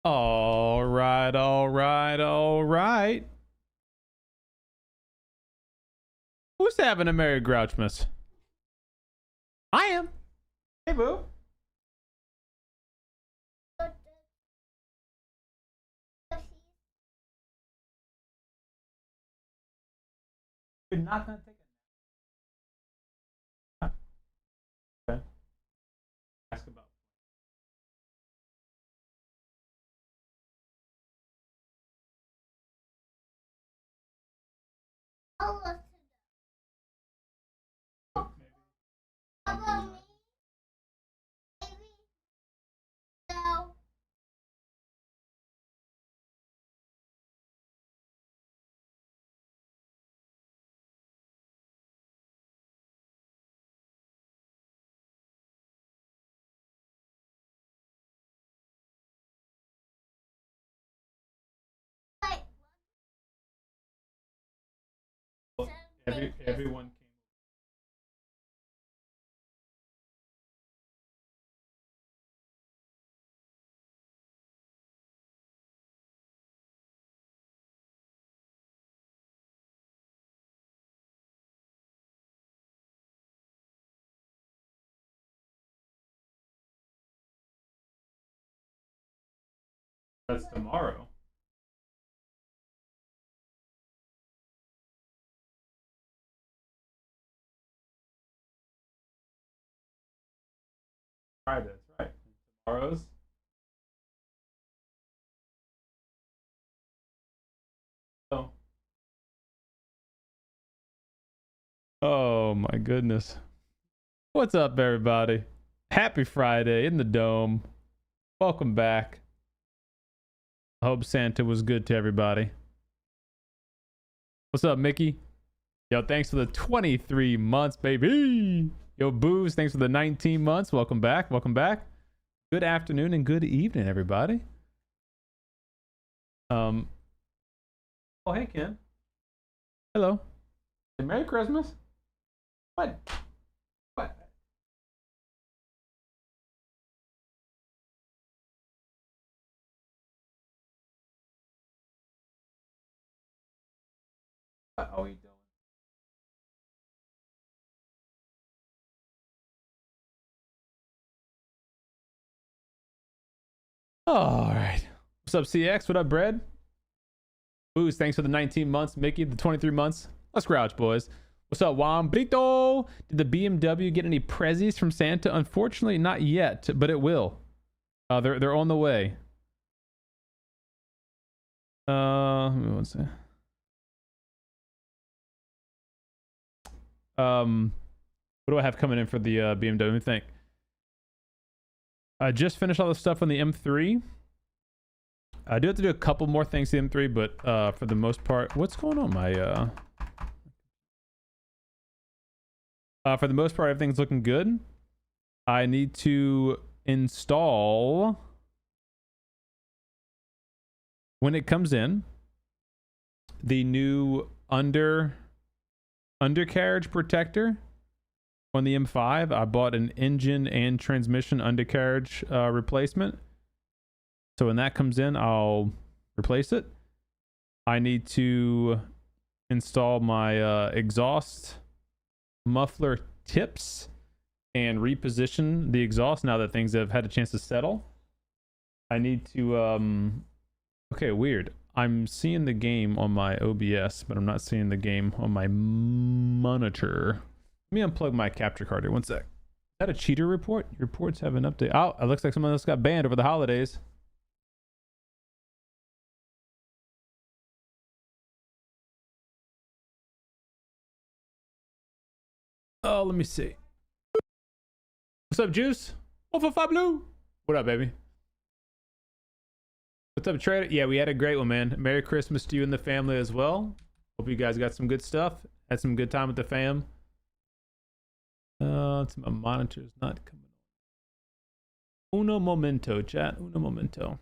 All right, all right, all right. Who's having a Merry Grouchmas? I am. Hey, boo. You're not gonna take a nap. Okay. Ask about. Everyone came. That's tomorrow. Friday, that's right. Tomorrow's. Oh. Oh my goodness. What's up, everybody? Happy Friday in the Dome. Welcome back. I hope Santa was good to everybody. What's up, Mickey? Yo, thanks for the 23 months, baby. Yo, Booze, thanks for the 19 months. Welcome back. Welcome back. Good afternoon and good evening, everybody. Oh, hey, Ken. Hello. Merry Christmas. What? What? What are we doing? All right. What's up, CX? What up, Bread? Booze, thanks for the 19 months. Mickey, the 23 months. Let's grouch, boys. What's up, Juan Brito? Did the BMW get any prezzies from Santa? Unfortunately, not yet, but it will. They're on the way. Let me one second. What do I have coming in for the BMW? Let me think. I just finished all the stuff on the M3. I do have to do a couple more things to the M3, but for the most part, what's going on? For the most part, everything's looking good. I need to install, when it comes in, the new undercarriage protector on the M5. I bought an engine and transmission undercarriage replacement. So when that comes in, I'll replace it. I need to install my exhaust muffler tips and reposition the exhaust now that things have had a chance to settle. I need to okay, weird. I'm seeing the game on my OBS, but I'm not seeing the game on my monitor. Let me unplug my capture card here. One sec. Is that a cheater report? Your reports have an update. Oh, it looks like someone else got banned over the holidays. Oh, let me see. What's up, Juice? Blue. What up, baby? What's up, Trader? Yeah, we had a great one, man. Merry Christmas to you and the family as well. Hope you guys got some good stuff. Had some good time with the fam. It's my monitor's not coming on. Uno momento, chat. Uno momento.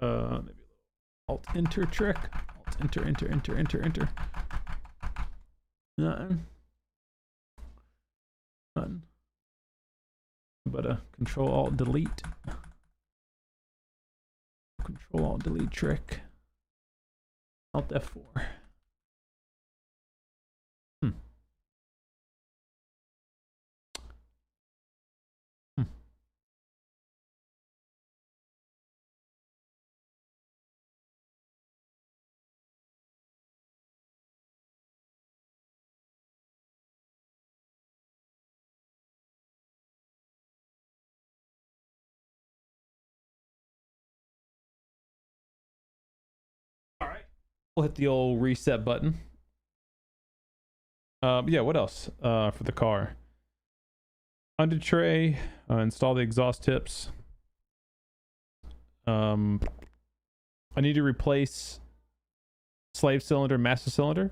Maybe a little Alt-Enter trick. Alt-Enter, enter. Nothing. but Control Alt Delete. Control Alt Delete trick. Alt F4. All right, we'll hit the old reset button. Yeah, what else for the car? Under tray, install the exhaust tips. I need to replace slave cylinder, master cylinder.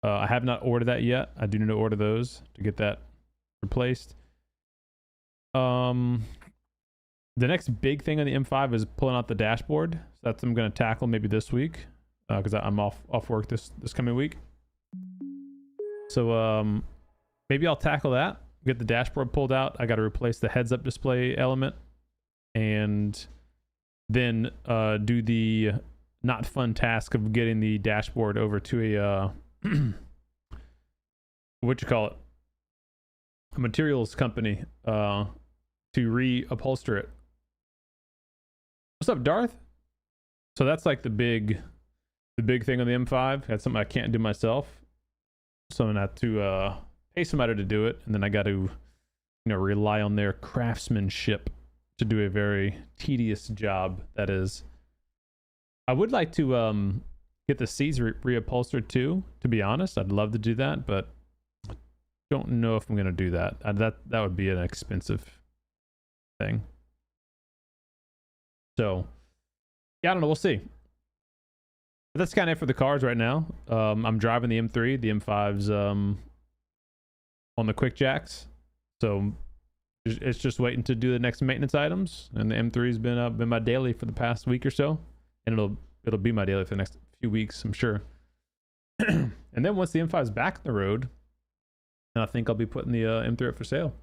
I have not ordered that yet. I do need to order those to get that replaced. The next big thing on the M5 is pulling out the dashboard. So that's what I'm going to tackle maybe this week, because I'm off work this coming week. So maybe I'll tackle that. Get the dashboard pulled out. I got to replace the heads-up display element, and then do the not fun task of getting the dashboard over to a what you call it, a materials company to reupholster it. What's up, Darth? So that's like the big thing on the M5. That's something I can't do myself, so I'm gonna have to pay somebody to do it, and then I got to rely on their craftsmanship to do a very tedious job. That is, I would like to get the seats reupholstered too, to be honest. I'd love to do that, but don't know if I'm gonna do that. That would be an expensive thing. So yeah, I don't know, we'll see. But that's kind of it for the cars right now. I'm driving the M3. The M5's on the quick jacks, so it's just waiting to do the next maintenance items. And the M3's been my daily for the past week or so, and it'll be my daily for the next few weeks, I'm sure. And then once the M5's back on the road, I think I'll be putting the M3 up for sale.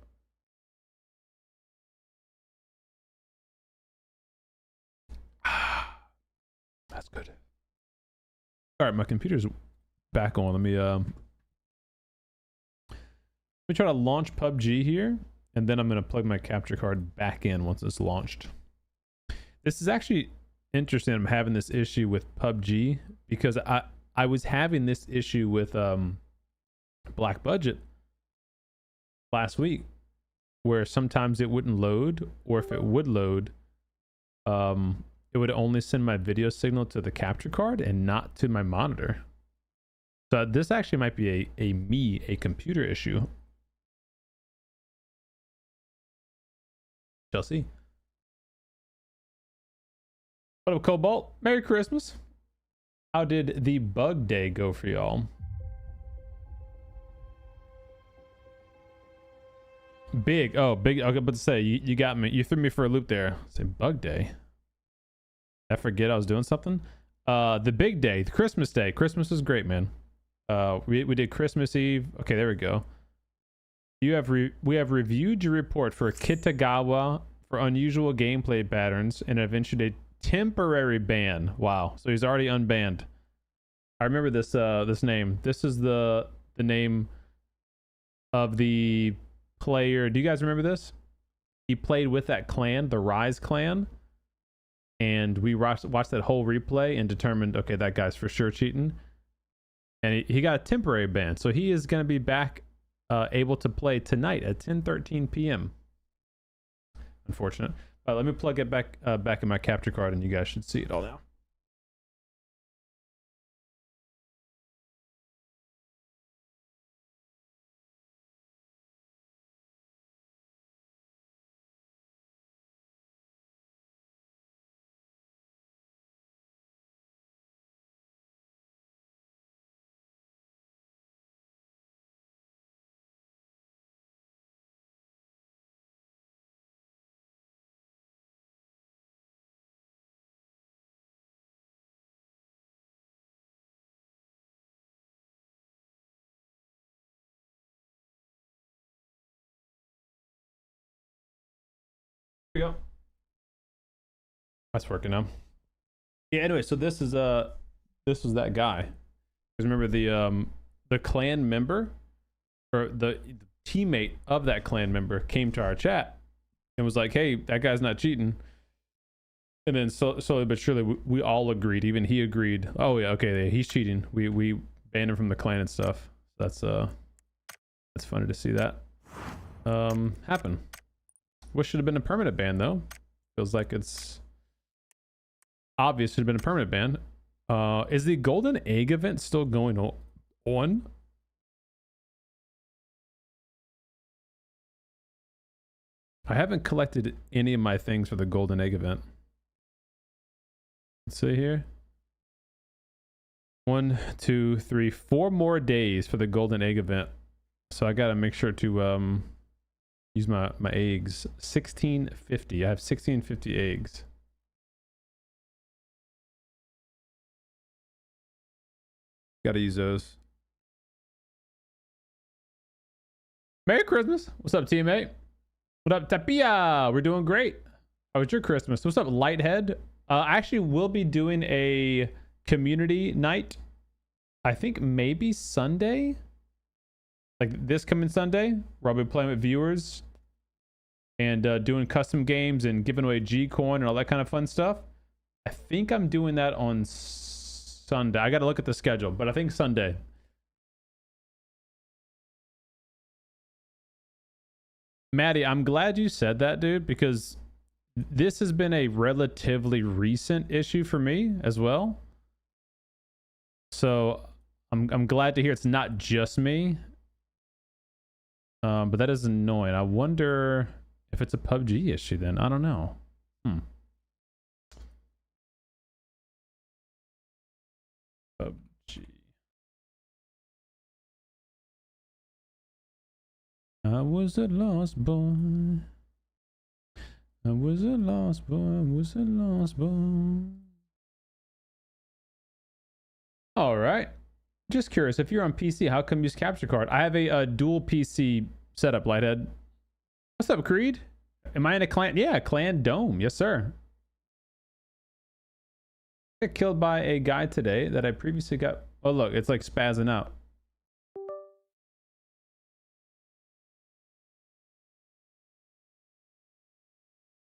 That's good. All right, my computer's back on. Let me try to launch PUBG here, and then I'm going to plug my capture card back in once it's launched. This is actually interesting. I'm having this issue with PUBG because I was having this issue with Black Budget last week, where sometimes it wouldn't load, or if it would load, it would only send my video signal to the capture card and not to my monitor. So this actually might be a computer issue. Shall see. What up, Cobalt? Merry Christmas. How did the bug day go for y'all? Big. Oh, big. I was about to say, you got me. You threw me for a loop there. Say bug day. I forget I was doing something. The big day, the Christmas day. Christmas was great, man. We did Christmas Eve. Okay, there we go. We have reviewed your report for Kitagawa for unusual gameplay patterns and have issued a temporary ban. Wow. So he's already unbanned. I remember this this name. This is the name of the player. Do you guys remember this? He played with that clan, the Rise clan, and we watched that whole replay and determined, okay, that guy's for sure cheating, and he got a temporary ban. So he is going to be back able to play tonight at 10:13 p.m. Unfortunate. Let me plug it back in my capture card, and you guys should see it all now. we go. That's working now. Yeah, anyway, so this was that guy. Because remember the clan member, or the teammate of that clan member, came to our chat and was like, hey, that guy's not cheating. And then slowly but surely we all agreed, even he agreed, oh yeah, okay, he's cheating. We banned him from the clan and stuff. That's funny to see that happen. Wish should have been a permanent ban though. Feels like it's obvious should have been a permanent ban. Is the golden egg event still going on? I haven't collected any of my things for the golden egg event. Let's see here. 1, 2, 3, 4 more days for the golden egg event. So I gotta make sure to use my eggs. 1650. I have 1650 eggs. Gotta use those. Merry Christmas. What's up, teammate? What up, Tapia? We're doing great. How was your Christmas? What's up, Lighthead? I actually will be doing a community night. I think maybe Sunday. Like this coming Sunday, where I'll be playing with viewers and doing custom games and giving away G-Coin and all that kind of fun stuff. I think I'm doing that on Sunday. I got to look at the schedule, but I think Sunday. Maddie, I'm glad you said that, dude, because this has been a relatively recent issue for me as well. So I'm glad to hear it's not just me. But that is annoying. I wonder if it's a PUBG issue then. I don't know. PUBG. I was a lost boy. I was a lost boy. I was a lost boy. All right. Just curious, if you're on PC, how come you use capture card? I have a dual PC setup, Lighthead. What's up, Creed? Am I in a clan? Yeah, clan Dome. Yes, sir. I got killed by a guy today that I previously got. Oh, look, it's like spazzing out.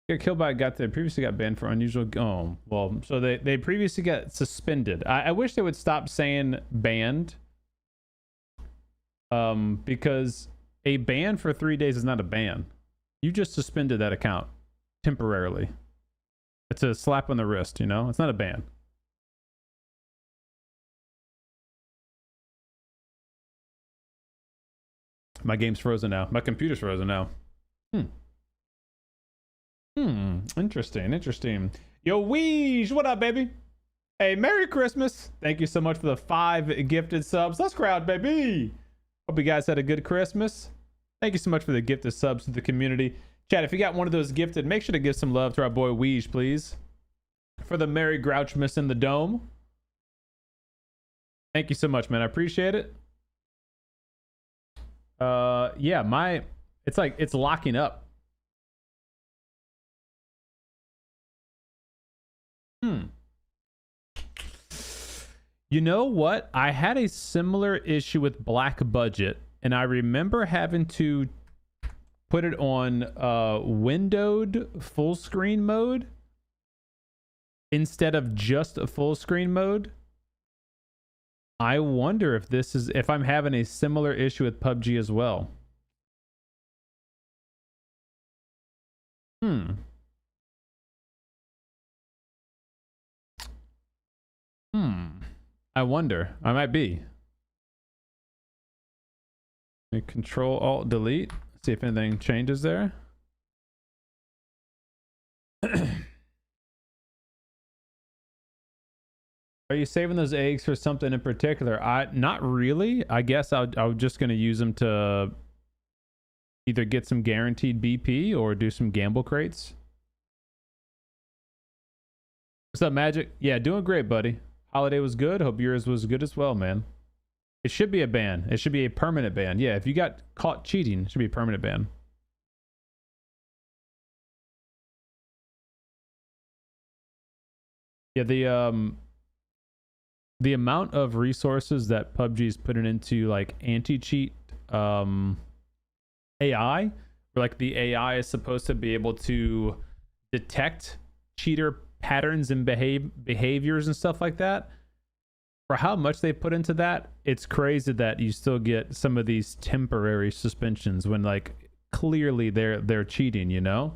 Got killed by a guy that previously got banned for unusual. Oh, well, so they previously got suspended. I wish they would stop saying banned. Because a ban for 3 days is not a ban. You just suspended that account temporarily. It's a slap on the wrist, you know? It's not a ban. My game's frozen now. My computer's frozen now. Interesting. Yo, Weege, what up, baby? Hey, Merry Christmas. Thank you so much for the 5 gifted subs. Let's crowd, baby. Hope you guys had a good Christmas. Thank you so much for the gifted subs to the community. Chat, if you got one of those gifted, make sure to give some love to our boy Weege, please. For the Merry GROUCHMAS in the dome. Thank you so much, man. I appreciate it. Yeah, it's locking up. You know what? I had a similar issue with Black Budget, and I remember having to put it on windowed full screen mode instead of just a full screen mode. I wonder if I'm having a similar issue with PUBG as well. I wonder. I might be. Control Alt Delete. See if anything changes there. Are you saving those eggs for something in particular? Not really. I guess I'm just going to use them to either get some guaranteed BP or do some gamble crates. What's up, Magic? Yeah, doing great, buddy. Holiday was good. Hope yours was good as well, man. It should be a ban. It should be a permanent ban. Yeah, if you got caught cheating, it should be a permanent ban. Yeah, the amount of resources that PUBG's putting into like anti-cheat AI, where like the AI is supposed to be able to detect cheater patterns and behaviors and stuff like that. For how much they put into that, it's crazy that you still get some of these temporary suspensions when like clearly they're cheating, you know?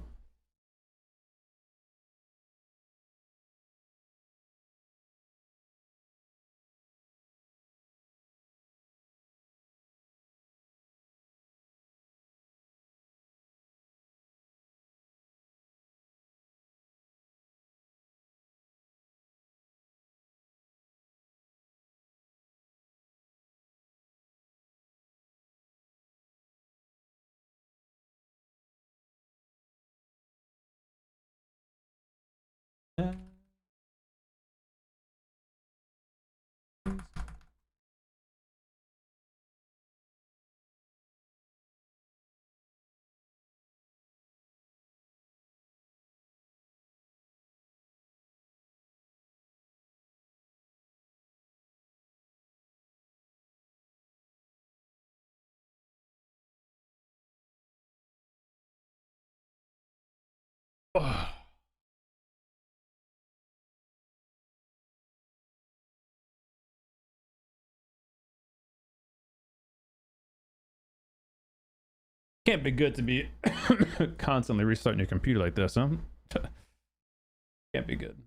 Can't be good to be constantly restarting your computer like this, huh? Can't be good.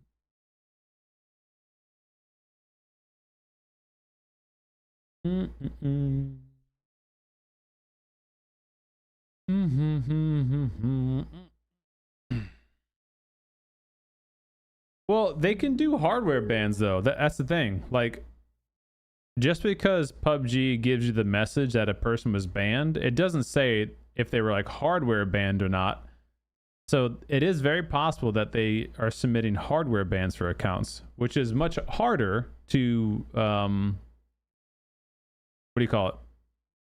Well, they can do hardware bans though. That's the thing. Like, just because PUBG gives you the message that a person was banned, it doesn't say if they were like hardware banned or not. So it is very possible that they are submitting hardware bans for accounts, which is much harder to what do you call it?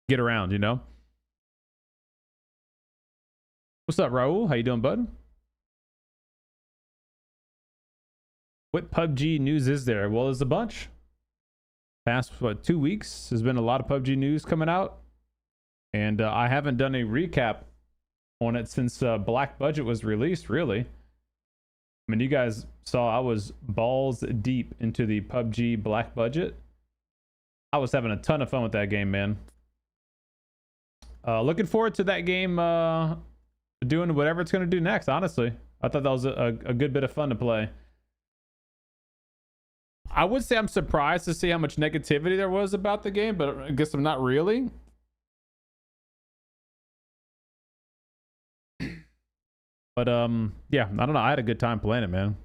Get around, you know? What's up, Raul? How you doing, bud? What PUBG news is there? Well, there's a bunch. Past, what, 2 weeks, there's been a lot of PUBG news coming out. And I haven't done a recap on it since Black Budget was released, really. I mean, you guys saw I was balls deep into the PUBG Black Budget. I was having a ton of fun with that game, man. Looking forward to that game doing whatever it's going to do next, honestly. I thought that was a good bit of fun to play. I would say I'm surprised to see how much negativity there was about the game, but I guess I'm not really. But yeah, I don't know. I had a good time playing it, man.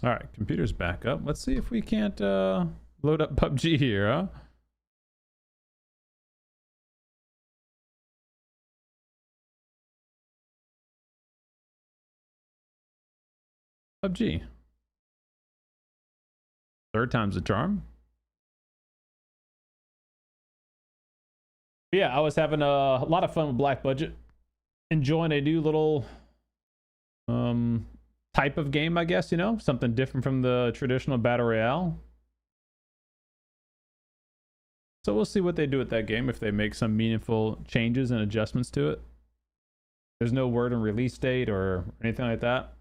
All right, computer's back up. Let's see if we can't load up PUBG here, huh? PUBG. Third time's a charm. But yeah, I was having a lot of fun with Black Budget. Enjoying a new little type of game, I guess, you know? Something different from the traditional Battle Royale. So we'll see what they do with that game, if they make some meaningful changes and adjustments to it. There's no word on release date or anything like that.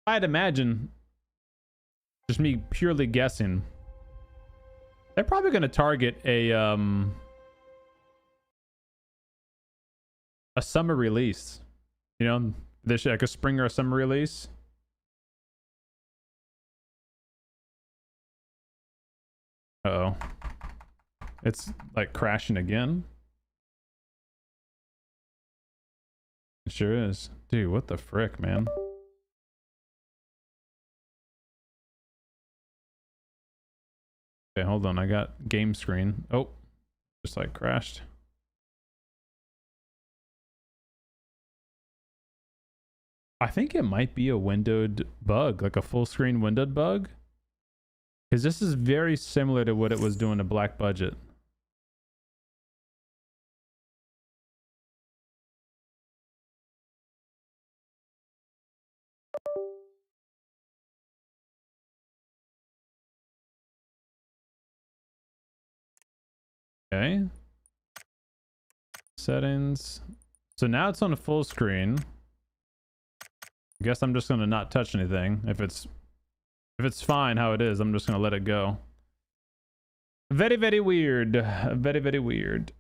I'd imagine, just me purely guessing, they're probably going to target a summer release. You know, this like a spring or a summer release. Uh-oh. It's like crashing again. It sure is. Dude, what the frick, man? Okay, hold on. I got game screen. Oh, just like crashed. I think it might be a windowed bug, like a full screen windowed bug. Because this is very similar to what it was doing to Black Budget. Okay. Settings. So now it's on full screen. I guess I'm just gonna not touch anything. If it's fine how it is, I'm just gonna let it go. Very, very weird. Very, very weird.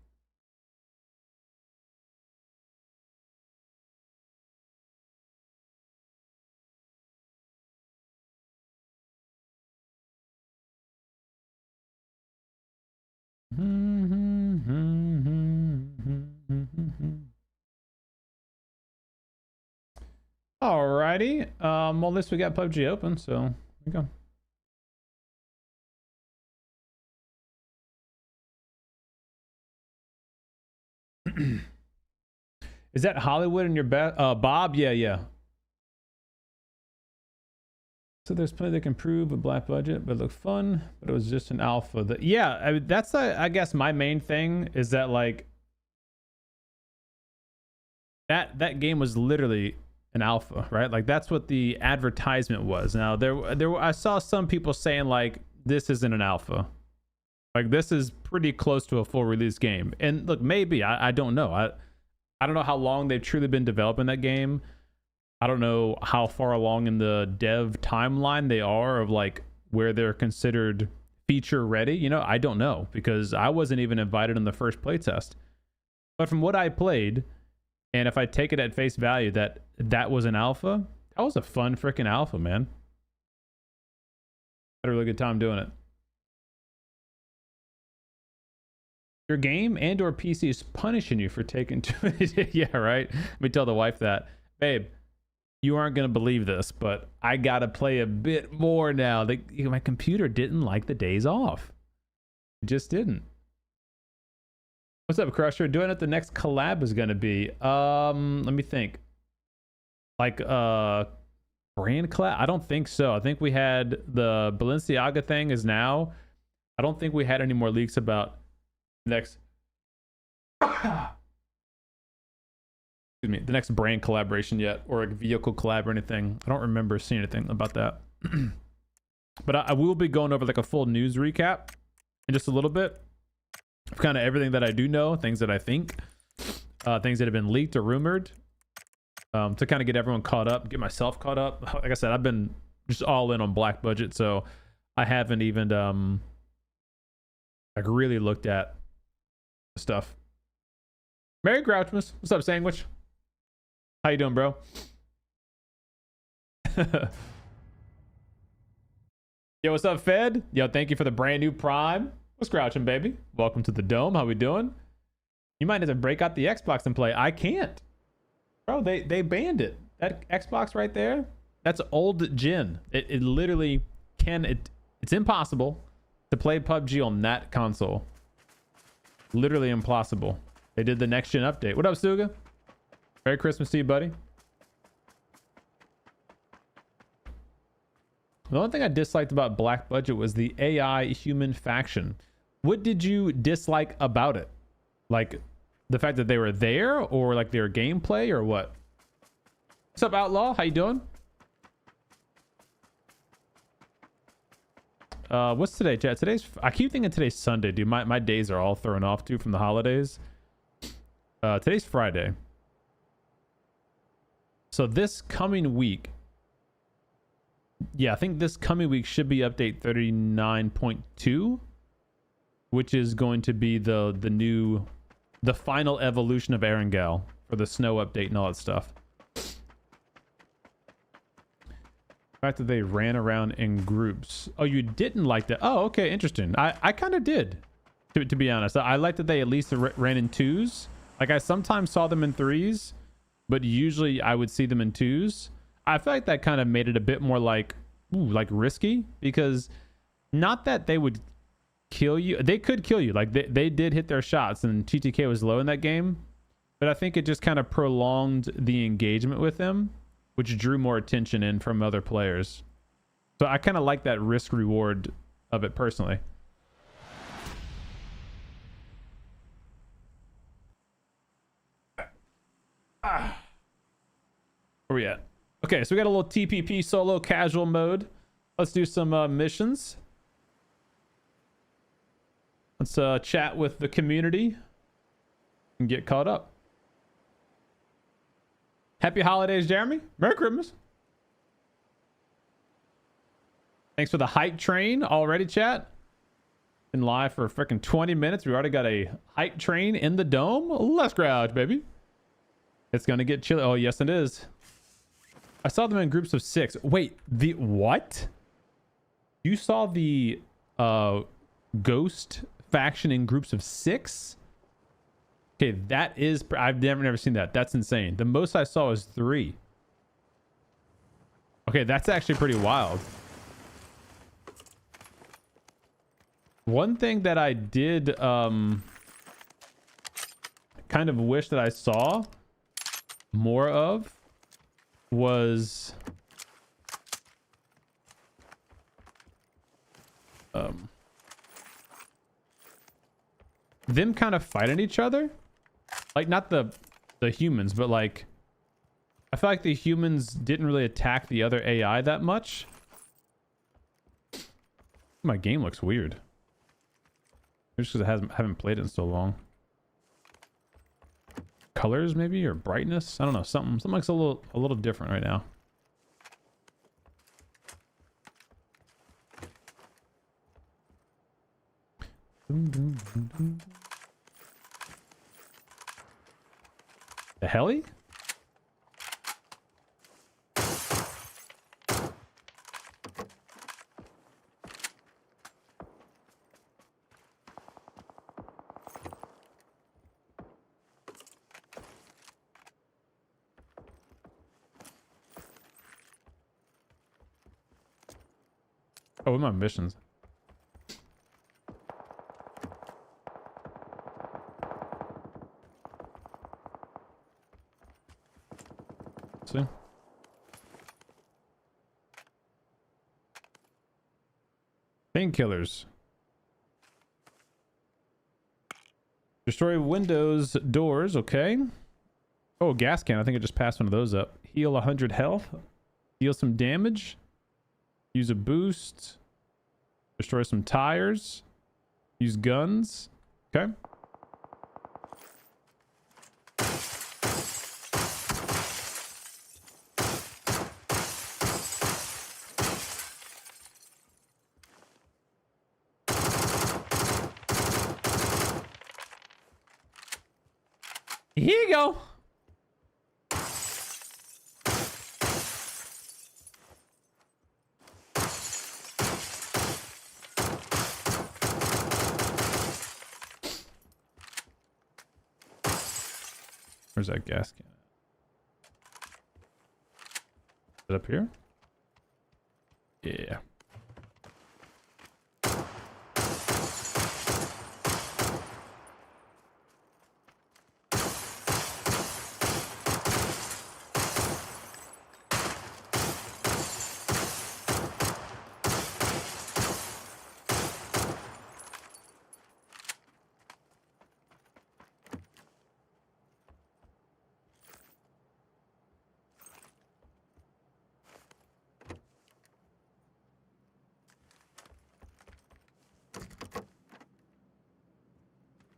Alrighty. Well, at least we got PUBG open, so here we go. Is that Hollywood in your best? Bob? Yeah. So there's plenty that can improve with black budget, but it looked fun, but it was just an alpha. Yeah, I mean, that's I guess my main thing is that like that game was literally an alpha, right? Like that's what the advertisement was. Now I saw some people saying like this isn't an alpha. Like this is pretty close to a full release game. And look, maybe I don't know. I don't know how long they've truly been developing that game. I don't know how far along in the dev timeline they are of like where they're considered feature ready. You know, I don't know because I wasn't even invited in the first playtest. But from what I played, and if I take it at face value that was an alpha, that was a fun freaking alpha, man. Had a really good time doing it. Your game and or PC is punishing you for taking too many. Yeah, right. Let me tell the wife that, babe, you aren't going to believe this, but I got to play a bit more now. My computer didn't like the days off. It just didn't. What's up, Crusher? Doing what the next collab is going to be. Let me think. Like brand collab? I don't think so. I think we had the Balenciaga thing is now. I don't think we had any more leaks about next excuse me, the next brand collaboration yet, or a vehicle collab or anything. I don't remember seeing anything about that. But I will be going over like a full news recap in just a little bit of kind of everything that I do know, things that I think, things that have been leaked or rumored, to kind of get everyone caught up, get myself caught up. Like I said, I've been just all in on black budget, so I haven't even like really looked at the stuff. Merry GROUCHMAS. What's up, Sandwich? How you doing, bro? Yo, what's up, Fed? Yo, thank you for the brand new Prime. What's grouching, baby? Welcome to the Dome. How we doing? You might have to break out the Xbox and play. I can't. Bro, they banned it. That Xbox right there, that's old gen. It literally it's impossible to play PUBG on that console. Literally impossible. They did the next gen update. What up, Suga? Merry Christmas to you, buddy. The only thing I disliked about Black Budget was the AI human faction. What did you dislike about it? Like the fact that they were there, or like their gameplay, or what? What's up, Outlaw? How you doing? What's today, chat? I keep thinking today's Sunday, dude. My days are all thrown off too from the holidays. Today's Friday. So this coming week, yeah, I think this coming week should be update 39.2, which is going to be the final evolution of Erangel for the snow update and all that stuff. The fact that they ran around in groups. Oh, you didn't like that? Oh, okay, interesting. I kind of did, to be honest. I like that they at least ran in twos. Like I sometimes saw them in threes, but usually I would see them in twos. I feel like that kind of made it a bit more like risky, because not that they would kill you. They could kill you. Like they did hit their shots, and TTK was low in that game. But I think it just kind of prolonged the engagement with them, which drew more attention in from other players. So I kind of like that risk reward of it personally. Where we at? Okay, so we got a little TPP solo casual mode. Let's do some missions. Let's chat with the community and get caught up. Happy holidays, Jeremy. Merry Christmas. Thanks for the hype train already, chat. Been live for freaking 20 minutes. We already got a hype train in the dome. Let's grouch, baby. It's gonna get chilly. Oh, yes, it is. I saw them in groups of 6. Wait, the what? You saw the ghost faction in groups of 6? Okay, that is... I've never seen that. That's insane. The most I saw was 3. Okay, that's actually pretty wild. One thing that I did kind of wish that I saw more of was them kind of fighting each other, like not the humans, but like I feel like the humans didn't really attack the other AI that much. My game looks weird just because I haven't played it in so long. Colors maybe, or brightness, I don't know, something looks a little different right now. The heli? Oh, what are my missions? See? Painkillers. Destroy windows, doors, okay. Oh, gas can. I think I just passed one of those up. Heal 100 health. Deal some damage. Use a boost. Destroy some tires. Use guns. Okay. Here you go. Where's that gas can? Is it up here? Yeah.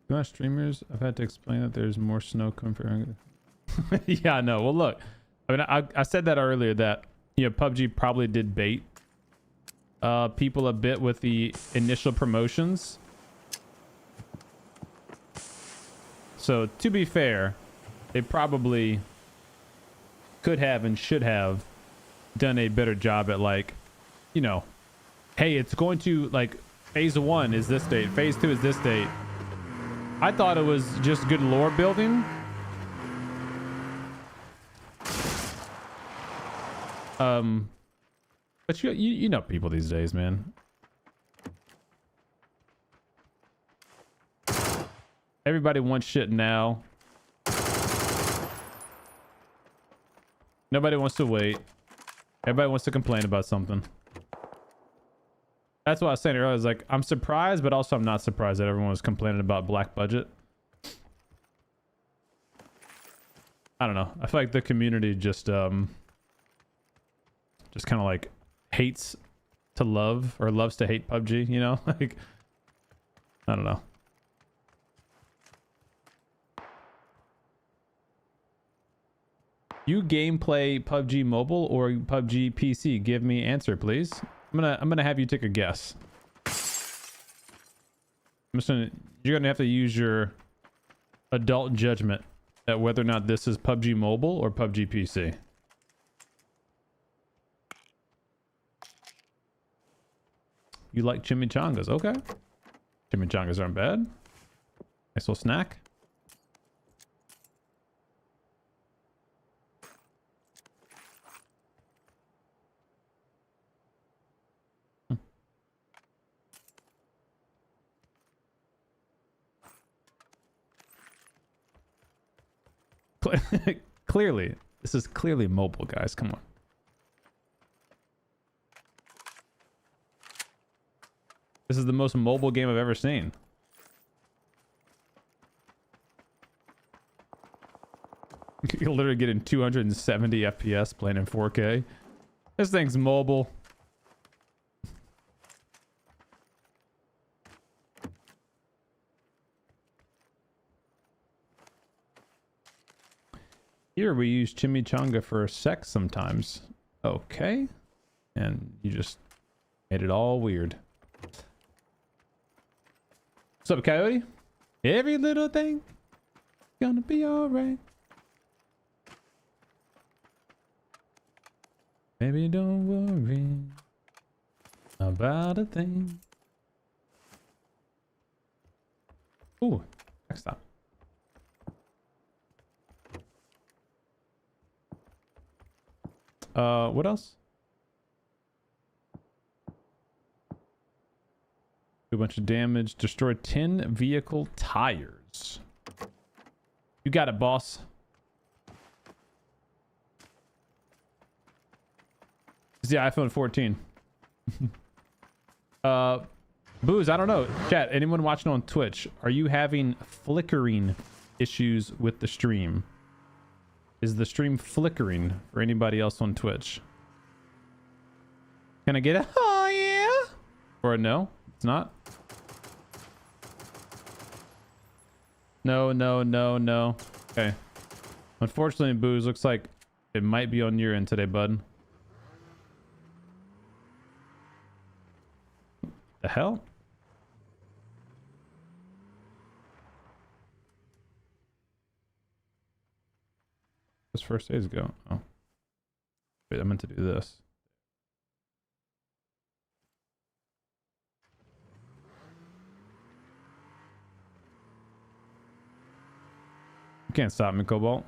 To my streamers, I've had to explain that there's more snow coming for. Yeah, I know. Well, look, I mean, I said that earlier that, you know, PUBG probably did bait people a bit with the initial promotions. So to be fair, they probably could have and should have done a better job at, like, you know, hey, it's going to, like, phase 1 is this date, phase 2 is this date. I thought it was just good lore building. But you know people these days, man. Everybody wants shit now. Nobody wants to wait. Everybody wants to complain about something. That's what I was saying earlier. I was like, I'm surprised, but also I'm not surprised that everyone was complaining about black budget. I don't know. I feel like the community just kind of like hates to love or loves to hate PUBG, you know? Like, I don't know. You gameplay PUBG Mobile or PUBG PC? Give me answer, please. I'm gonna have you take a guess. You're gonna have to use your adult judgment at whether or not this is PUBG Mobile or PUBG PC. You like chimichangas? Okay. Chimichangas aren't bad. Nice little snack. Clearly, this is clearly mobile, guys. Come on. This is the most mobile game I've ever seen. You're literally getting 270 FPS playing in 4K. This thing's mobile. Here we use chimichanga for sex sometimes. Okay. And you just made it all weird. What's up, Coyote? Every little thing gonna be alright. Baby, don't worry about a thing. Ooh, next stop. What else? Do a bunch of damage. Destroy 10 vehicle tires. You got it, boss. It's the iPhone 14. Booze, I don't know. Chat, anyone watching on Twitch, are you having flickering issues with the stream? Is the stream flickering for anybody else on Twitch? Can I get a oh yeah? Or a no? It's not? No, no, no, no. Okay. Unfortunately, Booze, looks like it might be on your end today, bud. The hell? This first days ago. Oh. Wait, I meant to do this. You can't stop me, Cobalt.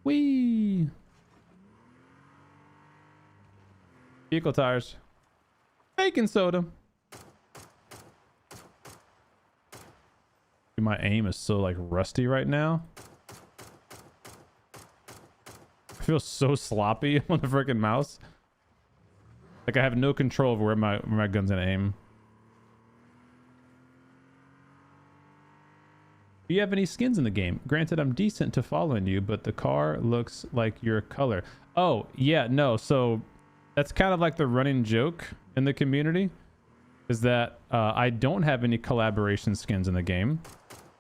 Whee! Vehicle tires. Baking soda. My aim is so like rusty right now. I feel so sloppy on the freaking mouse. Like I have no control over where my gun's gonna aim. Do you have any skins in the game? Granted, I'm decent to following you, but the car looks like your color. Oh, yeah, no. So that's kind of like the running joke in the community is that I don't have any collaboration skins in the game,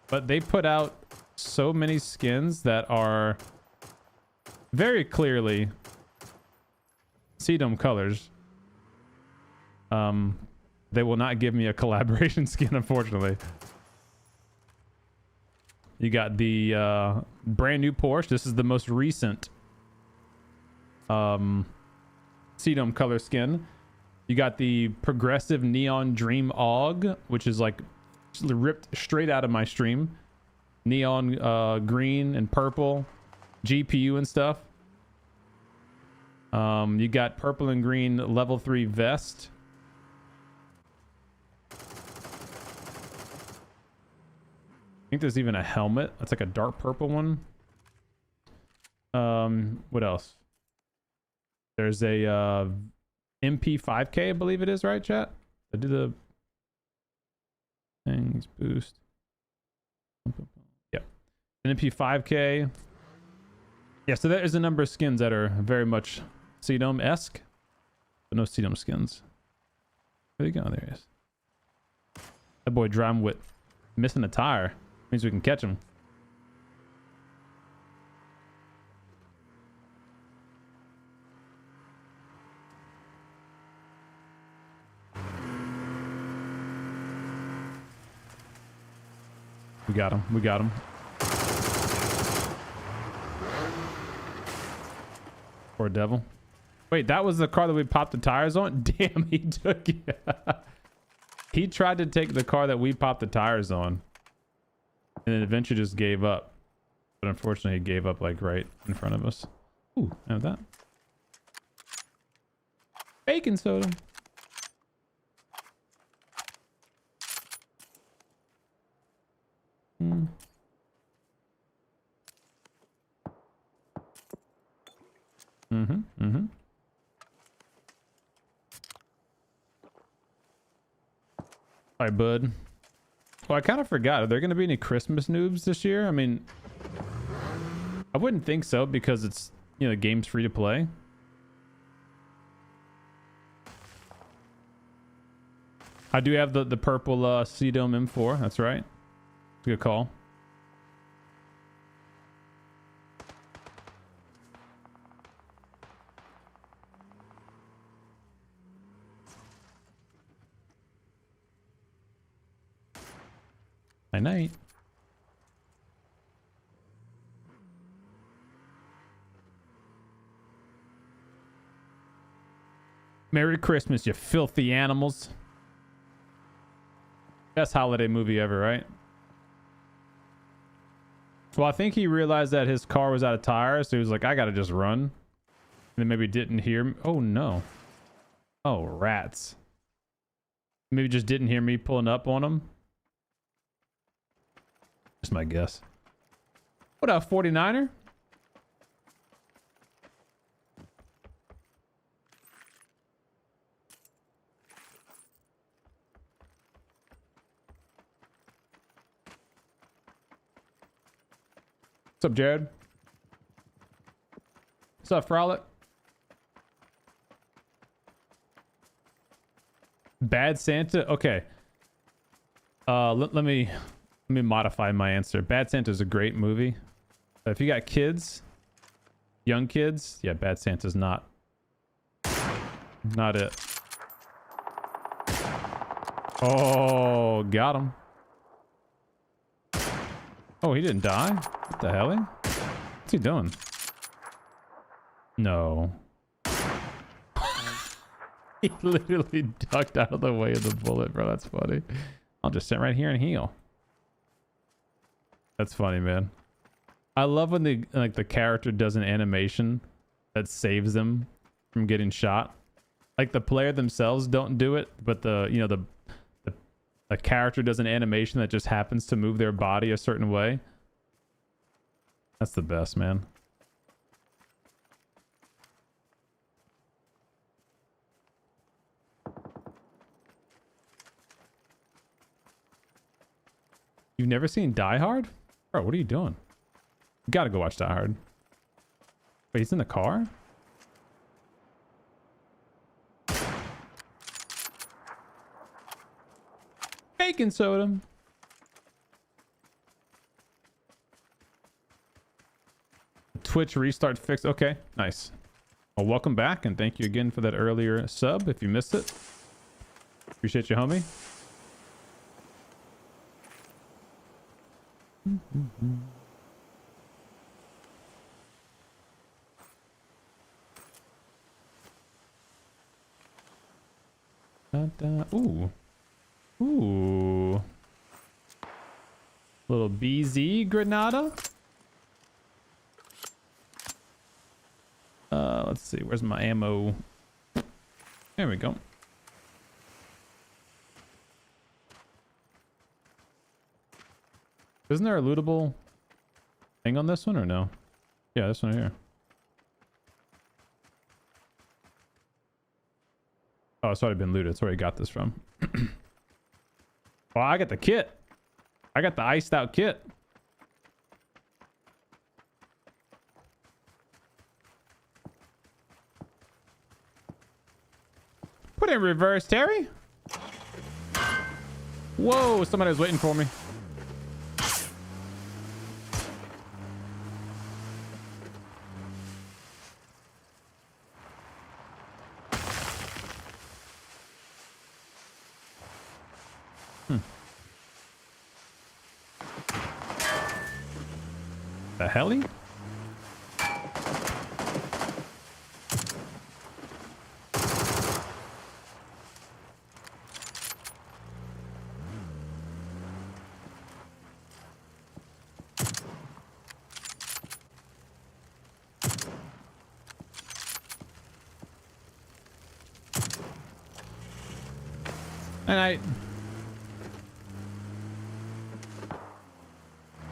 but they put out so many skins that are very clearly CDome colors. They will not give me a collaboration skin, unfortunately. You got the brand new Porsche. This is the most recent CDome color skin. You got the progressive neon dream AUG, which is like ripped straight out of my stream. Neon green and purple GPU and stuff. You got purple and green level 3 vest. I think there's even a helmet. That's like a dark purple one. What else? There's a MP5K, I believe it is, right, chat? I do the things boost. Yep. An MP5K. Yeah, so there is a number of skins that are very much CDome-esque, but no CDome skins. There you go. There he is. That boy driving with missing a tire. Means we can catch him. We got him. We got him. Poor devil. Wait, that was the car that we popped the tires on? Damn, he took it. He tried to take the car that we popped the tires on. And then eventually just gave up. But unfortunately, he gave up like right in front of us. Ooh, have that. Bacon soda. Hmm. Mm-hmm. All right, bud. Well, I kind of forgot. Are there going to be any Christmas noobs this year? I mean, I wouldn't think so because it's, you know, the game's free to play. I do have the purple CDome M4. That's right. Good call. Night. Merry Christmas, you filthy animals. Best holiday movie ever, right? Well, I think he realized that his car was out of tires, so he was like, I gotta just run. And then maybe didn't hear me. Oh, no. Oh, rats. Maybe just didn't hear me pulling up on him. Just my guess. What up, 49er? What's up, Jared? What's up, Frolic? Bad Santa? Okay. Let me modify my answer. Bad Santa is a great movie. If you got kids, young kids, yeah, Bad Santa's not it. Oh, got him. Oh, he didn't die? What the hell? What's he doing? No. He literally ducked out of the way of the bullet, bro. That's funny. I'll just sit right here and heal. That's funny, man. I love when the character does an animation that saves them from getting shot. Like the player themselves don't do it, but the character does an animation that just happens to move their body a certain way. That's the best, man. You've never seen Die Hard? Bro, what are you doing? You gotta go watch Die Hard. Wait, he's in the car? Bacon soda. Twitch restart fixed. Okay, nice. Well, welcome back, and thank you again for that earlier sub if you missed it. Appreciate you, homie. Ooh. Ooh. Little BZ Granada. Let's see. Where's my ammo? There we go. Isn't there a lootable thing on this one or no? Yeah, this one here. Oh, it's already been looted. That's where I got this from. Well, I got the kit. I got the iced out kit. Put it in reverse, Terry. Whoa, somebody was waiting for me. The heli? And I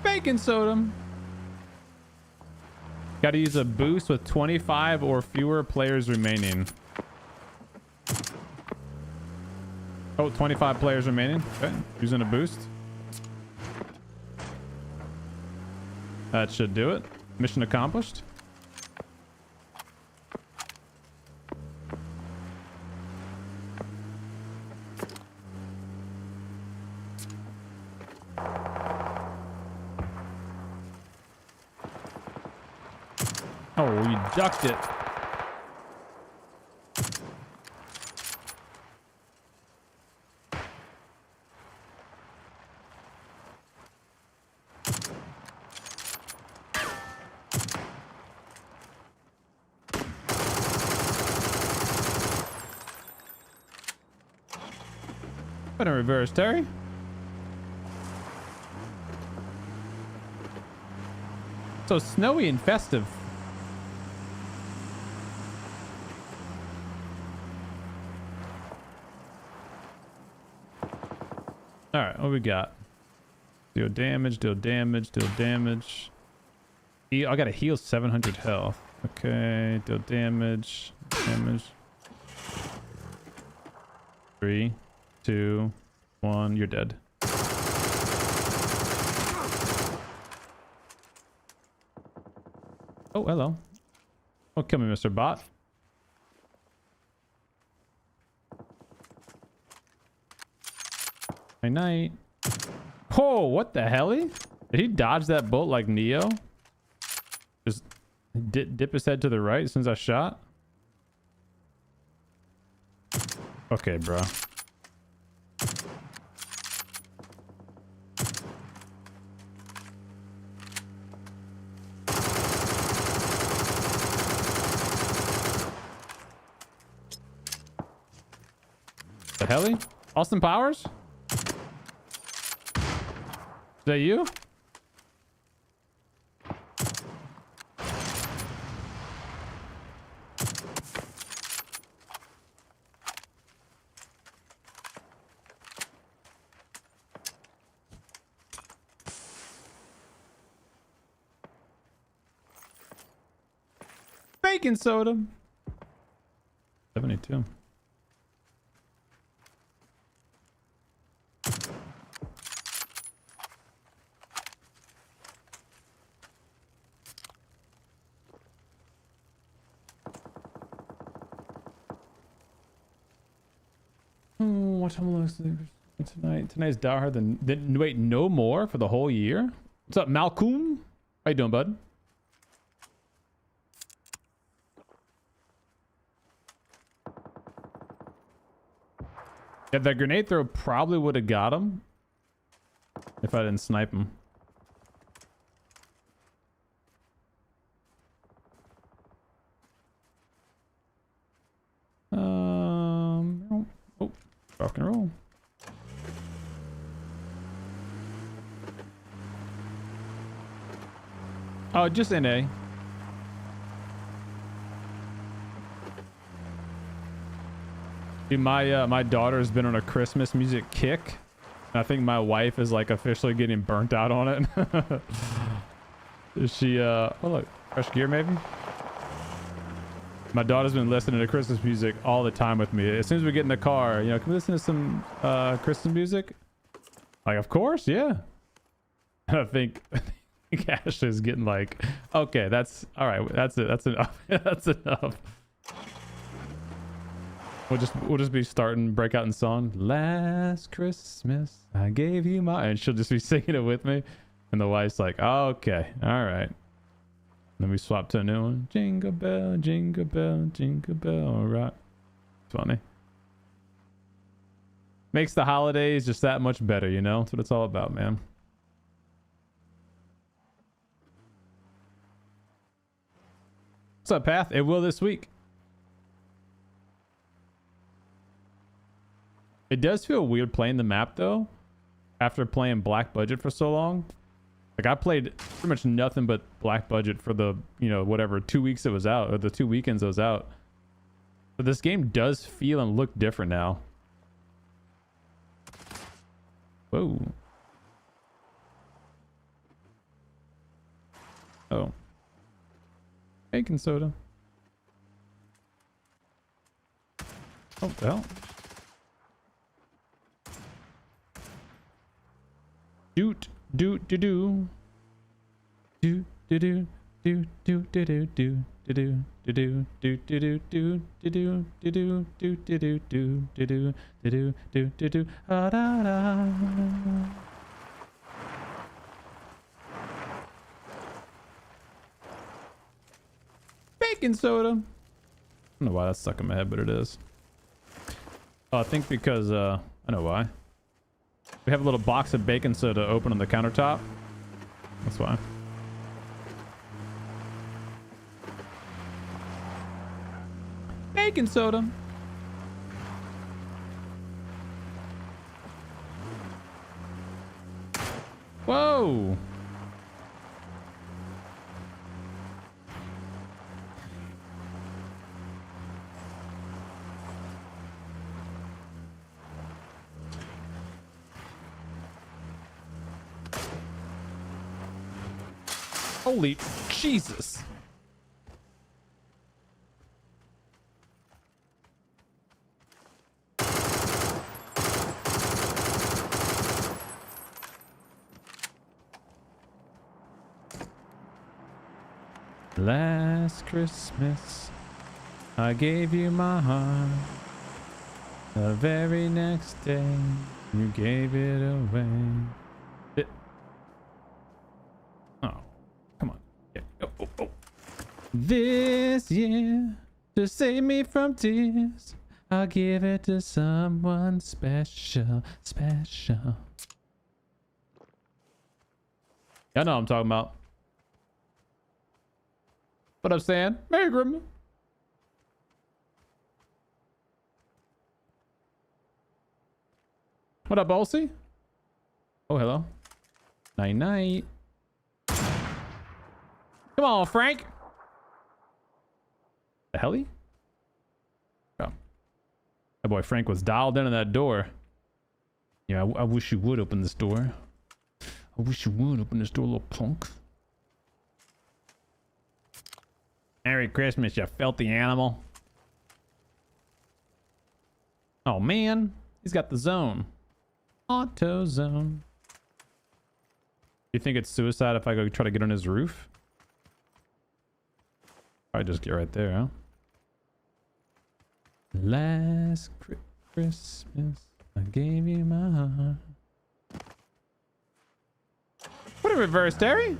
bacon soda. Got to use a boost with 25 or fewer players remaining. Oh, 25 players remaining. Okay, using a boost. That should do it. Mission accomplished. Oh, you ducked it. Better reverse, Terry. So snowy and festive. All right, what we got? Deal damage, deal damage, deal damage. I gotta heal 700 health. Okay, deal damage, damage. 3, 2, 1, you're dead. Oh, hello. Oh, kill me, Mr. Bot. Night night. Oh, what the hell? Did he dodge that bolt like Neo? Just dip his head to the right as soon as I shot? Okay, bro. The heli? Austin Powers? Is that you? Bacon soda. 72. What time looks tonight? Tonight's Die Hard. Then wait, no more for the whole year? What's up, Malcolm? How you doing, bud? Yeah, that grenade throw probably would have got him if I didn't snipe him. Oh, rock and roll. Oh, just NA. Dude, my daughter's been on a Christmas music kick. I think my wife is like officially getting burnt out on it. Is she oh look, fresh gear maybe? My daughter's been listening to Christmas music all the time with me. As soon as we get in the car, you know, can we listen to some Christmas music? Like, of course, yeah. I think Ashley's getting like, okay, that's all right. That's it. That's enough. That's enough. We'll just be starting breakout in song. Last Christmas I gave you my, and she'll just be singing it with me. And the wife's like, oh, okay, all right. Then we swap to a new one. Jingle bell, jingle bell, jingle bell. All right. Funny. Makes the holidays just that much better, you know? That's what it's all about, man. What's up, Path? It will this week. It does feel weird playing the map though, after playing Black Budget for so long. Like I played pretty much nothing but Black Budget for the, you know, whatever 2 weeks it was out, or the 2 weekends it was out. But this game does feel and look different now. Whoa. Oh. Baking soda. Oh, the hell. Doot, doot, doo, doo. Doot, doo, doo, doot, doot, doo, doo, doo, doo, doo, doot, doo, doo, doo, doo, doo, doot, doo, doo, doo, doo, doo, doo, doo, doo, ah, da, da. Baking soda. I don't know why that's stuck in my head, but it is. Oh, I think because I know why. We have a little box of baking soda open on the countertop. That's why. Baking soda. Whoa. Holy Jesus. Last Christmas, I gave you my heart. The very next day, you gave it away. This year, to save me from tears, I'll give it to someone special, special. Y'all know what I'm talking about. What I'm saying? Merry Christmas. What up, Bolsey? Oh, hello. Night night. Come on, Frank. The heli? Oh. That boy Frank was dialed in on that door. Yeah, I wish you would open this door. I wish you would open this door, little punk. Merry Christmas, you filthy animal. Oh man, he's got the zone. Auto zone. You think it's suicide if I go try to get on his roof? Probably just get right there, huh? Last Christmas, I gave you my heart. What a reverse, Terry.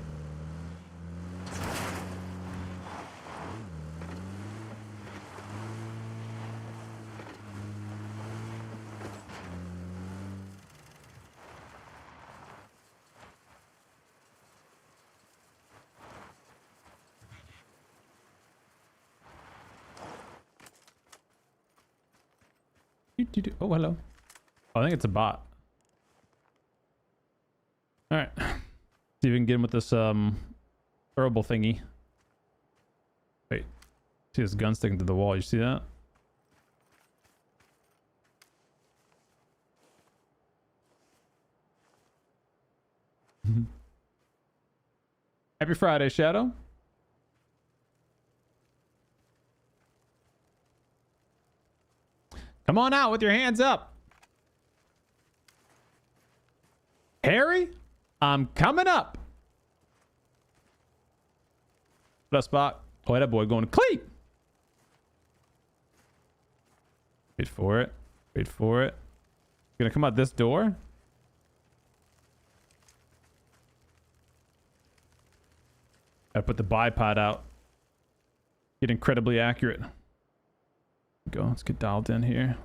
Oh, hello. Oh, I think it's a bot. All right. See if we can get him with this herbal thingy. Wait. See his gun sticking to the wall. You see that? Happy Friday, Shadow. Come on out with your hands up. Harry, I'm coming up. What up, Spot? Oh, that boy going to cleat. Wait for it. Wait for it. Gonna come out this door? I put the bipod out. Get incredibly accurate. Go. Let's get dialed in here.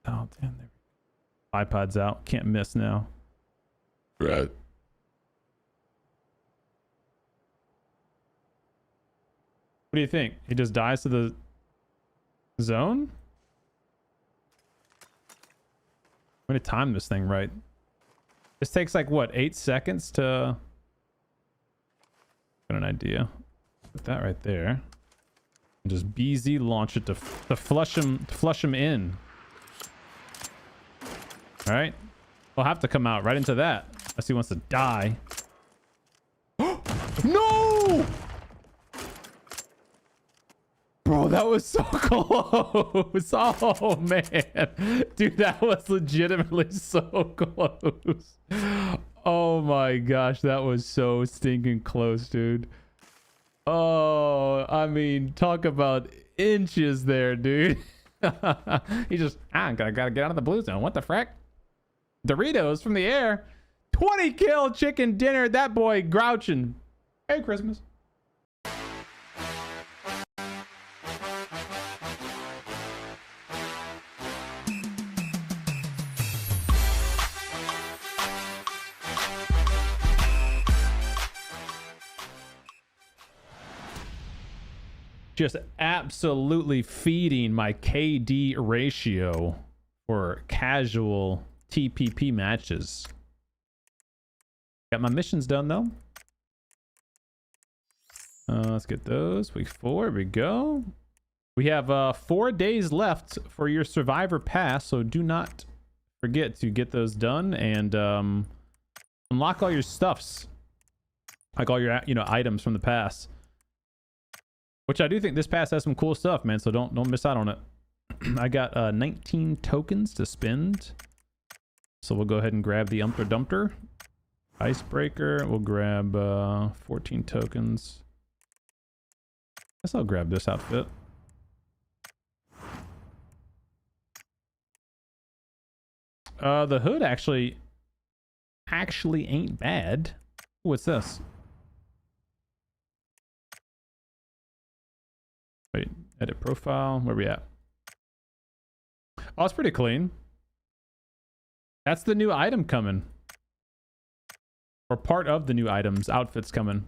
Dialed in. There. iPod's out. Can't miss now. Right. What do you think? He just dies to the zone? I'm gonna time this thing right. This takes like what, 8 seconds to... Got an idea. Put that right there. And just BZ launch it to flush him in. All right. We'll have to come out right into that. Unless he wants to die. No! Bro, that was so close. Oh, man. Dude, that was legitimately so close. Oh, my gosh. That was so stinking close, dude. Oh, I mean, talk about inches there, dude. He just, gotta get out of the blue zone. What the frack? Doritos from the air. 20 kill chicken dinner. That boy grouching. Merry Christmas. Just absolutely feeding my KD ratio for casual TPP matches. Got my missions done though. Let's get those. Week 4, here we go. We have 4 days left for your survivor pass, so do not forget to get those done and unlock all your stuffs, like all your items from the pass. Which I do think this pass has some cool stuff, man. So don't miss out on it. I got 19 tokens to spend, so we'll go ahead and grab the Umpter Dumpter. Icebreaker. We'll grab 14 tokens. Guess I'll grab this outfit. The hood actually ain't bad. What's this? Wait, edit profile. Where we at? Oh, it's pretty clean. That's the new item coming. Or part of the new items. Outfits coming.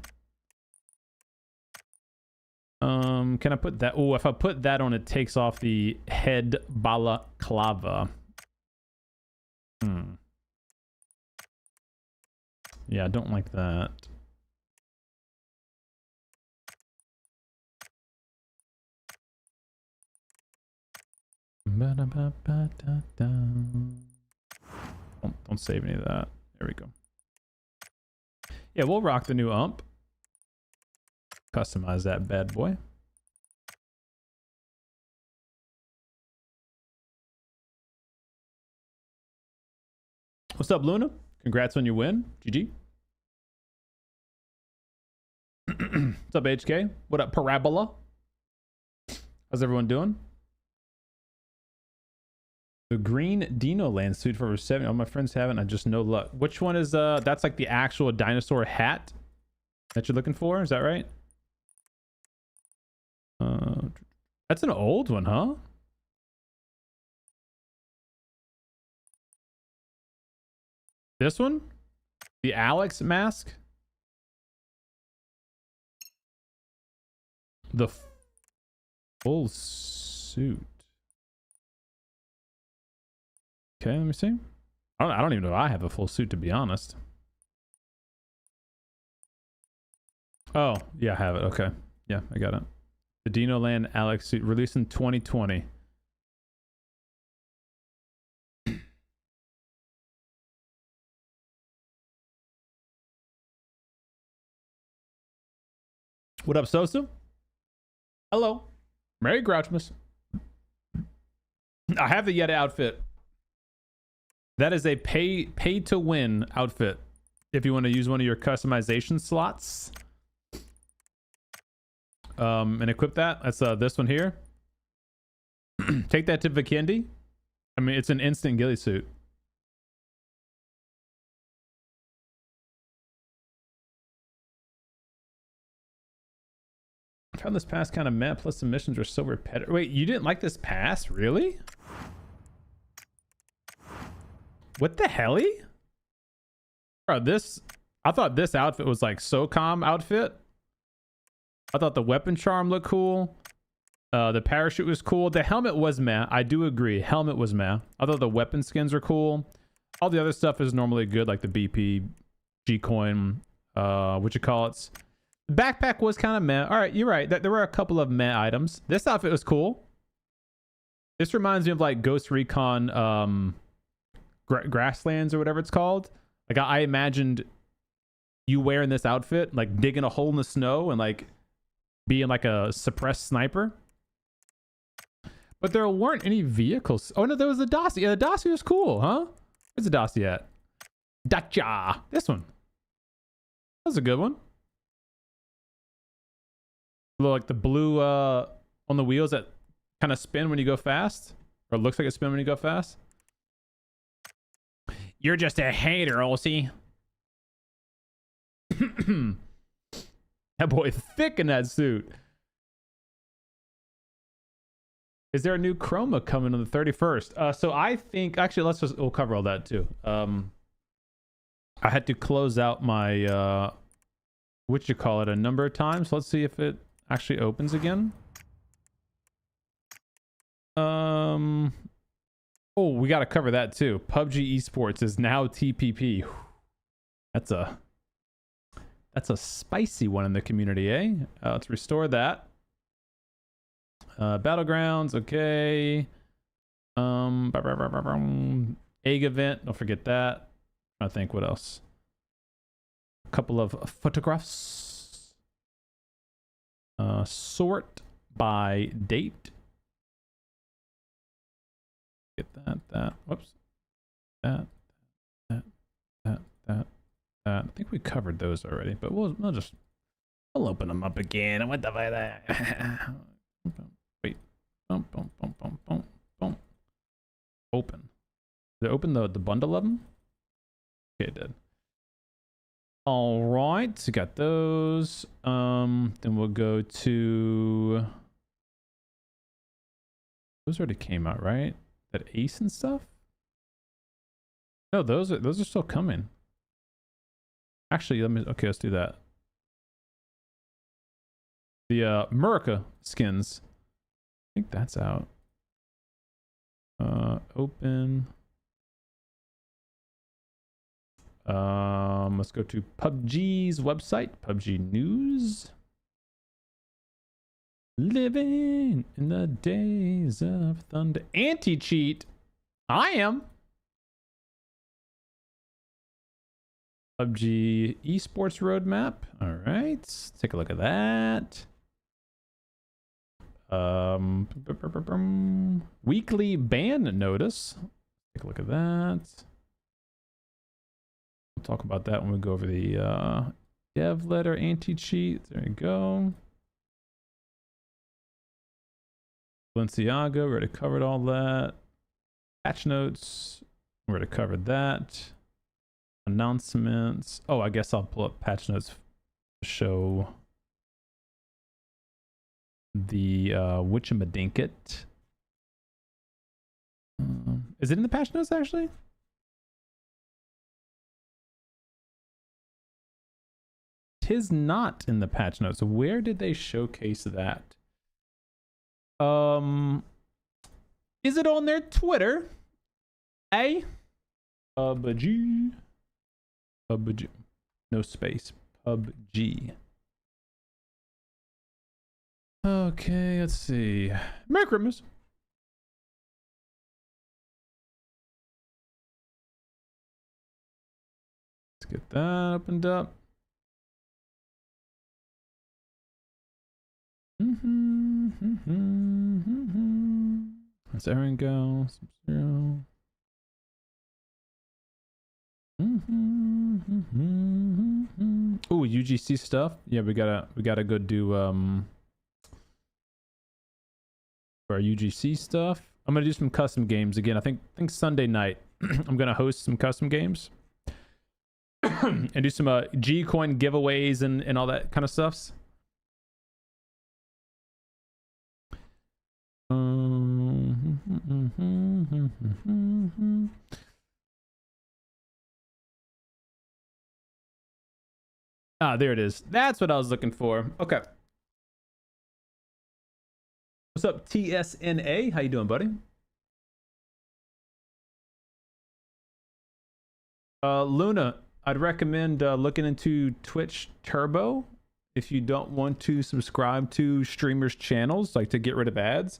Can I put that? Oh, if I put that on, it takes off the head balaclava. Yeah, I don't like that. Don't save any of that. There we go. Yeah, we'll rock the new ump. Customize that bad boy. What's up, Luna? Congrats on your win. GG. What's up, HK? What up, Parabola? How's everyone doing? The green Dino Land suit for over 70. All my friends have it. I just no luck. Which one is that's like the actual dinosaur hat that you're looking for? Is that right? That's an old one, huh? This one? The Alex mask? The full suit. Okay, let me see. I don't even know if I have a full suit, to be honest. Oh, yeah, I have it. Okay. Yeah, I got it. The Dino Land Alex suit released in 2020. What up, Sosa? Hello. Merry Grouchmas. I have the Yeti outfit. That is a pay to win outfit. If you want to use one of your customization slots. And equip that. That's this one here. Take that to Vikendi. I mean, it's an instant ghillie suit. I found this pass kind of meh, plus the missions are so repetitive. Wait, you didn't like this pass? Really? What the hell? Bro, I thought this outfit was like SOCOM outfit. I thought the weapon charm looked cool. The parachute was cool. The helmet was meh. I do agree. Helmet was meh. I thought the weapon skins are cool. All the other stuff is normally good, like the BP, G-Coin, what you call it. The backpack was kind of meh. All right, you're right. There were a couple of meh items. This outfit was cool. This reminds me of like Ghost Recon Grasslands or whatever it's called. Like I imagined you wearing this outfit, like digging a hole in the snow and like being like a suppressed sniper. But there weren't any vehicles. Oh no, there was a Dacia. Yeah, the Dacia was cool, huh? Where's the Dacia at? Dacia. This one. That was a good one. Like the blue on the wheels that kind of spin when you go fast. Or it looks like it spin when you go fast. You're just a hater, Olsey. That boy thick in that suit. Is there a new chroma coming on the 31st? So I think actually we'll cover all that too. I had to close out my what you call it a number of times. Let's see if it actually opens again. Oh, we got to cover that too. PUBG Esports is now TPP. That's a spicy one in the community, eh? Let's restore that. Battlegrounds, okay. Egg event, don't forget that. I think what else? A couple of photographs. Sort by date. Get that. Whoops. That. I think we covered those already, but we'll open them up again. What the fuck? Wait. Boom. Open. Did it open the bundle of them? Okay, it did. All right, so got those. Then we'll go to. Those already came out, right? That Ace and stuff. No, those are still coming. Actually, let's do that. The Murica skins. I think that's out. Open. Let's go to PUBG's website, PUBG News. Living in the days of thunder. Anti-cheat. I am. PUBG esports roadmap. All right, let's take a look at that. Weekly ban notice. Take a look at that. We'll talk about that when we go over the dev letter anti-cheat. There you go. Balenciaga, we already covered all that. Patch notes, we already covered that. Announcements. Oh, I guess I'll pull up patch notes to show the whatchamadinket. Is it in the patch notes actually? Tis not in the patch notes. Where did they showcase that? Is it on their Twitter? PUBG. PUBG. No space. PUBG. Okay, let's see. Merry Christmas. Let's get that opened up. Let's Aaron go. Sub-Zero. Oh, UGC stuff. Yeah, we gotta go do for our UGC stuff. I'm gonna do some custom games again. I think Sunday night I'm gonna host some custom games and do some G coin giveaways and all that kind of stuffs. Ah, there it is. That's what I was looking for. Okay. What's up, TSNA? How you doing, buddy? Luna, I'd recommend looking into Twitch Turbo if you don't want to subscribe to streamers' channels, like to get rid of ads.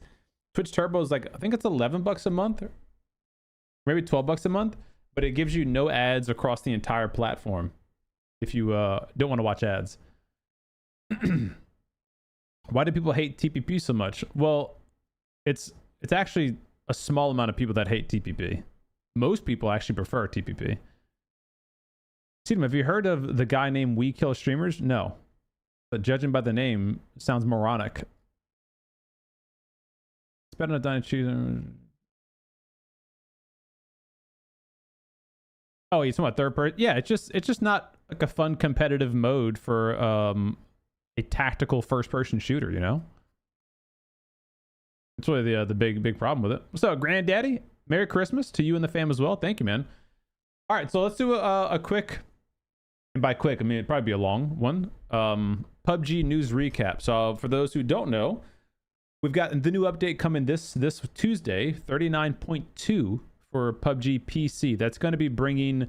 Twitch Turbo is like, I think it's $11 a month, or maybe $12 a month, but it gives you no ads across the entire platform if you don't want to watch ads. Why do people hate TPP so much? Well, it's actually a small amount of people that hate TPP. Most people actually prefer TPP. CDome, have you heard of the guy named We Kill Streamers? No. But judging by the name, sounds moronic. It's better than dying choosing. Oh, you're talking about third person? Yeah, it's just not like a fun competitive mode for a tactical first person shooter, you know? It's really the big problem with it. What's up, Granddaddy? Merry Christmas to you and the fam as well. Thank you, man. All right, so let's do a quick, and by quick, I mean it'd probably be a long one. PUBG news recap. So for those who don't know, we've got the new update coming this Tuesday, 39.2 for PUBG PC. That's going to be bringing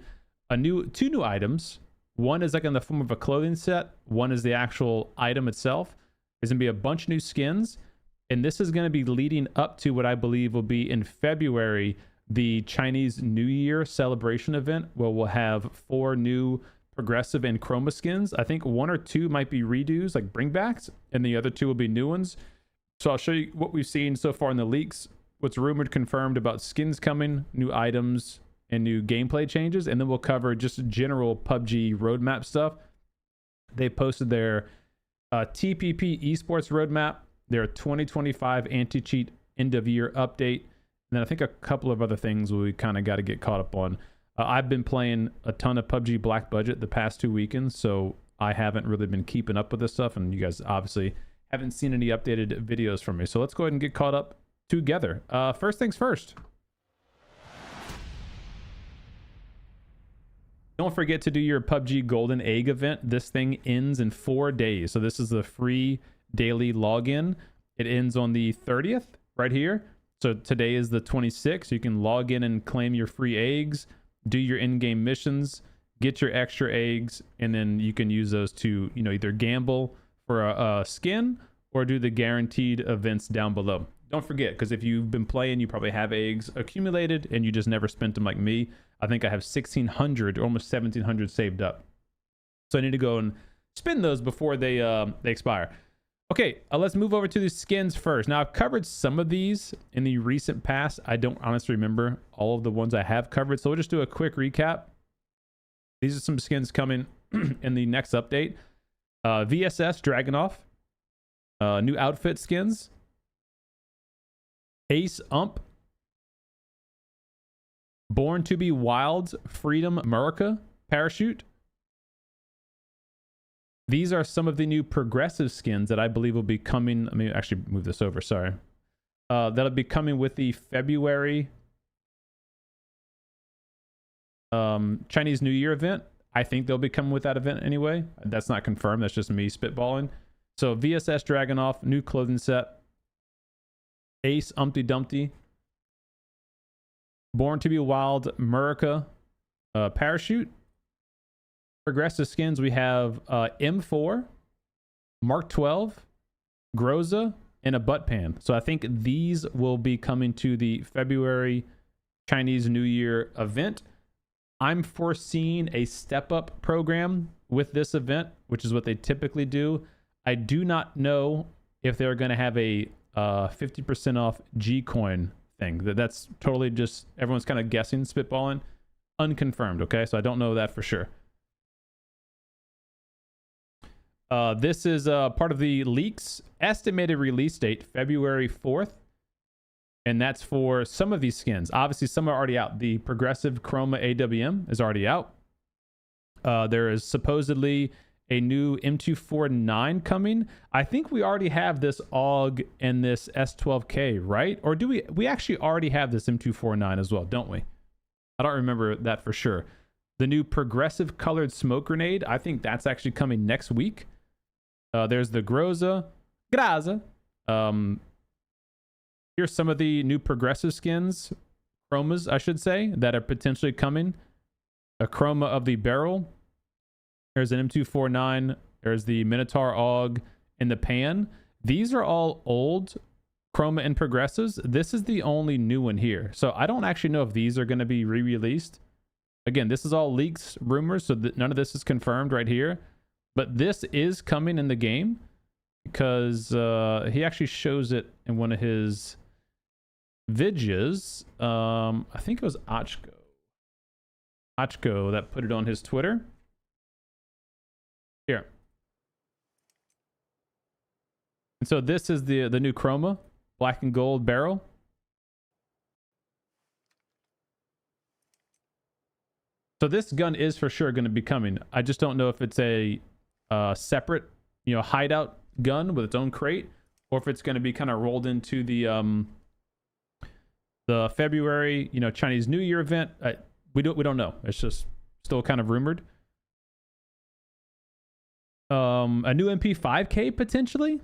two new items. One is like in the form of a clothing set. One is the actual item itself. There's going to be a bunch of new skins. And this is going to be leading up to what I believe will be in February, the Chinese New Year celebration event, where we'll have 4 new progressive and chroma skins. I think 1 or 2 might be redos, like bringbacks, and the other 2 will be new ones. So I'll show you what we've seen so far in the leaks, what's rumored, confirmed about skins coming, new items, and new gameplay changes. And then we'll cover just general PUBG roadmap stuff. They posted their TPP esports roadmap, their 2025 anti-cheat end of year update, and then I think a couple of other things we kind of got to get caught up on. I've been playing a ton of PUBG Black Budget the past 2 weekends, so I haven't really been keeping up with this stuff, and you guys obviously haven't seen any updated videos from me. So let's go ahead and get caught up together. First things first. Don't forget to do your PUBG Golden Egg event. This thing ends in 4 days. So this is the free daily login. It ends on the 30th right here. So today is the 26th. You can log in and claim your free eggs, do your in-game missions, get your extra eggs, and then you can use those to, you know, either gamble for a skin or do the guaranteed events down below. Don't forget, because if you've been playing, you probably have eggs accumulated and you just never spent them like me. I think I have 1,600, almost 1,700 saved up. So I need to go and spend those before they expire. Okay, let's move over to the skins first. Now, I've covered some of these in the recent past. I don't honestly remember all of the ones I have covered, so we'll just do a quick recap. These are some skins coming in the next update. VSS Dragunov, new outfit skins. Ace Ump, Born to be Wild's Freedom America parachute. These are some of the new progressive skins that I believe will be coming. Let me actually move this over. Sorry. That'll be coming with the February Chinese New Year event. I think they'll be coming with that event anyway. That's not confirmed. That's just me spitballing. So VSS Dragunov, new clothing set. Ace Umpty Dumpty. Born to be Wild America parachute. Progressive skins, we have M4, Mark 12, Groza, and a butt pan. So I think these will be coming to the February Chinese New Year event. I'm foreseeing a step-up program with this event, which is what they typically do. I do not know if they're going to have a 50% off G-Coin thing. That's totally just, everyone's kind of guessing, spitballing. Unconfirmed, okay? So I don't know that for sure. This is part of the leaks. Estimated release date, February 4th. And that's for some of these skins. Obviously, some are already out. The Progressive Chroma AWM is already out. There is supposedly a new M249 coming. I think we already have this AUG and this S12K, right? Or do we actually already have this M249 as well, don't we? I don't remember that for sure. The new Progressive Colored Smoke Grenade, I think that's actually coming next week. There's the Graza. Here's some of the new progressive skins, chromas, I should say, that are potentially coming. A chroma of the barrel. There's an M249. There's the Minotaur AUG in the pan. These are all old chroma and progressives. This is the only new one here. So I don't actually know if these are going to be re-released. Again, this is all leaks, rumors, so none of this is confirmed right here. But this is coming in the game because he actually shows it in one of his videos. I think it was Ochko that put it on his Twitter. Here. And so this is the new chroma, black and gold barrel. So this gun is for sure going to be coming. I just don't know if it's a separate, hideout gun with its own crate, or if it's going to be kind of rolled into the February, Chinese New Year event. We don't know. It's just still kind of rumored. A new MP5K potentially.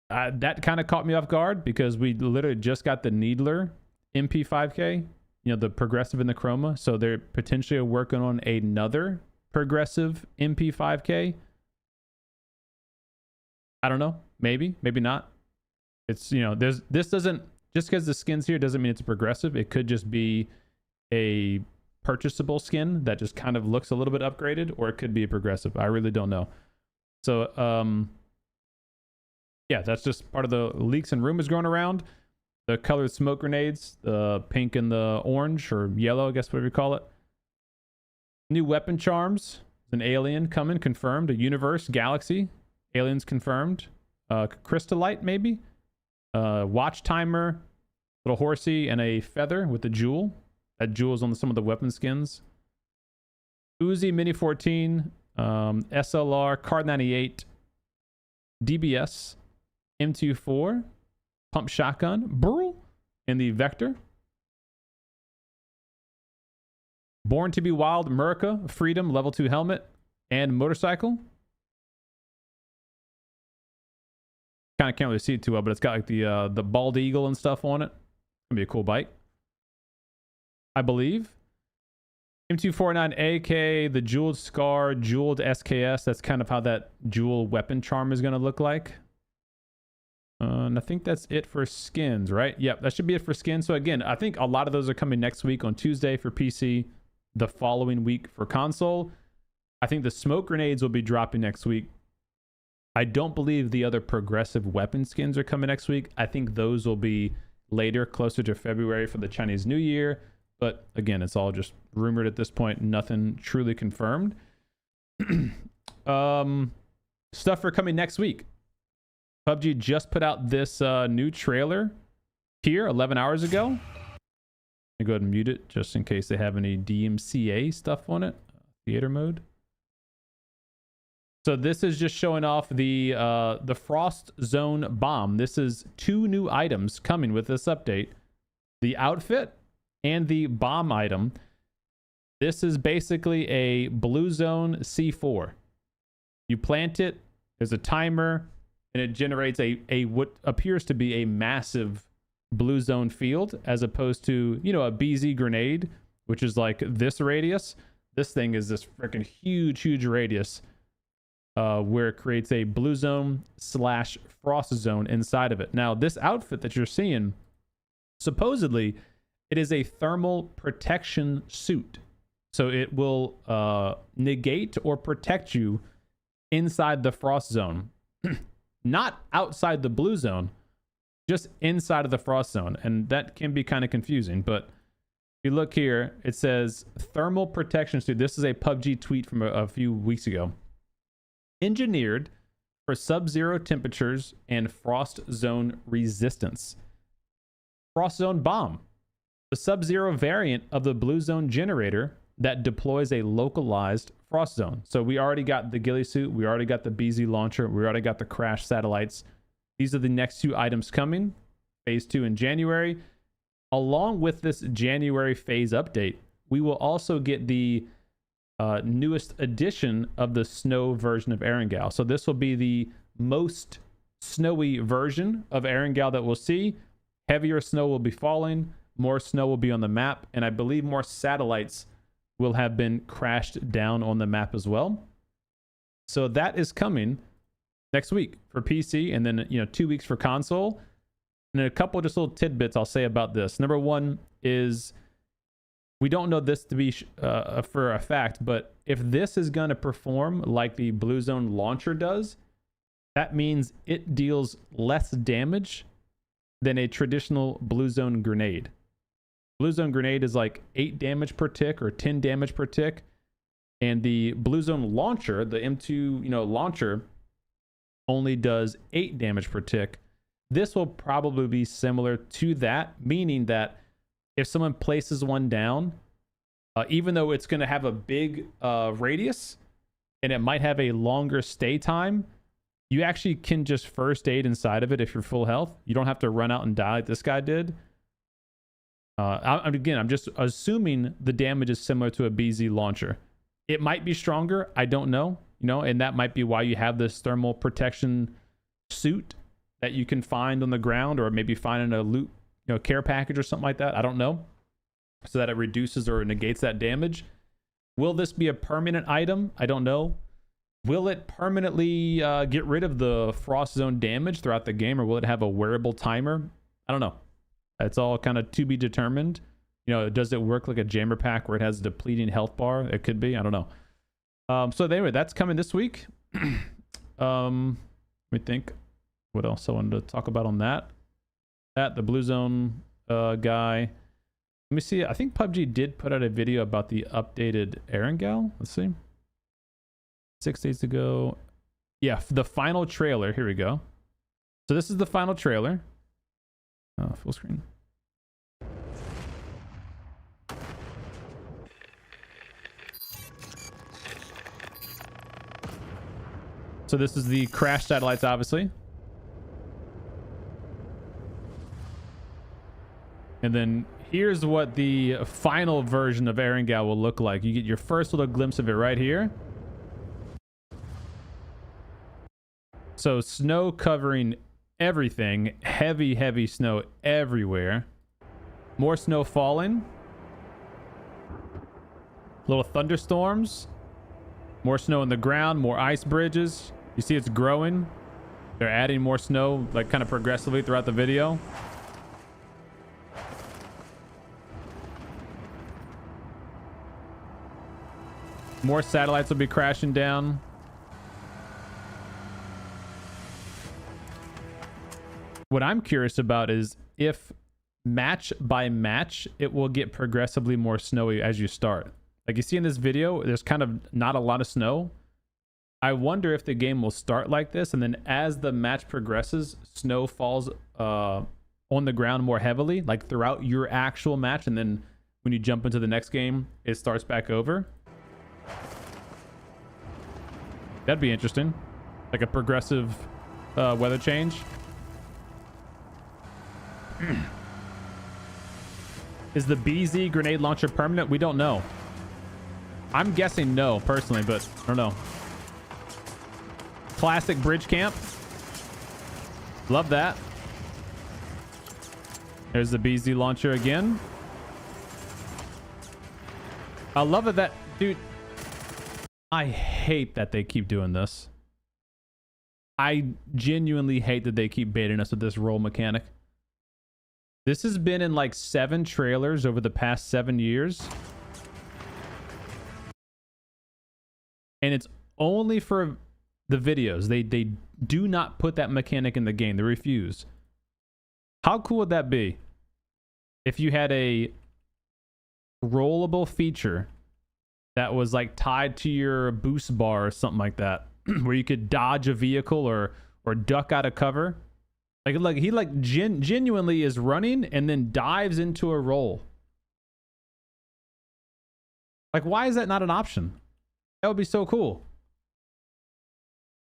That kind of caught me off guard because we literally just got the Needler MP5K, the progressive and the chroma. So they're potentially working on another progressive MP5K. I don't know. Maybe not. It's, this doesn't, just because the skin's here doesn't mean it's a progressive. It could just be a purchasable skin that just kind of looks a little bit upgraded, or it could be a progressive. I really don't know. So, yeah, that's just part of the leaks and rumors going around. The colored smoke grenades, the pink and the orange, or yellow, I guess, whatever you call it. New weapon charms. An alien coming, confirmed. A universe, galaxy. Aliens confirmed. Crystallite, maybe. Watch timer. Little horsey and a feather with a jewel. That jewel's on some of the weapon skins. Uzi Mini 14. SLR, Card 98. DBS. M24, pump shotgun, Burl, and the Vector. Born to be Wild, America, Freedom, level 2 helmet, and motorcycle. Kind of can't really see it too well, but it's got like the bald eagle and stuff on it. Gonna be a cool bike, I believe. M249 AK, the jeweled scar, jeweled SKS. That's kind of how that jewel weapon charm is gonna look like. And I think that's it for skins, right? Yep, that should be it for skins. So again, I think a lot of those are coming next week on Tuesday for PC, the following week for console. I think the smoke grenades will be dropping next week. I don't believe the other progressive weapon skins are coming next week. I think those will be later, closer to February for the Chinese New Year. But again, it's all just rumored at this point. Nothing truly confirmed. Stuff for coming next week. PUBG just put out this new trailer here 11 hours ago. Let me go ahead and mute it just in case they have any DMCA stuff on it. Theater mode. So this is just showing off the Frost Zone bomb. This is 2 new items coming with this update. The outfit and the bomb item. This is basically a Blue Zone C4. You plant it, there's a timer, and it generates a what appears to be a massive blue zone field, as opposed to, a BZ grenade, which is like this radius. This thing is this freaking huge radius, where it creates a blue zone / frost zone inside of it. Now, this outfit that you're seeing, supposedly, it is a thermal protection suit. So it will negate or protect you inside the frost zone. Not outside the blue zone, just inside of the frost zone. And that can be kind of confusing. But if you look here, it says thermal protection suit. This is a PUBG tweet from a few weeks ago. Engineered for sub-zero temperatures and frost zone resistance. Frost zone bomb. The sub-zero variant of the blue zone generator that deploys a localized frost zone. So we already got the ghillie suit, we already got the BZ launcher, we already got the crash satellites. These are the next 2 items coming, phase 2 in January. Along with this January phase update, we will also get the newest edition of the snow version of Erangel. So this will be the most snowy version of Erangel that we'll see. Heavier snow will be falling, more snow will be on the map, and I believe more satellites will have been crashed down on the map as well. So that is coming next week for PC, and then 2 weeks for console. And then a couple just little tidbits I'll say about this. Number one is, we don't know this to be for a fact, but if this is going to perform like the Blue Zone launcher does, that means it deals less damage than a traditional Blue Zone grenade. Blue Zone grenade is like 8 damage per tick or 10 damage per tick. And the Blue Zone launcher, the M2 launcher, only does 8 damage per tick. This will probably be similar to that, meaning that if someone places one down, even though it's going to have a big radius and it might have a longer stay time, you actually can just first aid inside of it if you're full health. You don't have to run out and die like this guy did. I'm just assuming the damage is similar to a BZ launcher. It might be stronger. I don't know. And that might be why you have this thermal protection suit that you can find on the ground, or maybe find in a loot, care package or something like that. I don't know. So that it reduces or negates that damage. Will this be a permanent item? I don't know. Will it permanently get rid of the frost zone damage throughout the game, or will it have a wearable timer? I don't know. It's all kind of to be determined. Does it work like a jammer pack where it has a depleting health bar? It could be. I don't know. So anyway, that's coming this week. Let me think. What else I wanted to talk about on that? The Blue Zone guy. Let me see. I think PUBG did put out a video about the updated Erangel. Let's see. 6 days ago. Yeah, the final trailer. Here we go. So this is the final trailer. Full screen. So this is the crash satellites, obviously. And then here's what the final version of Erangel will look like. You get your first little glimpse of it right here. So snow covering everything. Heavy, heavy snow everywhere. More snow falling. Little thunderstorms. More snow on the ground. More ice bridges. You see it's growing. They're adding more snow, like kind of progressively throughout the video. More satellites will be crashing down. What I'm curious about is if match by match, it will get progressively more snowy as you start. Like you see in this video, there's kind of not a lot of snow. I wonder if the game will start like this, and then as the match progresses, snow falls on the ground more heavily, like throughout your actual match, and then when you jump into the next game, it starts back over. That'd be interesting. Like a progressive weather change. Is the BZ grenade launcher permanent? We don't know. I'm guessing no, personally, but I don't know. Classic bridge camp. Love that. There's the BZ launcher again. I love it that, dude, I hate that they keep doing this. I genuinely hate that they keep baiting us with this roll mechanic. This has been in like 7 trailers over the past 7 years. And it's only for the videos. They do not put that mechanic in the game. They refuse. How cool would that be if you had a rollable feature that was like tied to your boost bar or something like that, where you could dodge a vehicle or duck out of cover? Like he genuinely is running and then dives into a roll. Like, why is that not an option? That would be so cool.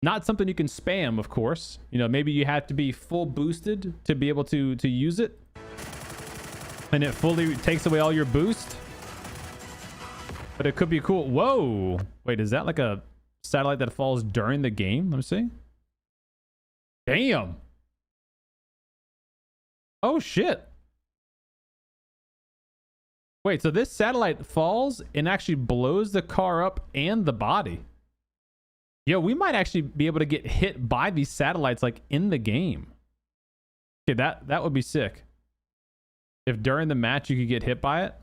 Not something you can spam, of course. Maybe you have to be full boosted to be able to use it, and it fully takes away all your boost. But it could be cool. Whoa! Wait, is that like a satellite that falls during the game? Let me see. Damn. Oh shit. Wait, so this satellite falls and actually blows the car up and the body. Yo, we might actually be able to get hit by these satellites like in the game. Okay, that would be sick. If during the match you could get hit by it.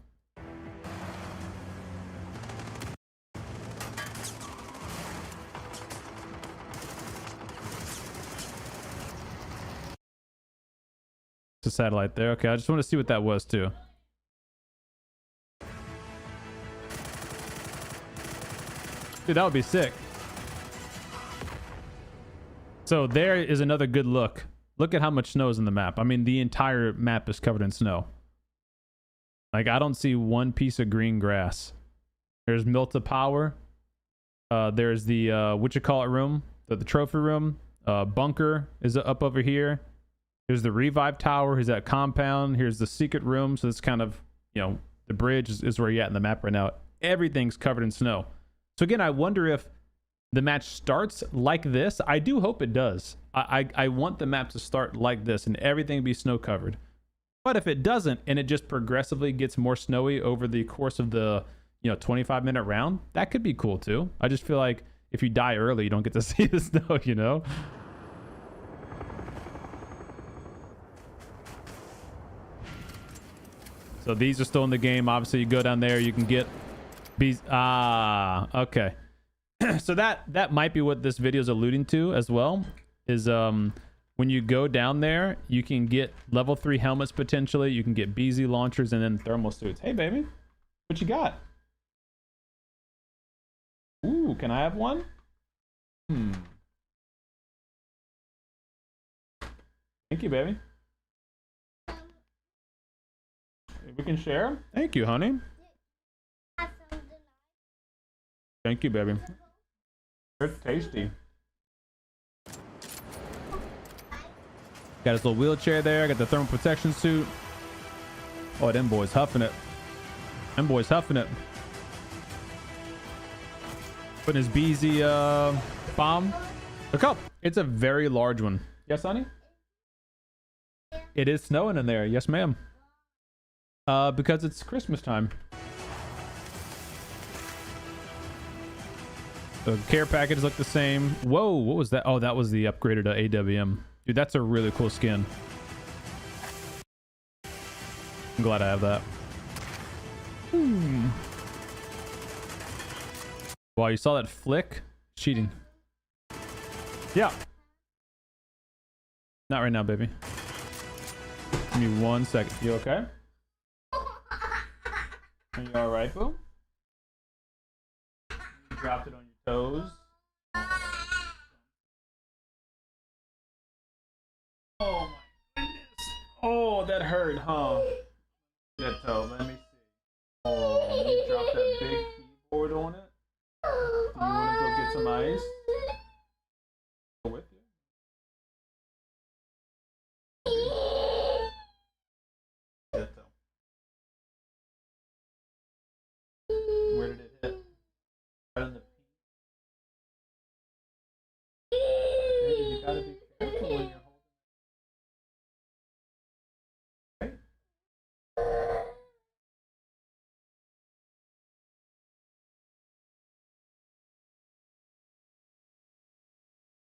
It's a satellite there. Okay, I just want to see what that was too. Dude, that would be sick. So there is another good look. Look at how much snow is in the map. I mean, the entire map is covered in snow. Like, I don't see one piece of green grass. There's Milta Power. There's the, whatchamacallit room. The trophy room. Bunker is up over here. Here's the revive tower. Here's that compound. Here's the secret room. So it's kind of, you know, the bridge is where you're at in the map right now. Everything's covered in snow. So again, I wonder if the match starts like this. I do hope it does. I want the map to start like this and everything be snow covered. But if it doesn't and it just progressively gets more snowy over the course of the, 25-minute round, that could be cool too. I just feel like if you die early, you don't get to see the snow, you know? So these are still in the game. Obviously, you go down there, you can get bees. Ah, okay. So that might be what this video is alluding to as well, is when you go down there, you can get level 3 helmets potentially. You can get BZ launchers and then thermal suits. Hey, baby, what you got? Ooh, can I have one? Thank you, baby. We can share. Thank you, honey. Thank you, baby. They're tasty. Got his little wheelchair there. Got the thermal protection suit. Oh, them boys huffing it. Them boys huffing it. Putting his BZ bomb. Look up. It's a very large one. Yes, honey? It is snowing in there. Yes, ma'am. Because it's Christmas time. The care packages look the same. Whoa, what was that? Oh, that was the upgraded AWM. Dude, that's a really cool skin. I'm glad I have that. Wow, you saw that flick? Cheating. Yeah. Not right now, baby. Give me 1 second. You okay? Are you alright, boo? You dropped it on your toes. Oh my goodness. Oh, that hurt, huh? That toe, let me see. Oh, you dropped that big keyboard on it. Do you want to go get some ice? Go with you. That toe. Where did it hit? Right in the Baby, you gotta be careful when you're holding it. Okay?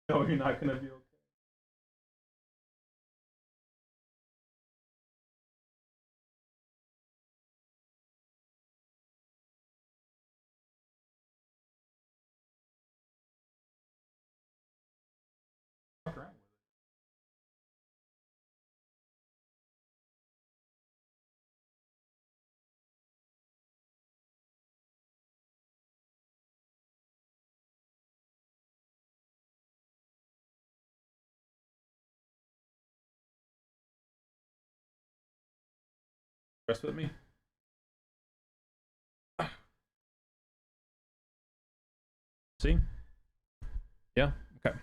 No, you're not gonna be okay. What's wrong with it? Rest with me. See? Yeah? Okay.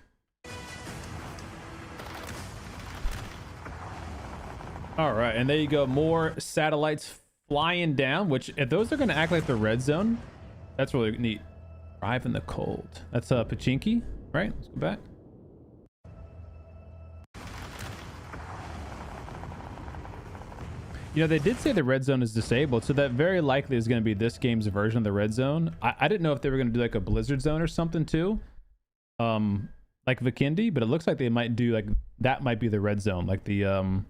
All right, and there you go. More satellites flying down, which if those are going to act like the red zone, that's really neat. Drive in the cold. That's Pachinki, right? Let's go back. You know, they did say the red zone is disabled, so that very likely is going to be this game's version of the red zone. I didn't know if they were going to do like a blizzard zone or something too, like Vikendi, but it looks like they might do like that might be the red zone, like the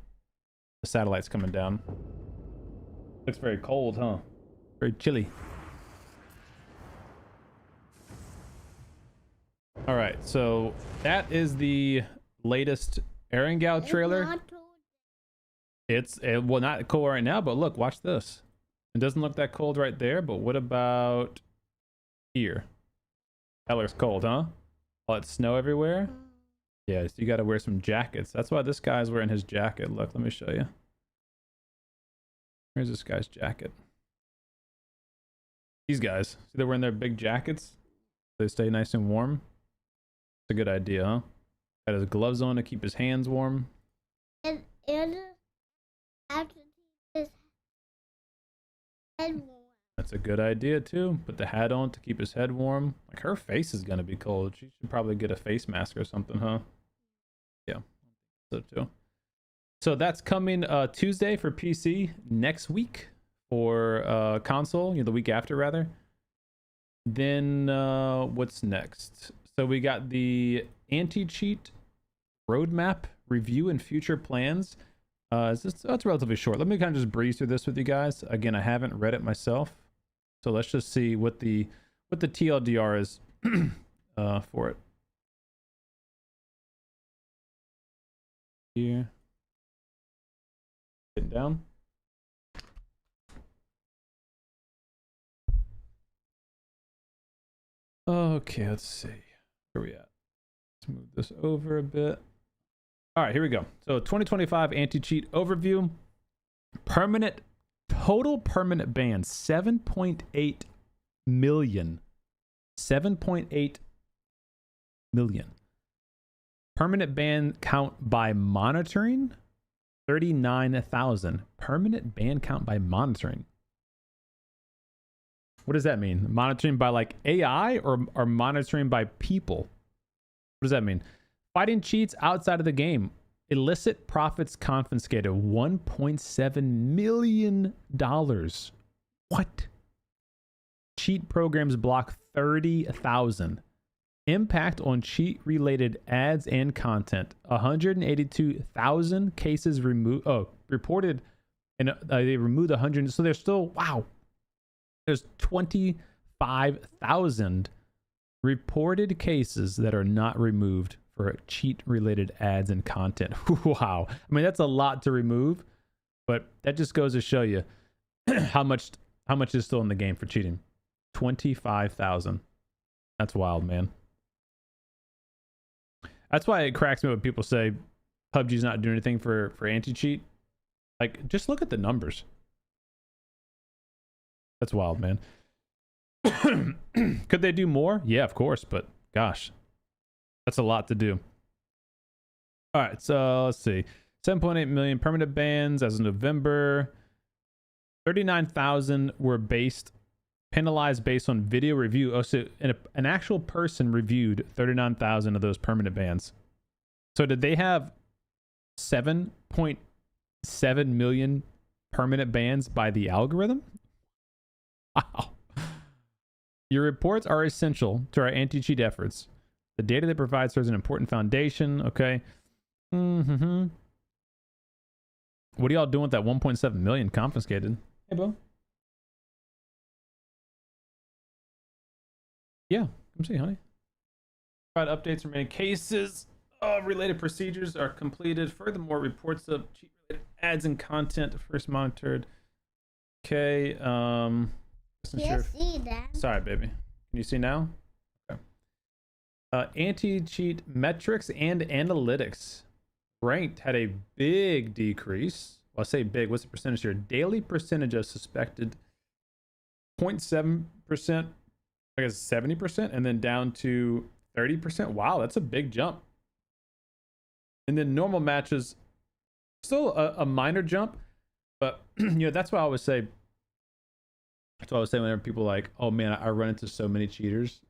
satellites coming down. Looks very cold, huh? Very chilly. All right, so that is the latest Erangel trailer. It's well, not cold right now, but look, watch this. It doesn't look that cold right there, but what about here? That looks cold, huh? All that snow everywhere. Yeah, so you got to wear some jackets. That's why this guy's wearing his jacket. Look, let me show you. Here's this guy's jacket. These guys, see, they're wearing their big jackets. They stay nice and warm. It's a good idea, huh? Got his gloves on to keep his hands warm. And have to keep his head warm. That's a good idea too. Put the hat on to keep his head warm. Like, her face is gonna be cold. She should probably get a face mask or something, huh? Yeah, so too. So that's coming Tuesday for PC, next week for console, you know, the week after rather. Then what's next? So we got the anti-cheat roadmap review and future plans. It's relatively short. Let me kind of just breeze through this with you guys. Again, I haven't read it myself, so let's just see what the TLDR is for it. Here, getting down. Okay, let's see. Where are we at? Let's move this over a bit. All right, here we go. So 2025 anti-cheat overview. Total permanent bans, 7.8 million. 7.8 million. Permanent ban count by monitoring, 39,000. Permanent ban count by monitoring. What does that mean? Monitoring by like AI or monitoring by people? What does that mean? Fighting cheats outside of the game. Illicit profits confiscated. $1.7 million. What? Cheat programs block 30,000. Impact on cheat-related ads and content. 182,000 cases removed. Oh, reported, and they removed 100. So there's still, wow. There's 25,000 reported cases that are not removed for cheat-related ads and content. Wow. I mean, that's a lot to remove, but that just goes to show you how much is still in the game for cheating. 25,000. That's wild, man. That's why it cracks me when people say PUBG's not doing anything for anti-cheat. Like, just look at the numbers. That's wild, man. Could they do more? Yeah, of course, but gosh, that's a lot to do. All right, so let's see. 7.8 million permanent bans as of November. 39,000 were penalized based on video review. Oh, so an actual person reviewed 39,000 of those permanent bans. So did they have 7.7 million permanent bans by the algorithm? Wow. Your reports are essential to our anti-cheat efforts. The data they provide serves an important foundation. Okay. What are y'all doing with that 1.7 million confiscated? Hey, bro. Yeah, come see, honey. Provide updates from many cases. Related procedures are completed. Furthermore, reports of cheat-related ads and content first monitored. Okay. Can't see that. Sorry, baby. Can you see now? Okay. Anti-cheat metrics and analytics. Ranked had a big decrease. Well, I say big. What's the percentage here? Daily percentage of suspected 0.7%. I guess 70%, and then down to 30%. Wow, that's a big jump. And then normal matches, still a minor jump, but you know, that's why I always say. That's why I was saying whenever people are like, oh man, I run into so many cheaters.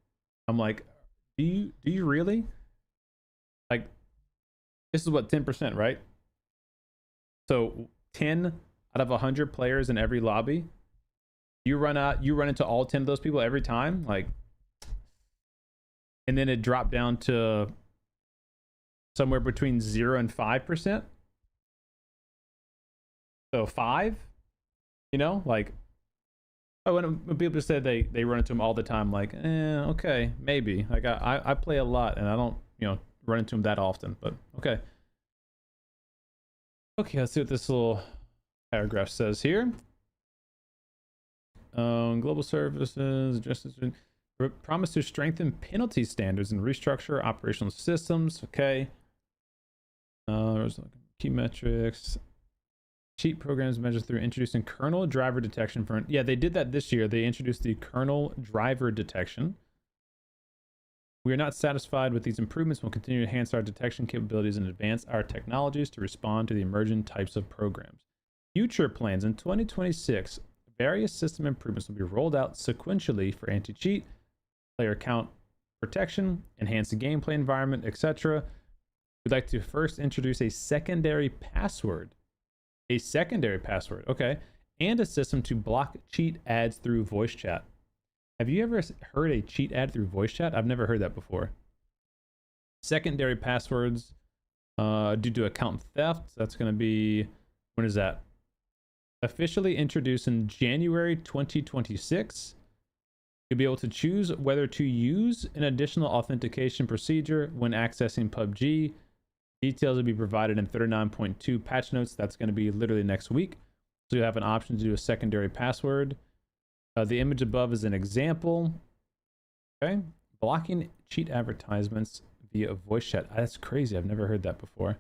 I'm like, do you really? Like, this is what, 10%, right? So 10 out of 100 players in every lobby, you run into all 10 of those people every time, like, and then it dropped down to somewhere between 0 and 5%. So 5, you know, like, oh, when people say they run into them all the time, like, okay, maybe. Like, I play a lot and I don't, you know, run into them that often, but okay. Okay, let's see what this little paragraph says here. Global services, justice, promise to strengthen penalty standards and restructure operational systems. Okay. Key metrics. Cheat programs measured through introducing kernel driver detection for. Yeah, they did that this year. They introduced the kernel driver detection. We are not satisfied with these improvements. We'll continue to enhance our detection capabilities and advance our technologies to respond to the emerging types of programs. Future plans in 2026. Various system improvements will be rolled out sequentially for anti-cheat, player count protection, enhance the gameplay environment, etc. We'd like to first introduce a secondary password. A secondary password, okay, and a system to block cheat ads through voice chat. Have you ever heard a cheat ad through voice chat? I've never heard that before. Secondary passwords due to account theft. That's going to be, when is that? Officially introduced in January 2026. You'll be able to choose whether to use an additional authentication procedure when accessing PUBG. Details will be provided in 39.2 patch notes. That's going to be literally next week. So you have an option to do a secondary password. The image above is an example. Okay. Blocking cheat advertisements via voice chat. That's crazy. I've never heard that before.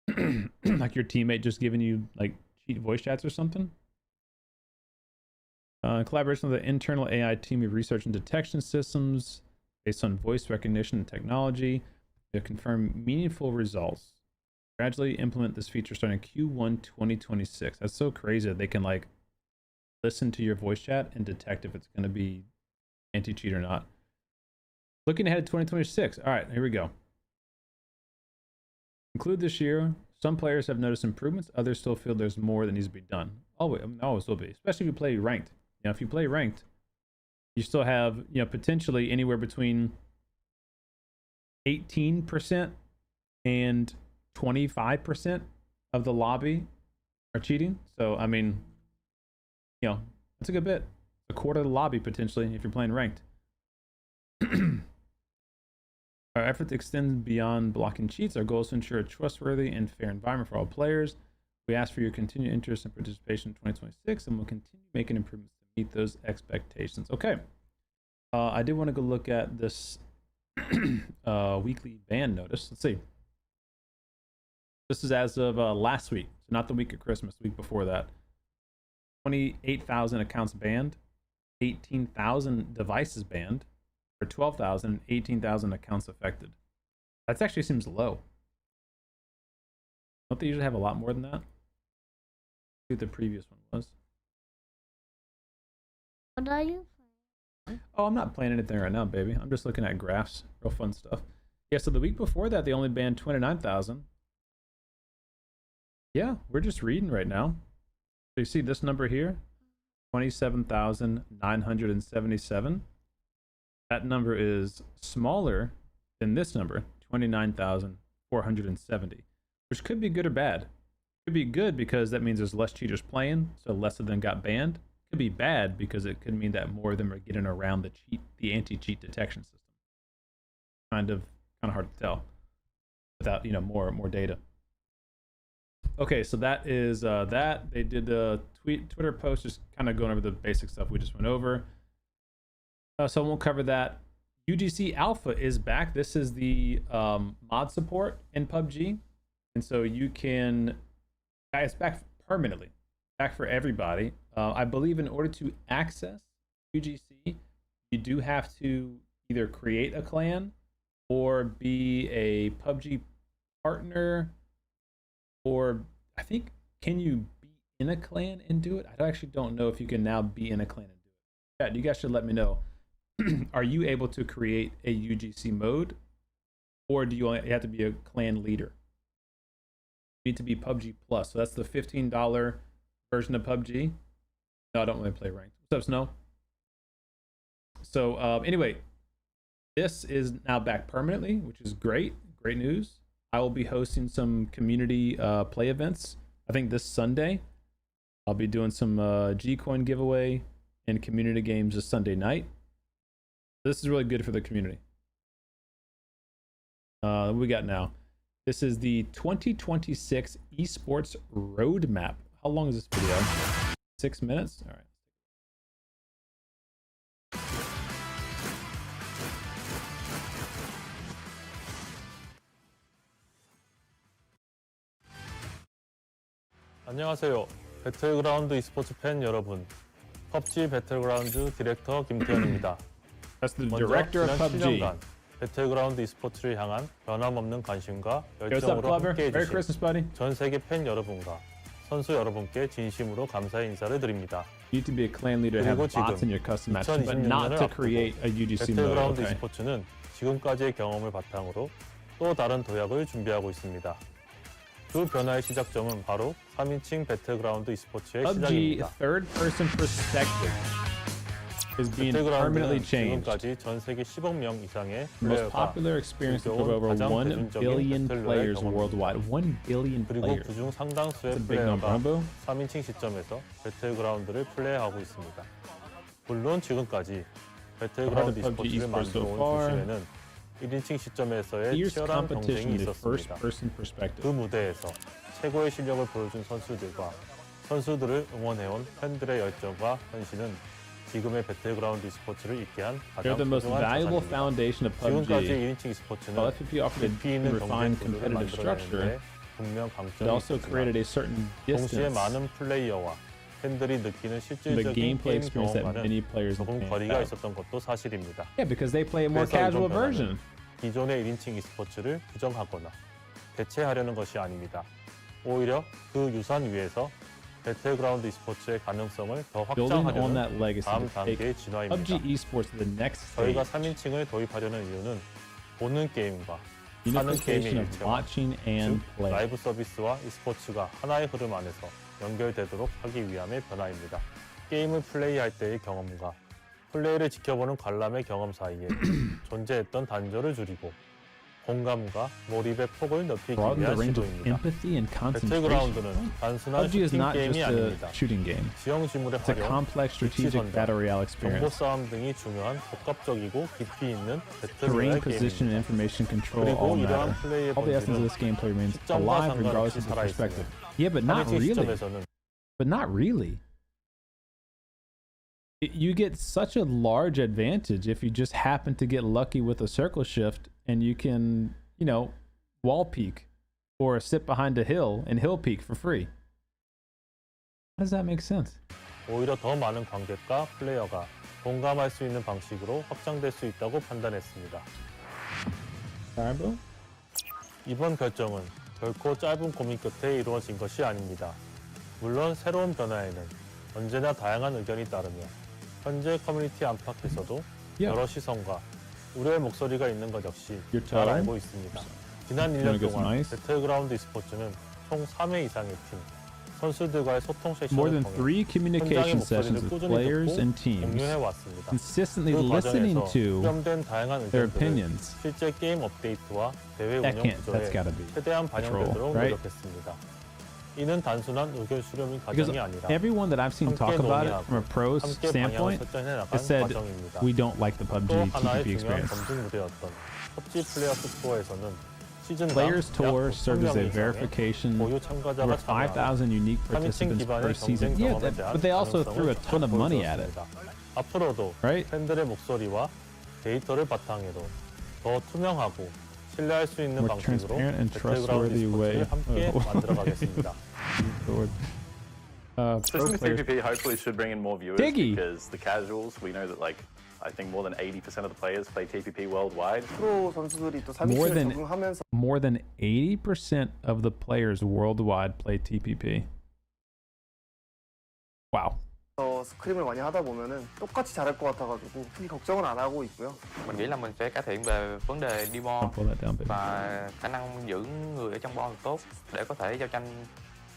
Like your teammate just giving you like cheat voice chats or something. In collaboration with the internal AI team of research and detection systems based on voice recognition and technology, to confirm meaningful results. Gradually implement this feature starting Q1 2026. That's so crazy that they can like listen to your voice chat and detect if it's going to be anti-cheat or not. Looking ahead to 2026. All right, here we go. Conclude this year. Some players have noticed improvements. Others still feel there's more that needs to be done. Always will be, especially if you play ranked. You know, if you play ranked, you still have, you know, potentially anywhere between 18% and 25% of the lobby are cheating. So, I mean, you know, that's a good bit. A quarter of the lobby potentially if you're playing ranked. Our effort to extend beyond blocking cheats. Our goal is to ensure a trustworthy and fair environment for all players. We ask for your continued interest and participation in 2026, and we'll continue making improvements to meet those expectations. Okay. I did want to go look at this weekly ban notice. Let's see. This is as of last week, so not the week of Christmas, the week before that. 28,000 accounts banned, 18,000 devices banned, or 12,000, 18,000 accounts affected. That actually seems low. Don't they usually have a lot more than that? See what the previous one was. What are you playing? Oh, I'm not playing anything right now, baby. I'm just looking at graphs. Real fun stuff. Yeah, so the week before that, they only banned 29,000. Yeah, we're just reading right now. So you see this number here? 27,977. That number is smaller than this number, 29,470, which could be good or bad. Could be good because that means there's less cheaters playing, so less of them got banned. Could be bad because it could mean that more of them are getting around the anti-cheat detection system. Kind of hard to tell without, you know, more data. Okay, so that is that. They did the Twitter post, just kind of going over the basic stuff we just went over. So I won't cover that. UGC Alpha is back. This is the mod support in PUBG, and so you can. It's back permanently, back for everybody. I believe in order to access UGC, you do have to either create a clan or be a PUBG partner, or I think, can you be in a clan and do it? I actually don't know if you can now be in a clan and do it. Yeah, you guys should let me know. Are you able to create a UGC mode, or do you only have to be a clan leader? You need to be PUBG Plus, so that's the $15 version of PUBG. No, I don't really play ranked. What's up, Snow? So anyway, this is now back permanently, which is great. Great news. I will be hosting some community play events. I think this Sunday. I'll be doing some G-Coin giveaway and community games this Sunday night. This is really good for the community. What we got now? This is the 2026 esports roadmap. How long is this video? 6 minutes? All right. 안녕하세요. 배틀그라운드 e스포츠 팬 여러분. PUBG 배틀그라운드 디렉터 김태현입니다. That's the 먼저 director of 지난 PUBG. 7년간 배틀그라운드 e스포츠를 향한 변함없는 관심과 Yo, what's up, 열정으로 Glover? 함께해 Merry 주신 Christmas, buddy. 전 세계 팬 여러분과 선수 여러분께 진심으로 감사의 인사를 드립니다. You need to be a clan leader to have 그리고 bots in 지금 your custom matches, but 2026년을 not to 앞두고 create a UGC mode. 배틀그라운드 Okay. e스포츠는 지금까지의 경험을 바탕으로 또 다른 도약을 준비하고 있습니다. 그 변화의 시작점은 바로 3인칭 배틀그라운드 e스포츠의 PUBG 시작입니다. third-person perspective is being permanently 배틀그라운드는 changed. 지금까지 전 세계 10억 명 이상의 The most 플레이어가 popular experience with 즐겨온 over 가장 1 대중적인 billion 배틀로의 players 경험입니다. worldwide. 1 billion 그리고 players. 그중 상당수의 That's a big number, 플레이어가 bro. 3인칭 시점에서 배틀그라운드를 플레이하고 있습니다. 물론 지금까지 배틀그라운드 I've heard of PUBG e스포츠를 esports so 만들어온 far. 도심에는 1인칭 시점에서의 Fierce 치열한 competition 경쟁이 in the 있었습니다. first-person 그 perspective. 무대에서 최고의 실력을 보여준 선수들과 선수들을 응원해온 팬들의 열정과 헌신은 지금의 배틀그라운드 e스포츠를 있게 한 They're 가장 the most 소중한 valuable 자산입니다. foundation of 지금까지 PUBG. 1인칭 e스포츠는 While FPP offered 깊이 a 있는 refined 경쟁 구도를 competitive structure, 만들어내는데 분명 it 강점이 also created 있었지만 a certain 동시에 distance 많은 플레이어와 팬들이 느끼는 from the 실질적인 gameplay 게임 experience that 경험과는 many players 조금 can't 거리가 have. 있었던 것도 사실입니다. Yeah, because they play a more 그래서 casual 이번 변화는 version. 기존의 1인칭 e스포츠를 부정하거나 대체하려는 것이 아닙니다. 오히려 그 유산 위에서 배틀그라운드 e스포츠의 가능성을 더 Building on 확장하려는 that legacy 다음 to take 단계의 진화입니다. PUBG esports to the next 저희가 stage. 3인칭을 도입하려는 이유는 보는 게임과 하는 Unification 게임의 of 일체화, watching and 즉 play. 라이브 서비스와 e스포츠가 하나의 흐름 안에서 연결되도록 하기 위함의 변화입니다. 게임을 플레이할 때의 경험과 플레이를 지켜보는 관람의 경험 사이에 존재했던 단절을 줄이고 공감과 몰입의 폭을 넓히기 Broaden the 위한 range of 시도입니다. empathy and concentration. 배틀그라운드는 단순한 PUBG is 슈팅 not just 게임이 a 아닙니다. shooting game. 지형 지물의 It's a 활용, complex strategic 전장, battle royale 정보 experience. 싸움 등이 중요한 복합적이고 깊이 있는 Terrain, 배틀로얄 position, and 게임입니다. information control 그리고 all 이러한 matter. 플레이의 All the essence of 본질은 this gameplay remains 시점과 alive regardless 상관없이 of the 살아있으며 perspective. Yeah, but not 3인칭 really. 시점에서는 But not really. You get such a large advantage if you just happen to get lucky with a circle shift and you can, wall peek or sit behind a hill and hill peek for free. How does that make sense? 오히려 더 많은 관객과 플레이어가 공감할 수 있는 방식으로 확장될 수 있다고 판단했습니다. Sorry, bro? 이번 결정은 결코 짧은 고민 끝에 이루어진 것이 아닙니다. 물론 새로운 변화에는 언제나 다양한 의견이 따르며 현재 커뮤니티 안팎에서도 Yeah. 여러 시선과 우려의 목소리가 있는 것 역시 Your 잘 tone? 알고 있습니다. 지난 Wanna 1년 get 동안 nice? 배틀그라운드 e스포츠는 총 3회 이상의 팀, 선수들과의 소통 More 세션을 than 통해 3 communication 현장의 sessions 목소리를 with 꾸준히 players 듣고 and teams, 공유해 왔습니다. consistently 그 listening 과정에서 to 수렴된 다양한 their 의견들을 opinions. 실제 게임 업데이트와 대회 That's 운영 구조에 gotta be 최대한 반영되도록 right? 노력했습니다. 이는 단순한 의견 수렴인 Because 과정이 아니라 everyone that I've seen talk about it from a pro's 함께 방향을 standpoint 설정해 나간 has said 과정입니다. we don't like the 또 PUBG 하나의 TPP 중요한 experience. 검증 무대였던 PUBG 플레이어스 투어에서는 시즌당 Players Tour 약 served as 5,000명 a 이상의 verification 고유 over 참가자가 참여한 5,000 unique 3인칭 participants 기반의 per season. 경쟁 Yeah, 경험에 대한 but they also threw a 가능성을 ton of money at it, 보여주었습니다. 앞으로도 right? 팬들의 목소리와 데이터를 바탕으로 더 투명하고 신뢰할 수 있는 More 방식으로 transparent and 배틀그라운드 trustworthy way. e스포츠를 함께 만들어가겠습니다. Pro Especially players. TPP hopefully should bring in more viewers Diggy. because the casuals, we know that I think more than 80% of the players play TPP worldwide. 프로 선수들이 또 More 3인칭을 than- 적응하면서 More than 80% of the players worldwide play TPP. Wow. 스크림을 많이 하다 보면은 똑같이 잘할 것 같아가지고 크게 걱정은 안 하고 있고요. Mình nghĩ là mình sẽ cải thiện về vấn đề đi bo I'll pull that down, baby. và khả năng giữ người ở trong bo tốt để có thể giao tranh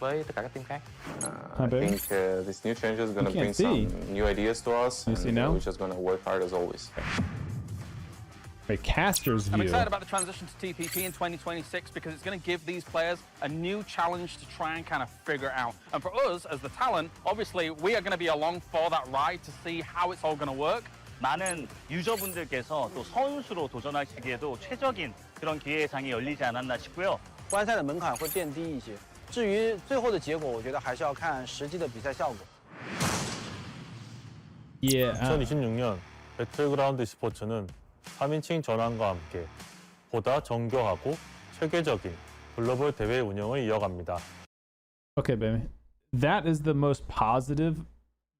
với tất cả các team khác. Hi, I baby. think this new change is going to You bring can't see. some new ideas to us, You and see now? we're just going to work hard as always. A caster's I'm view. excited about the transition to TPP in 2026 because it's going to give these players a new challenge to try and kind of figure out. And for us, as the talent, obviously we are going to be along for that ride to see how it's all going to work. 많은 유저분들께서 또 선수로 도전하시기에도 최적인 그런 기회의 장이 열리지 않았나 싶고요. 观赛的门槛会变低一些。至于最后的结果，我觉得还是要看实际的比赛效果。 Yeah. 2026년 배틀그라운드 e스포츠는 3인칭 전환과 함께 보다 정교하고 체계적인 글로벌 대회 운영을 이어갑니다. Okay, baby. That is the most positive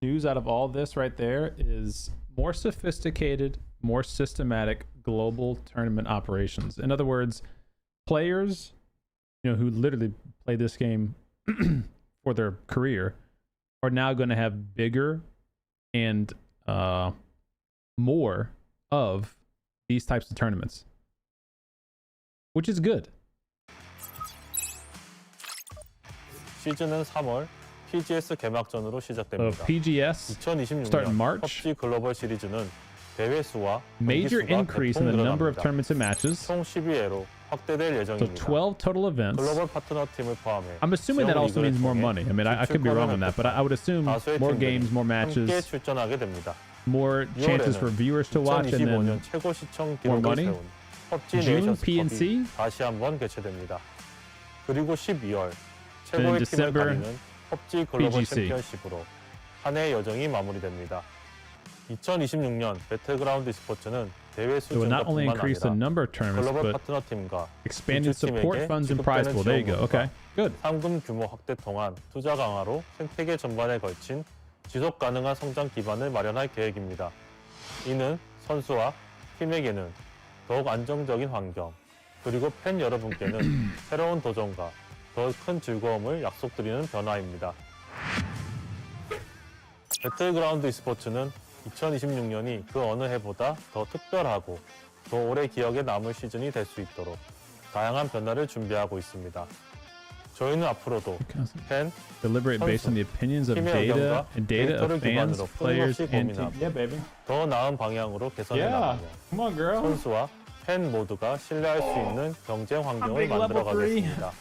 news out of all this right there is more sophisticated, more systematic global tournament operations. In other words, players, who literally play this game for their career are now going to have bigger and more of these types of tournaments, which is good. 시즌은 3월 PGS 개막전으로 시작됩니다. PGS start in 2026년 March. PUBG 글로벌 시리즈는 대회 수와 Major 경기 수가 increase in the 대폭 number of 늘어납니다. tournaments and matches. 총 12회로 확대될 So 예정입니다. 12 total events. 글로벌 파트너 팀을 포함해 I'm assuming that also means more money. I mean, I could be wrong on that, but I would assume 다수의 more 팀들이 games, more 함께 matches, 출전하게 됩니다. more chances for viewers to watch, and 2025년 then 최고 시청 more 기록을 money? 세운 PUBG June 네이션스 PNC? 컵이 다시 한번 개최됩니다. 그리고 12월 Then 최고의 팀을 December 가리는 PUBG 글로벌 PGC. 챔피언십으로 한 해 여정이 마무리됩니다. 2026년 배틀그라운드 e스포츠는 대회 it will not only 수준과 뿐만 increase the 아니라 number of tournaments, 글로벌 but 파트너 팀과 expanded support 팀에게 funds and prize pool. There you go. Okay, good. 상금 규모 확대 통한 투자 강화로 생태계 전반에 걸친 지속 가능한 성장 기반을 마련할 계획입니다. 이는 선수와 팀에게는 더욱 안정적인 환경, 그리고 팬 여러분께는 새로운 도전과 더 큰 즐거움을 약속드리는 변화입니다. 배틀그라운드 e스포츠는 2026년이 그 어느 해보다 더 특별하고 더 오래 기억에 남을 시즌이 될 수 있도록 다양한 변화를 준비하고 있습니다. 저희는 앞으로도 팬, Deliberate based on the opinions of 팀의 data 의견과 and data 데이터를 of fans, 기반으로 players, 끊임없이 and team. 고민하고 Yeah, baby. 더 나은 방향으로 개선해 Yeah. 나가며 Come on, girl. 선수와 팬 모두가 신뢰할 수 있는 경쟁 환경을 big level 만들어 가겠습니다.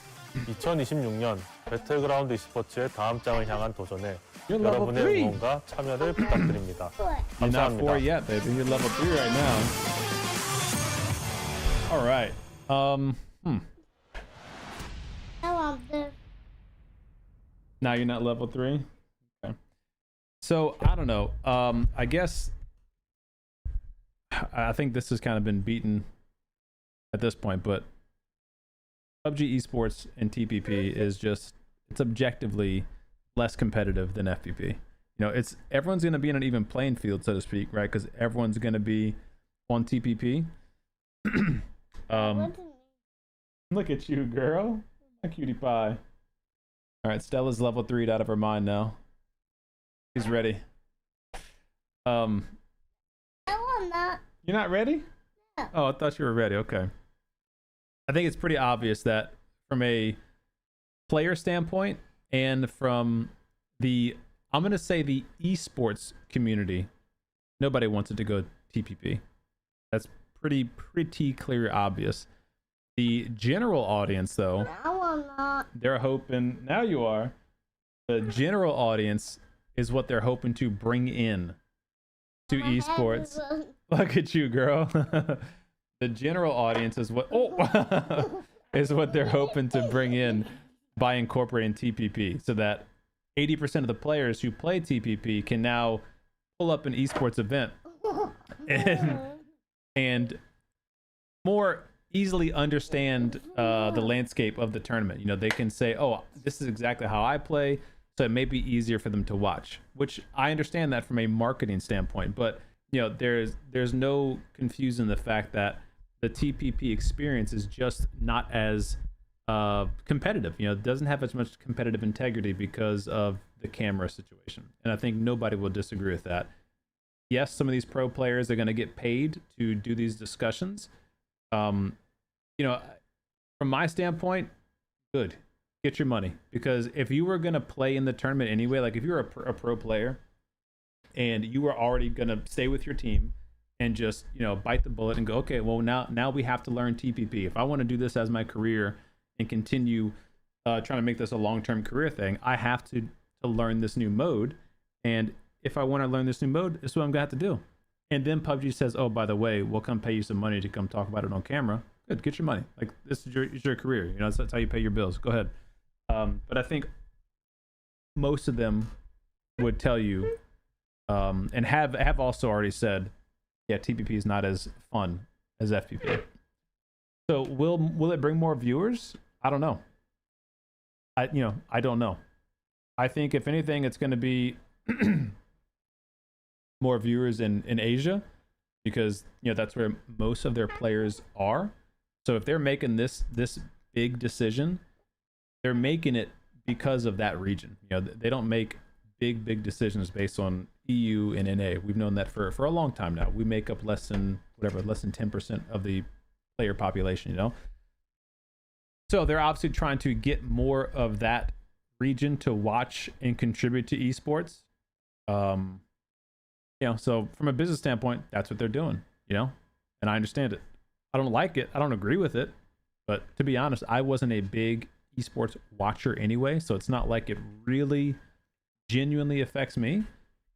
2026년 배틀그라운드 e스포츠의 다음 장을 향한 도전에 You're level 여러분의 3. 응원과 참여를 부탁드립니다. You're not 4 감사합니다. yet, baby. You're level 3 right now. All right. I want this. Now you're not level 3? Okay. So, I don't know. I guess I think this has kind of been beaten at this point, but PUBG esports and TPP is just, it's objectively less competitive than FPP. It's everyone's going to be on an even playing field, so to speak, right? Because everyone's going to be on TPP. What do you Look at you, girl. A cutie pie. All right, Stella's level 3'd out of her mind now. She's ready. I want that. You're not ready? Yeah. Oh, I thought you were ready. Okay. I think it's pretty obvious that from a player standpoint and from the, I'm going to say the esports community, nobody wants it to go TPP. That's pretty clear, obvious. The general audience, though, I want that. they're hoping, now you are, the general audience is what they're hoping to bring in to My head esports. is- Look at you, girl. The general audience is what is what they're hoping to bring in by incorporating TPP, so that 80% of the players who play TPP can now pull up an esports event and more easily understand the landscape of the tournament. They can say, oh, this is exactly how I play, so it may be easier for them to watch, which I understand that from a marketing standpoint. But there's no confusing the fact that the TPP experience is just not as competitive. It doesn't have as much competitive integrity because of the camera situation, and I think nobody will disagree with that. Yes, some of these pro players are going to get paid to do these discussions. From my standpoint, good. get your money. Because if you were going to play in the tournament anyway, like if you're a pro player and you were already going to stay with your team and just, you know, bite the bullet and go, okay, well, now we have to learn TPP. If I want to do this as my career and continue trying to make this a long-term career thing, I have to learn this new mode. And if I want to learn this new mode, this is what I'm going to have to do. And then PUBG says, oh, by the way, we'll come pay you some money to come talk about it on camera. Good, get your money. Like, this is your career. You know, that's how you pay your bills. Go ahead. But I think most of them would tell you, and have also already said, yeah, TPP is not as fun as FPP. So will it bring more viewers? I don't know. I don't know. I think if anything, it's going to be more viewers in Asia, because you know that's where most of their players are. So if they're making this big decision, they're making it because of that region. You know, they don't make big decisions based on EU and NA. We've known that for a long time now. We make up less than 10% of the player population, you know. So they're obviously trying to get more of that region to watch and contribute to esports. You know, so from a business standpoint, that's what they're doing, you know, and I understand it. I don't like it. I don't agree with it. But to be honest, I wasn't a big esports watcher anyway, so it's not like it really genuinely affects me.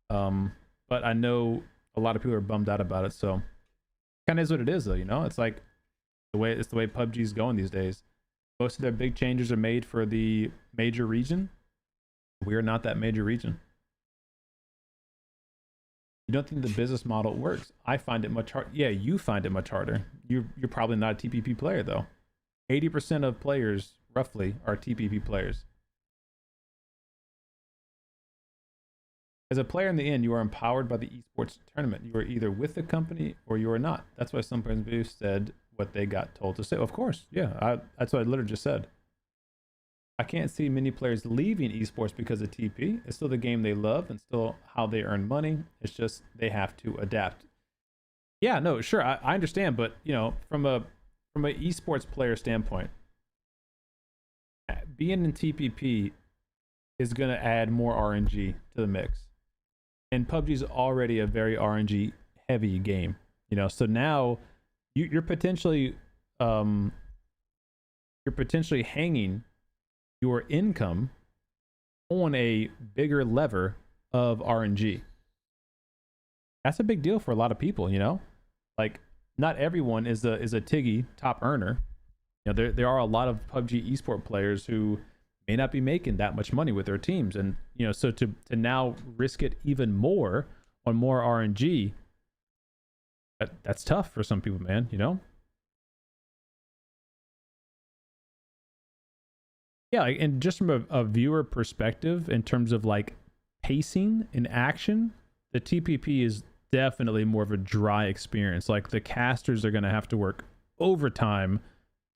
But I know a lot of people are bummed out about it, so kind of is what it is, though, you know. It's like the way PUBG is going these days. Most of their big changes are made for the major region. We are not that major region. You don't think the business model works? I find it much hard. Yeah, you find it much harder. You're probably not a TPP player, though. 80% of players, roughly, are TPP players. As a player in the end, you are empowered by the esports tournament. You are either with the company or you are not. That's why some players said what they got told to say. Of course, yeah. That's what I literally just said. I can't see many players leaving esports because of TP. It's still the game they love and still how they earn money. It's just they have to adapt. Yeah, no, sure, I understand, but you know, from a esports player standpoint, being in TPP is going to add more RNG to the mix. And PUBG is already a very RNG heavy game, you know. So now you're potentially hanging your income on a bigger lever of RNG. That's a big deal for a lot of people, you know. Like, not everyone is a Tiggy top earner. You know, there are a lot of PUBG esport players who may not be making that much money with their teams, and you know, so to now risk it even more on more RNG, that's tough for some people, man, you know. Yeah, and just from a viewer perspective, in terms of like pacing and action, the TPP is definitely more of a dry experience. Like, the casters are going to have to work overtime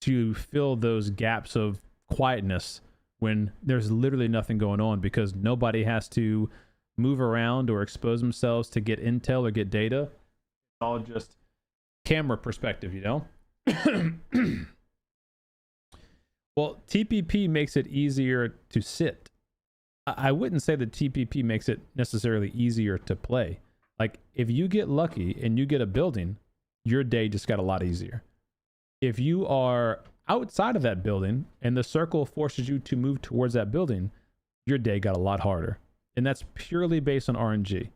to fill those gaps of quietness when there's literally nothing going on, because nobody has to move around or expose themselves to get intel or get data. It's all just camera perspective, you know? Well, TPP makes it easier to sit. I wouldn't say that TPP makes it necessarily easier to play. Like, if you get lucky and you get a building, your day just got a lot easier. If you are outside of that building and the circle forces you to move towards that building, your day got a lot harder. And that's purely based on RNG.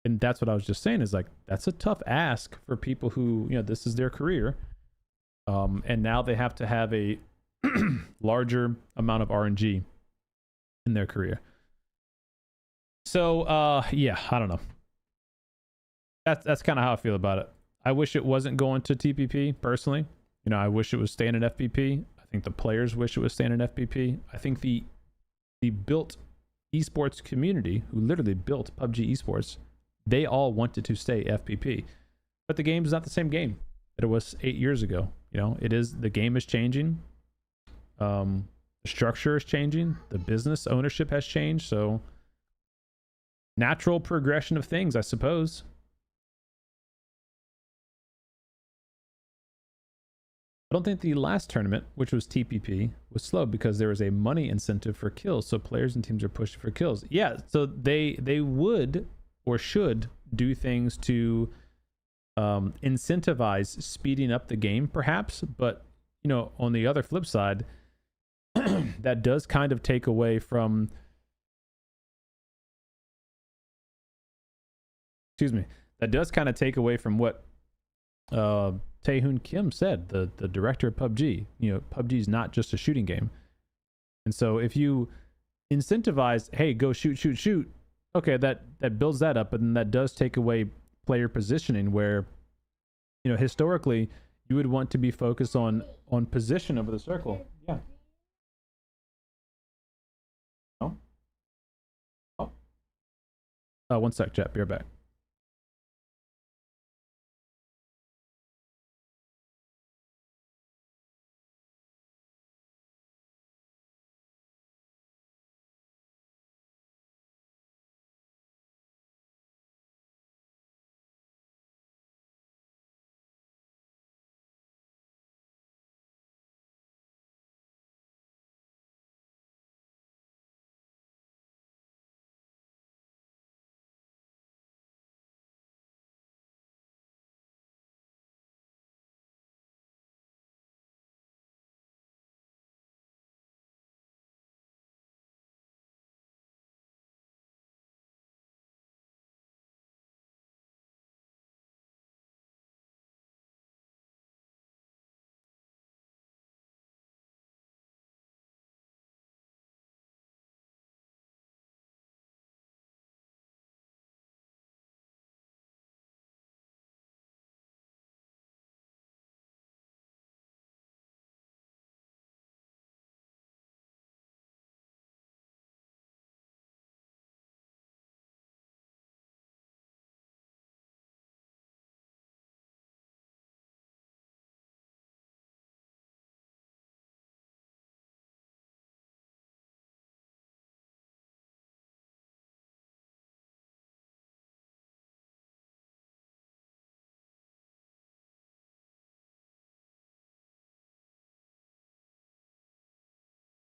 And that's what I was just saying, is like, that's a tough ask for people who, you know, this is their career. And now they have to have a larger amount of RNG in their career. So yeah, I don't know. That's kind of how I feel about it. I wish it wasn't going to TPP personally. You know, I wish it was staying in FPP. I think the players wish it was staying in FPP. I think the built esports community, who literally built PUBG esports, they all wanted to stay FPP. But the game is not the same game that it was 8 years ago. You know, the game is changing. The structure is changing. The business ownership has changed. So, natural progression of things, I suppose. I don't think the last tournament, which was TPP, was slow because there was a money incentive for kills, so players and teams are pushing for kills. Yeah, so they would or should do things to incentivize speeding up the game, perhaps. But you know, on the other flip side, that does kind of take away from. Excuse me. That does kind of take away from what Taehoon Kim said, the director of PUBG. You know, PUBG is not just a shooting game. And so if you incentivize, hey, go shoot, okay, that builds that up, but then that does take away player positioning where, you know, historically you would want to be focused on position over the circle. Yeah. Oh. One sec, chat. Be right back.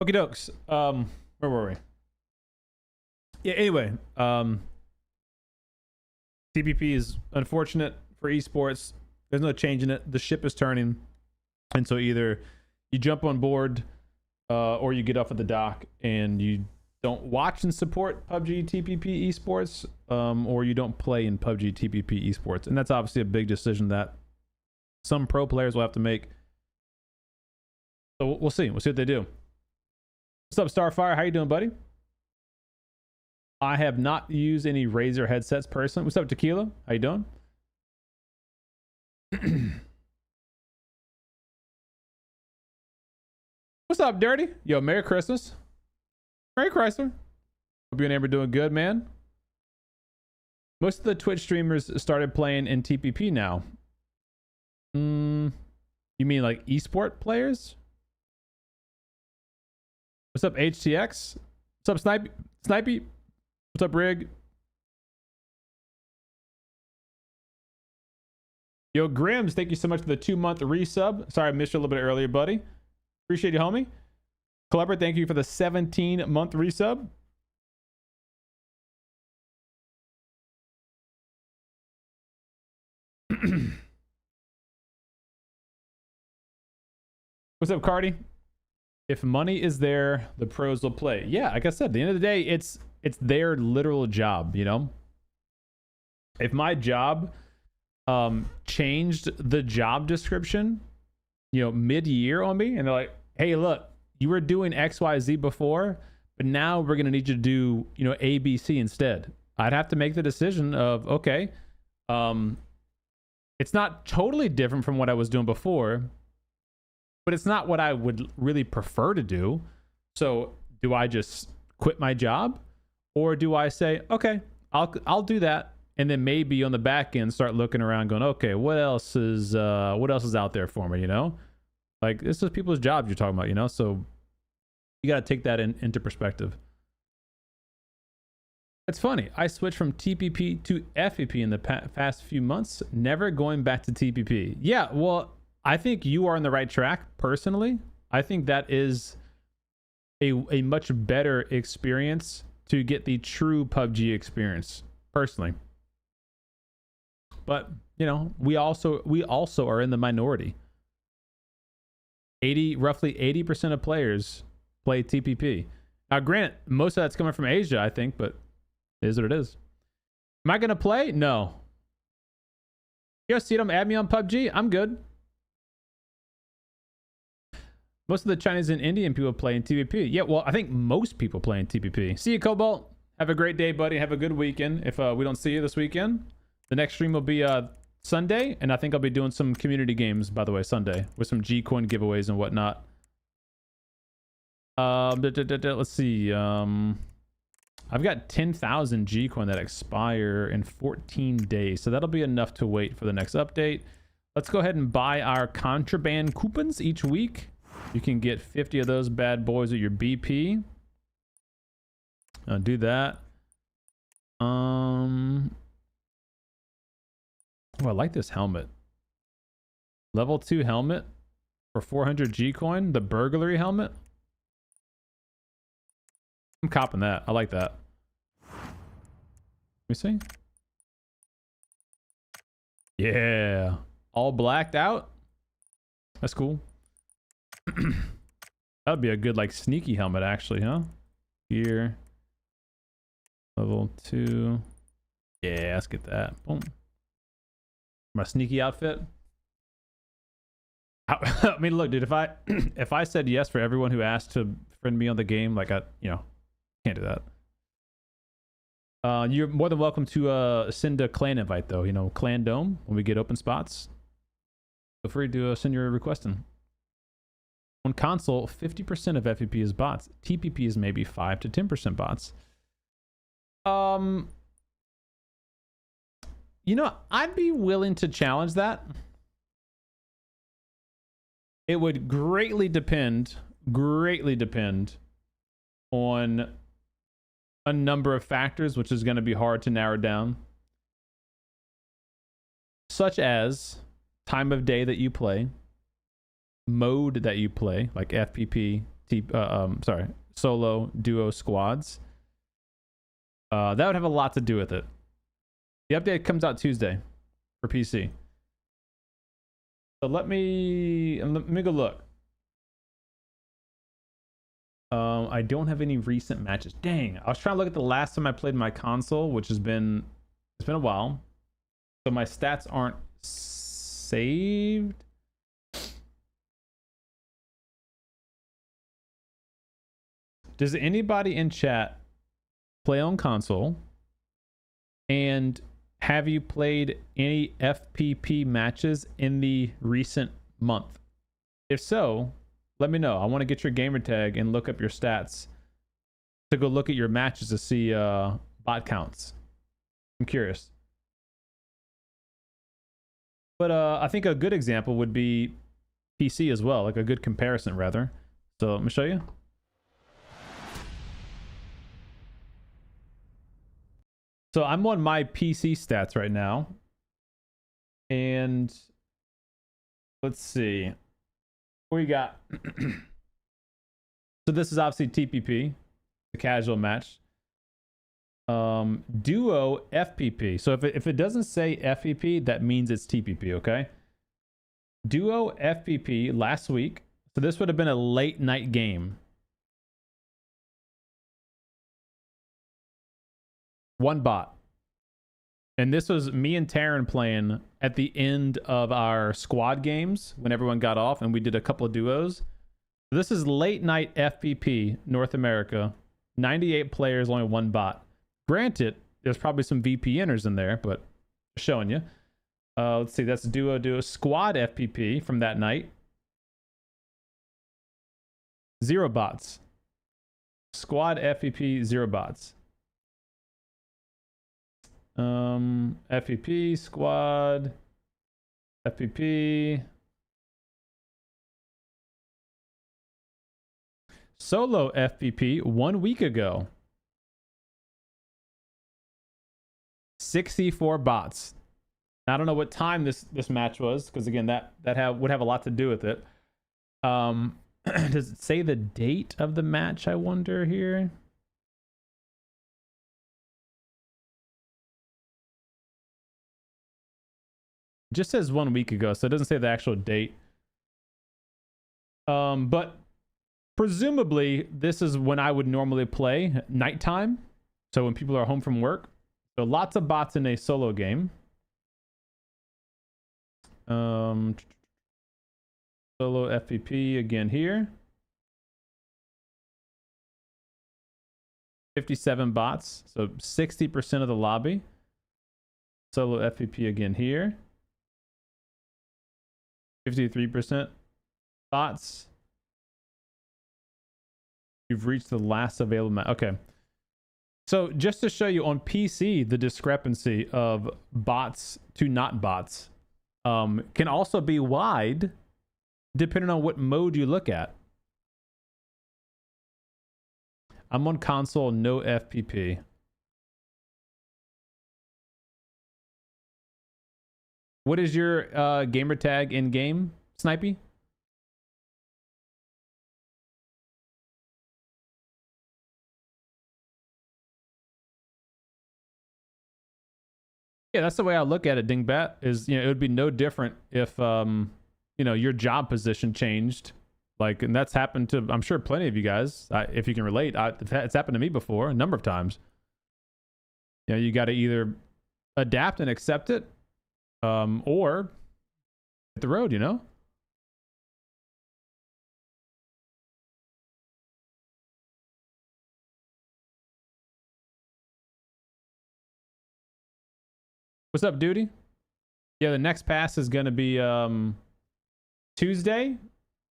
Okie dokes. Where were we? Yeah, anyway, TPP is unfortunate for esports. There's no changing it. The ship is turning. And so either you jump on board or you get off at the dock and you don't watch and support PUBG TPP esports, or you don't play in PUBG TPP esports. And that's obviously a big decision that some pro players will have to make. So we'll see. We'll see what they do. What's up, Starfire? How you doing, buddy? I have not used any Razer headsets personally. What's up, Tequila? How you doing? What's up, Dirty? Yo, Merry Christmas. Merry Chrysler. Hope you and Amber doing good, man. Most of the Twitch streamers started playing in TPP now. You mean like esport players? What's up, HTX? What's up, Snipey? What's up, Rig? Yo, Grims, thank you so much for the 2-month resub. Sorry I missed you a little bit earlier, buddy. Appreciate you, homie. Clever, thank you for the 17-month resub. What's up, Cardi? If money is there, the pros will play. Yeah, like I said, at the end of the day, it's their literal job, you know? If my job changed the job description, you know, mid-year on me, and they're like, hey, look, you were doing XYZ before, but now we're going to need you to do, you know, ABC instead. I'd have to make the decision of, okay, it's not totally different from what I was doing before, but it's not what I would really prefer to do. So do I just quit my job, or do I say, okay, I'll do that, and then maybe on the back end start looking around, going, okay, what else is out there for me? You know, like this is people's jobs you're talking about, you know. So you got to take that into perspective. It's funny. I switched from TPP to FPP in the past few months, never going back to TPP. Yeah, well, I think you are on the right track. Personally, I think that is a much better experience to get the true PUBG experience. Personally, but you know, we also are in the minority. Roughly 80% of players play TPP. Now, granted, most of that's coming from Asia, I think, but it is what it is. Am I gonna play? No. Yo, CDome, add me on PUBG. I'm good. Most of the Chinese and Indian people play in TPP. Yeah, well, I think most people play in TPP. See you, Cobalt. Have a great day, buddy. Have a good weekend. If we don't see you this weekend, the next stream will be Sunday, and I think I'll be doing some community games, by the way, Sunday, with some G-Coin giveaways and whatnot. Let's see. I've got 10,000 G-Coin that expire in 14 days, so that'll be enough to wait for the next update. Let's go ahead and buy our contraband coupons each week. You can get 50 of those bad boys at your BP. I'll do that. Oh, I like this helmet. Level 2 helmet for 400 G-Coin. The burglary helmet. I'm copping that. I like that. Let me see. Yeah. All blacked out. That's cool. That would be a good, like, sneaky helmet, actually, huh? Here. Level 2. Yeah, let's get that. Boom. My sneaky outfit. I mean, look, dude, if I said yes for everyone who asked to friend me on the game, like, can't do that. You're more than welcome to send a clan invite, though. You know, Clan Dome, when we get open spots. Feel free to send your request in. On console, 50% of FPP is bots. TPP is maybe 5 to 10% bots. You know, I'd be willing to challenge that. It would greatly depend on a number of factors, which is going to be hard to narrow down, such as time of day that you play, mode that you play, like FPP, solo, duo, squads. That would have a lot to do with it. The update comes out Tuesday for PC. So let me go look. I don't have any recent matches. Dang, I was trying to look at the last time I played my console, which it's been a while. So my stats aren't saved. Does anybody in chat play on console? And have you played any FPP matches in the recent month? If so, let me know. I want to get your gamer tag and look up your stats to go look at your matches to see bot counts. I'm curious. But I think a good example would be PC as well, like a good comparison rather. So let me show you. So I'm on my PC stats right now. And let's see. What we got? So this is obviously TPP, the casual match. Duo FPP. So if it doesn't say FPP, that means it's TPP, okay? Duo FPP last week. So this would have been a late night game. One bot. And this was me and Taryn playing at the end of our squad games when everyone got off, and we did a couple of duos. This is late night FPP, North America. 98 players, only one bot. Granted, there's probably some VPNers in there, but showing you. Let's see, that's duo squad FPP from that night. 0 bots. Squad FPP, 0 bots. FPP, squad, FPP. Solo FPP 1 week ago. 64 bots. I don't know what time this match was, because again, that would have a lot to do with it. Does it say the date of the match, I wonder here? It just says 1 week ago, so it doesn't say the actual date. But presumably this is when I would normally play, nighttime. So when people are home from work. So lots of bots in a solo game. Solo FPP again here. 57 bots, so 60% of the lobby. Solo FPP again here. 53% bots. You've reached the last available match. Okay. So just to show you on PC, the discrepancy of bots to not bots can also be wide depending on what mode you look at. I'm on console, no FPP. What is your gamer tag in game, Snipey? Yeah, that's the way I look at it, Dingbat, is, you know, it would be no different if, you know, your job position changed. Like, and that's happened to, I'm sure, plenty of you guys, if you can relate. It's happened to me before a number of times. You know, you got to either adapt and accept it, or hit the road, you know? What's up, Duty? Yeah, the next pass is going to be Tuesday,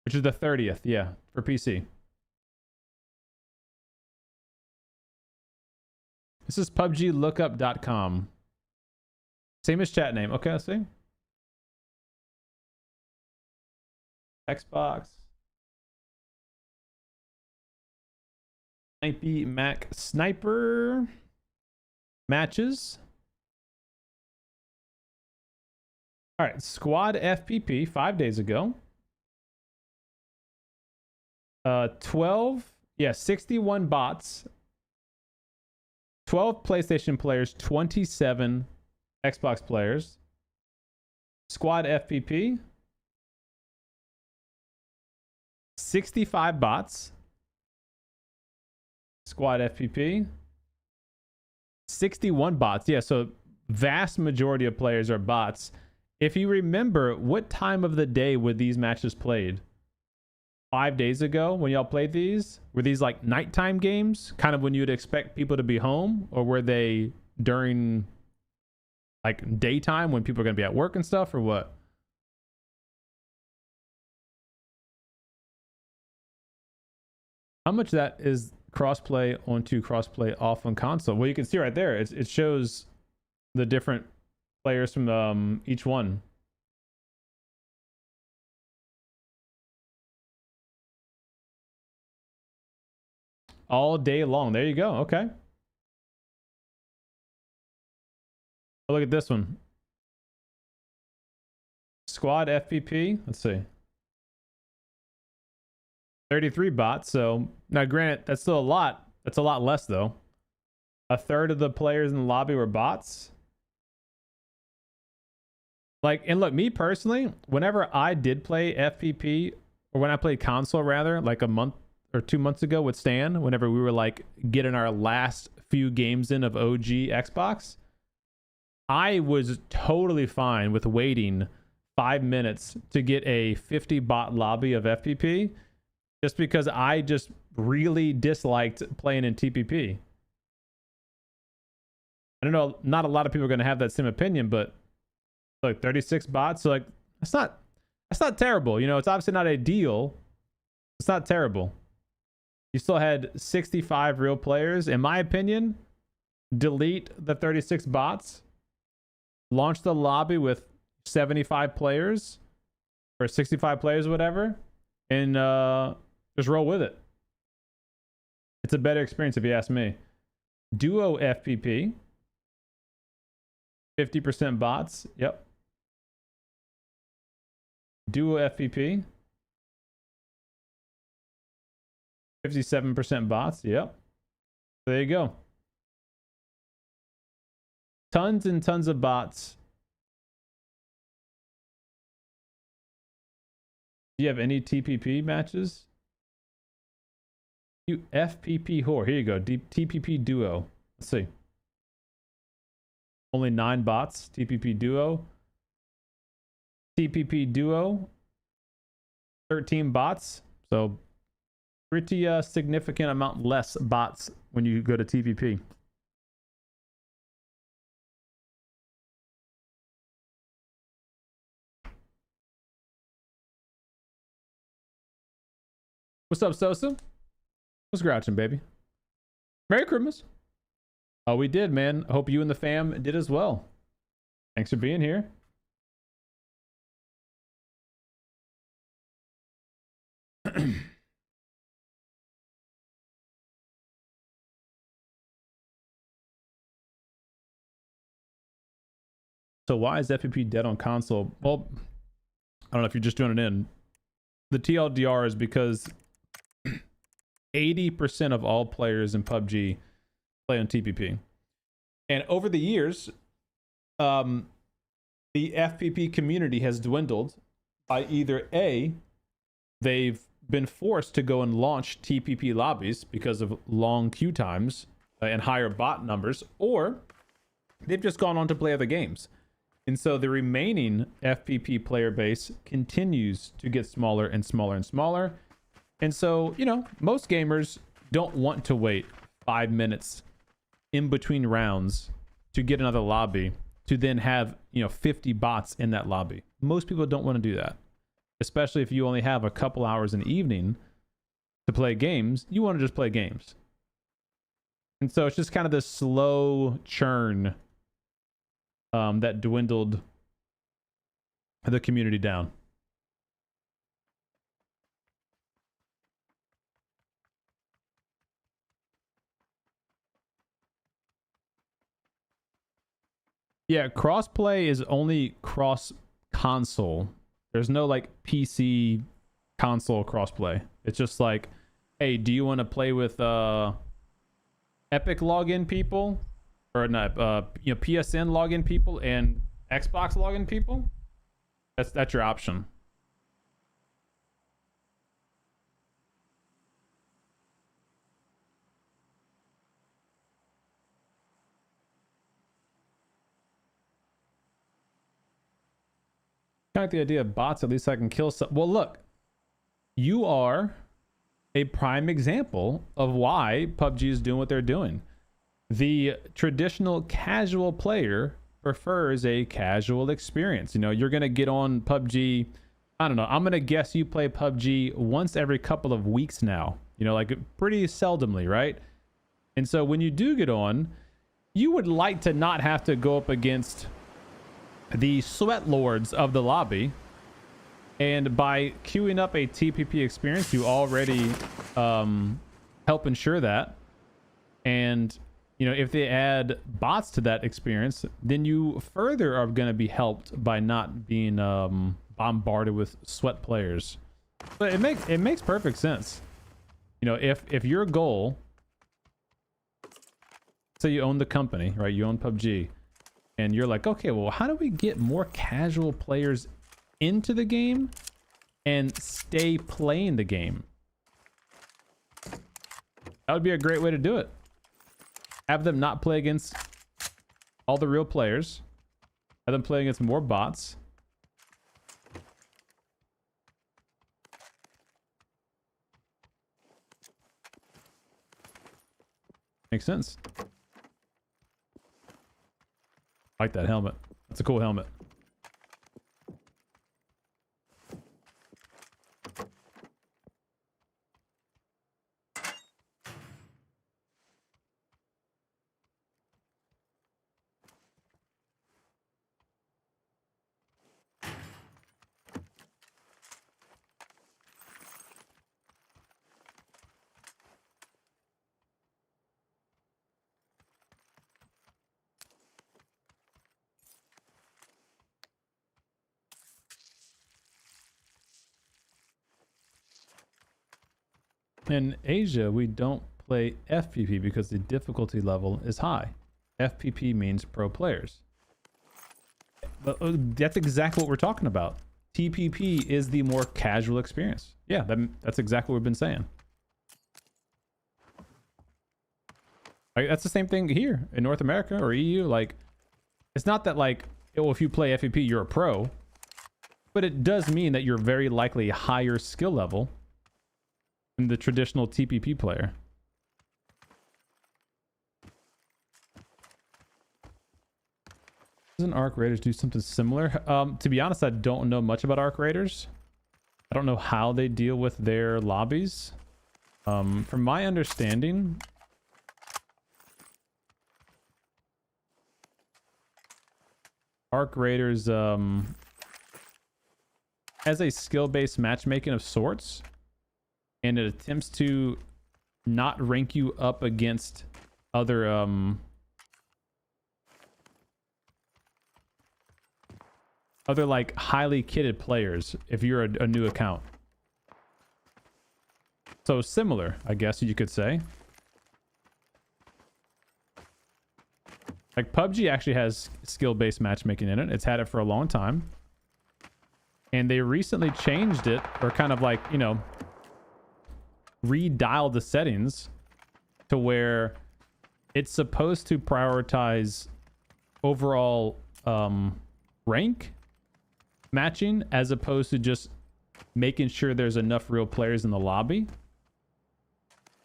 which is the 30th, yeah, for PC. This is PUBGlookup.com. Same as chat name. Okay, let's see. Xbox. Snipey Mac Sniper. Matches. All right, Squad FPP 5 days ago. 61 bots. 12 PlayStation players, 27 Xbox players. Squad FPP. 65 bots. Squad FPP. 61 bots. Yeah, so vast majority of players are bots. If you remember, what time of the day were these matches played? 5 days ago when y'all played these? Were these like nighttime games? Kind of when you'd expect people to be home? Or were they during like daytime when people are going to be at work and stuff, or what? How much of that is crossplay onto crossplay off on console? Well, you can see right there. It shows the different players from each one. All day long. There you go. Okay. Oh, look at this one. Squad FPP. Let's see. 33 bots. So now, granted, that's still a lot. That's a lot less though. A third of the players in the lobby were bots. Like, and look, me personally, whenever I did play FPP, or when I played console rather, like a month or 2 months ago with Stan, whenever we were like getting our last few games in of OG Xbox, I was totally fine with waiting 5 minutes to get a 50 bot lobby of FPP, just because I just really disliked playing in TPP. I don't know, not a lot of people are going to have that same opinion, but like 36 bots, so like that's not terrible. You know, it's obviously not ideal. It's not terrible. You still had 65 real players. In my opinion, delete the 36 bots, launch the lobby with 75 players or 65 players, whatever, and just roll with it. It's a better experience if you ask me. Duo FPP. 50% bots. Yep. Duo FPP. 57% bots. Yep. There you go. Tons and tons of bots. Do you have any TPP matches? You FPP whore. Here you go. TPP duo. Let's see. Only 9 bots. TPP duo. TPP duo. 13 bots. So pretty significant amount less bots when you go to TPP. What's up, Sosa? What's grouching, baby? Merry Christmas. Oh, we did, man. I hope you and the fam did as well. Thanks for being here. So why is FPP dead on console? Well, I don't know if you're just doing it in. The TLDR is because 80% of all players in PUBG play on TPP. And over the years, the FPP community has dwindled by either A, they've been forced to go and launch TPP lobbies because of long queue times and higher bot numbers, or they've just gone on to play other games. And so the remaining FPP player base continues to get smaller and smaller and smaller. And so, you know, most gamers don't want to wait 5 minutes in between rounds to get another lobby to then have, you know, 50 bots in that lobby. Most people don't want to do that, especially if you only have a couple hours in the evening to play games. You want to just play games. And so it's just kind of this slow churn that dwindled the community down. Yeah, crossplay is only cross console. There's no like PC console crossplay. It's just like, hey, do you want to play with Epic login people, or not? You know, PSN login people and Xbox login people. That's your option. Kind of like the idea of bots. At least I can kill some. Well, look, you are a prime example of why PUBG is doing what they're doing. The traditional casual player prefers a casual experience. You know, you're going to get on PUBG. I don't know. I'm going to guess you play PUBG once every couple of weeks now. You know, like pretty seldomly, right? And so when you do get on, you would like to not have to go up against the sweat lords of the lobby. And by queuing up a TPP experience, you already help ensure that. And, you know, if they add bots to that experience, then you further are going to be helped by not being bombarded with sweat players. But it makes perfect sense. You know, if your goal, say you own the company, right? You own PUBG, and you're like, okay, well, how do we get more casual players into the game and stay playing the game? That would be a great way to do it. Have them not play against all the real players. Have them play against more bots. Makes sense. I like that helmet. That's a cool helmet. In Asia, we don't play FPP because the difficulty level is high. FPP means pro players. But that's exactly what we're talking about. TPP is the more casual experience. Yeah, that's exactly what we've been saying. Like, that's the same thing here in North America or EU. Like, it's not that like, oh, if you play FPP, you're a pro, but it does mean that you're very likely higher skill level than the traditional TPP player. Doesn't Arc Raiders do something similar? To be honest, I don't know much about Arc Raiders. I don't know how they deal with their lobbies. From my understanding, Arc Raiders has a skill-based matchmaking of sorts, and it attempts to not rank you up against other like highly kitted players if you're a new account. So similar, I guess you could say. Like PUBG actually has skill-based matchmaking in it. It's had it for a long time. And they recently changed it, or kind of like, you know, redialed the settings to where it's supposed to prioritize overall rank matching as opposed to just making sure there's enough real players in the lobby.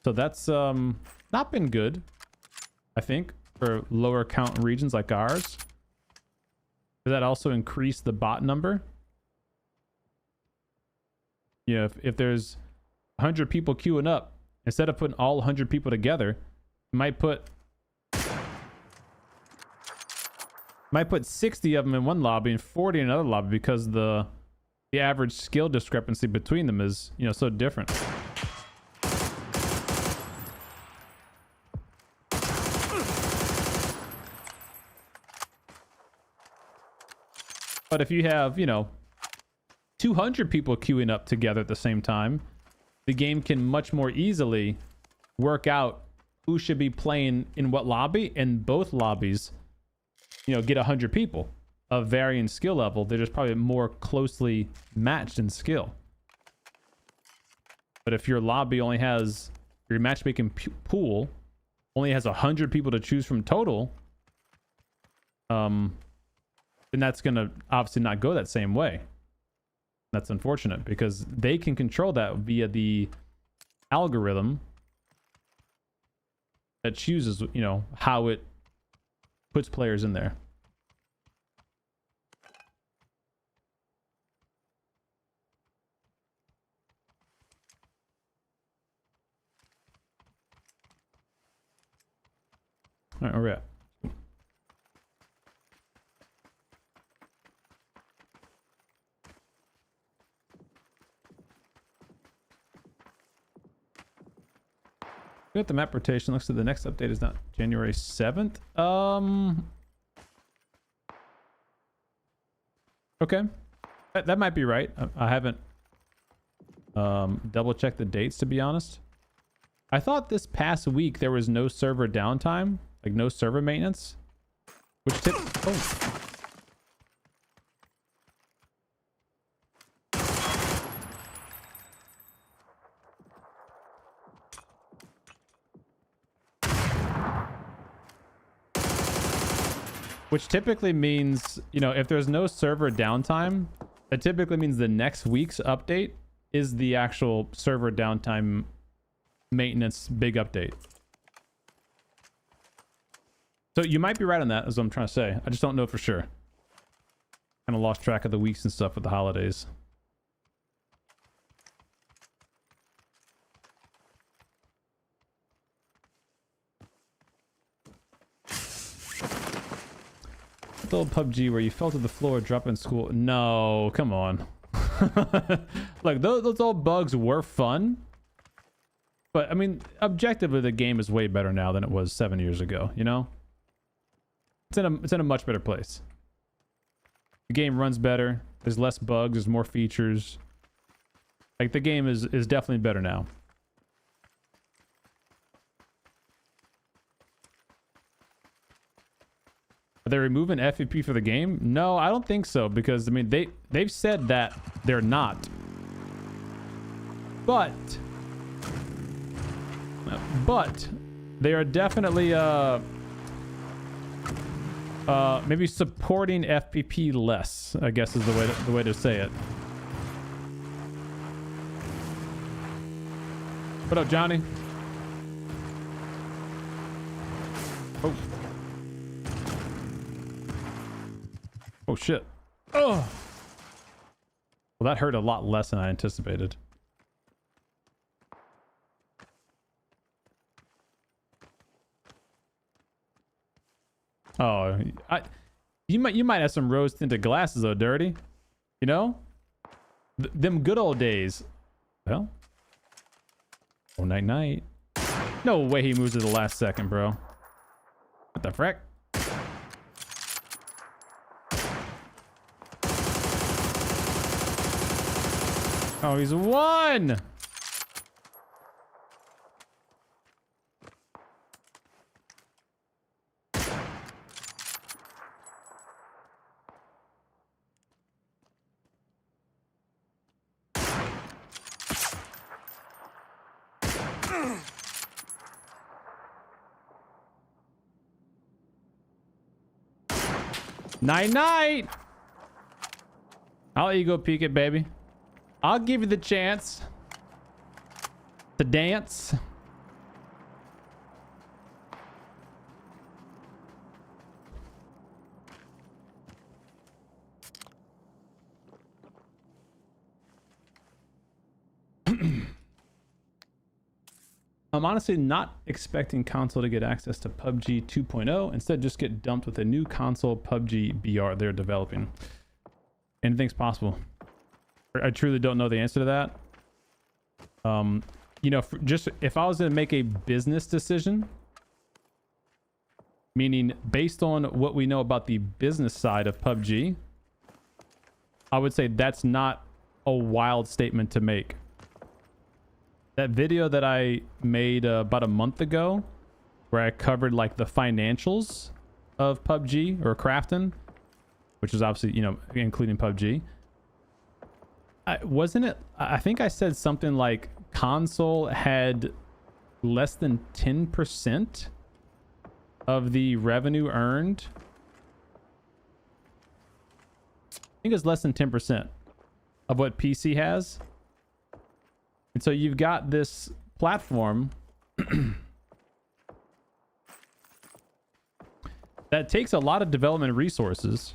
So that's not been good, I think, for lower count regions like ours. Does that also increase the bot number? Yeah, if there's 100 people queuing up, instead of putting all 100 people together, you might put 60 of them in one lobby and 40 in another lobby because the average skill discrepancy between them is, you know, so different. But if you have, you know, 200 people queuing up together at the same time, the game can much more easily work out who should be playing in what lobby, and both lobbies, you know, get 100 people of varying skill level. They're just probably more closely matched in skill. But if your lobby only has, your matchmaking pool only has 100 people to choose from total, then that's going to obviously not go that same way. That's unfortunate because they can control that via the algorithm that chooses, you know, how it puts players in there. All right, where we at? At the map rotation, looks like the next update is not January 7th. Okay, that might be right. I haven't double checked the dates, to be honest. I thought this past week there was no server downtime, like no server maintenance, which which typically means, you know, if there's no server downtime, it typically means the next week's update is the actual server downtime maintenance big update. So you might be right on that, is what I'm trying to say. I just don't know for sure. Kind of lost track of the weeks and stuff with the holidays. The old PUBG where you fell to the floor, drop in school. No, come on. Like those old bugs were fun, but I mean, objectively, the game is way better now than it was 7 years ago. You know, it's in a much better place. The game runs better. There's less bugs. There's more features. Like the game is definitely better now. Are they removing FPP for the game? No, I don't think so, because I mean they've said that they're not. But they are definitely maybe supporting FPP less, I guess is the way to say it. What up, Johnny? Oh. Oh shit. Oh. Well, that hurt a lot less than I anticipated. Oh, you might have some rose tinted glasses though, Dirty. You know, them good old days. Well, oh night. No way he moves at the last second, bro. What the frick? Oh, he's won. Night. I'll let you go peek it, baby. I'll give you the chance to dance. I'm honestly not expecting console to get access to PUBG 2.0. Instead, just get dumped with a new console PUBG BR they're developing. Anything's possible. I truly don't know the answer to that. You know, just if I was to make a business decision, meaning based on what we know about the business side of PUBG, I would say that's not a wild statement to make. That video that I made about a month ago, where I covered like the financials of PUBG or Crafton, which is obviously, you know, including PUBG. I think I said something like console had less than 10% of the revenue earned. I think it's less than 10% of what PC has. And so you've got this platform that takes a lot of development resources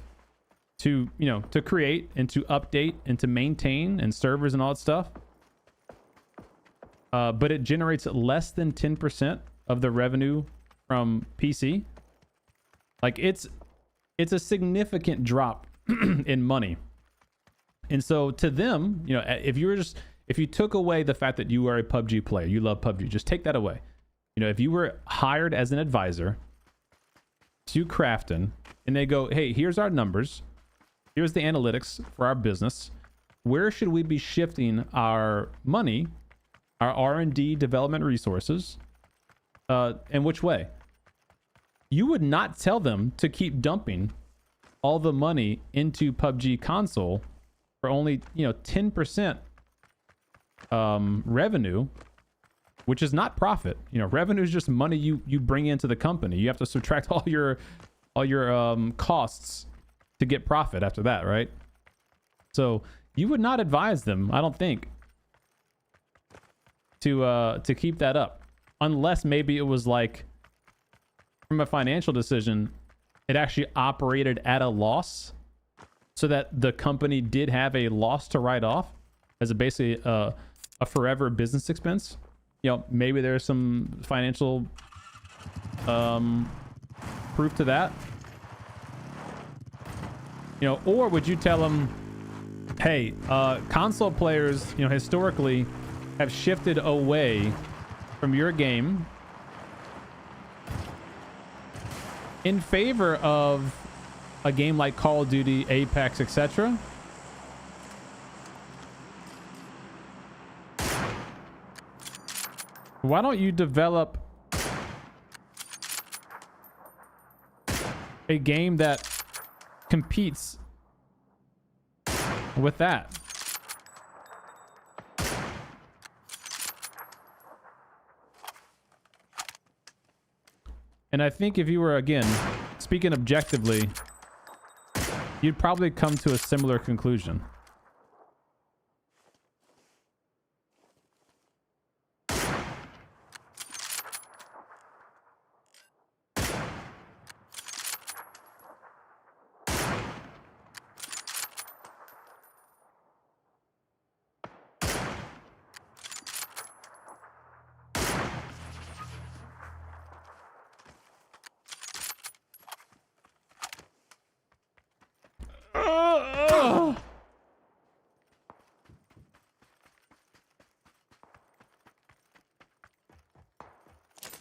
to, you know, to create and to update and to maintain and servers and all that stuff. But it generates less than 10% of the revenue from PC. Like it's a significant drop in money. And so to them, you know, if you took away the fact that you are a PUBG player, you love PUBG, just take that away. You know, if you were hired as an advisor to Crafton and they go, hey, here's our numbers. Here's the analytics for our business. Where should we be shifting our money, our R&D development resources, and which way? You would not tell them to keep dumping all the money into PUBG console for only, you know, 10% revenue, which is not profit. You know, revenue is just money you bring into the company. You have to subtract all your costs to get profit after that, right? So you would not advise them, I don't think, to keep that up, unless maybe it was like from a financial decision, it actually operated at a loss, so that the company did have a loss to write off as basically a forever business expense. You know, maybe there's some financial proof to that. You know, or would you tell them, hey, console players, you know, historically have shifted away from your game in favor of a game like Call of Duty, Apex, etc. Why don't you develop a game that competes with that. And I think if you were, again, speaking objectively, you'd probably come to a similar conclusion.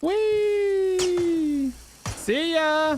Whee! See ya!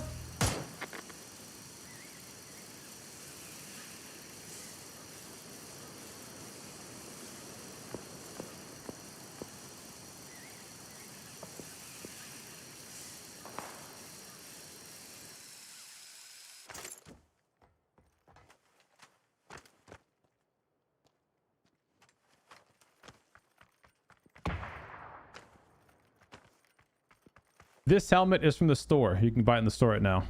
This helmet is from the store. You can buy it in the store right now.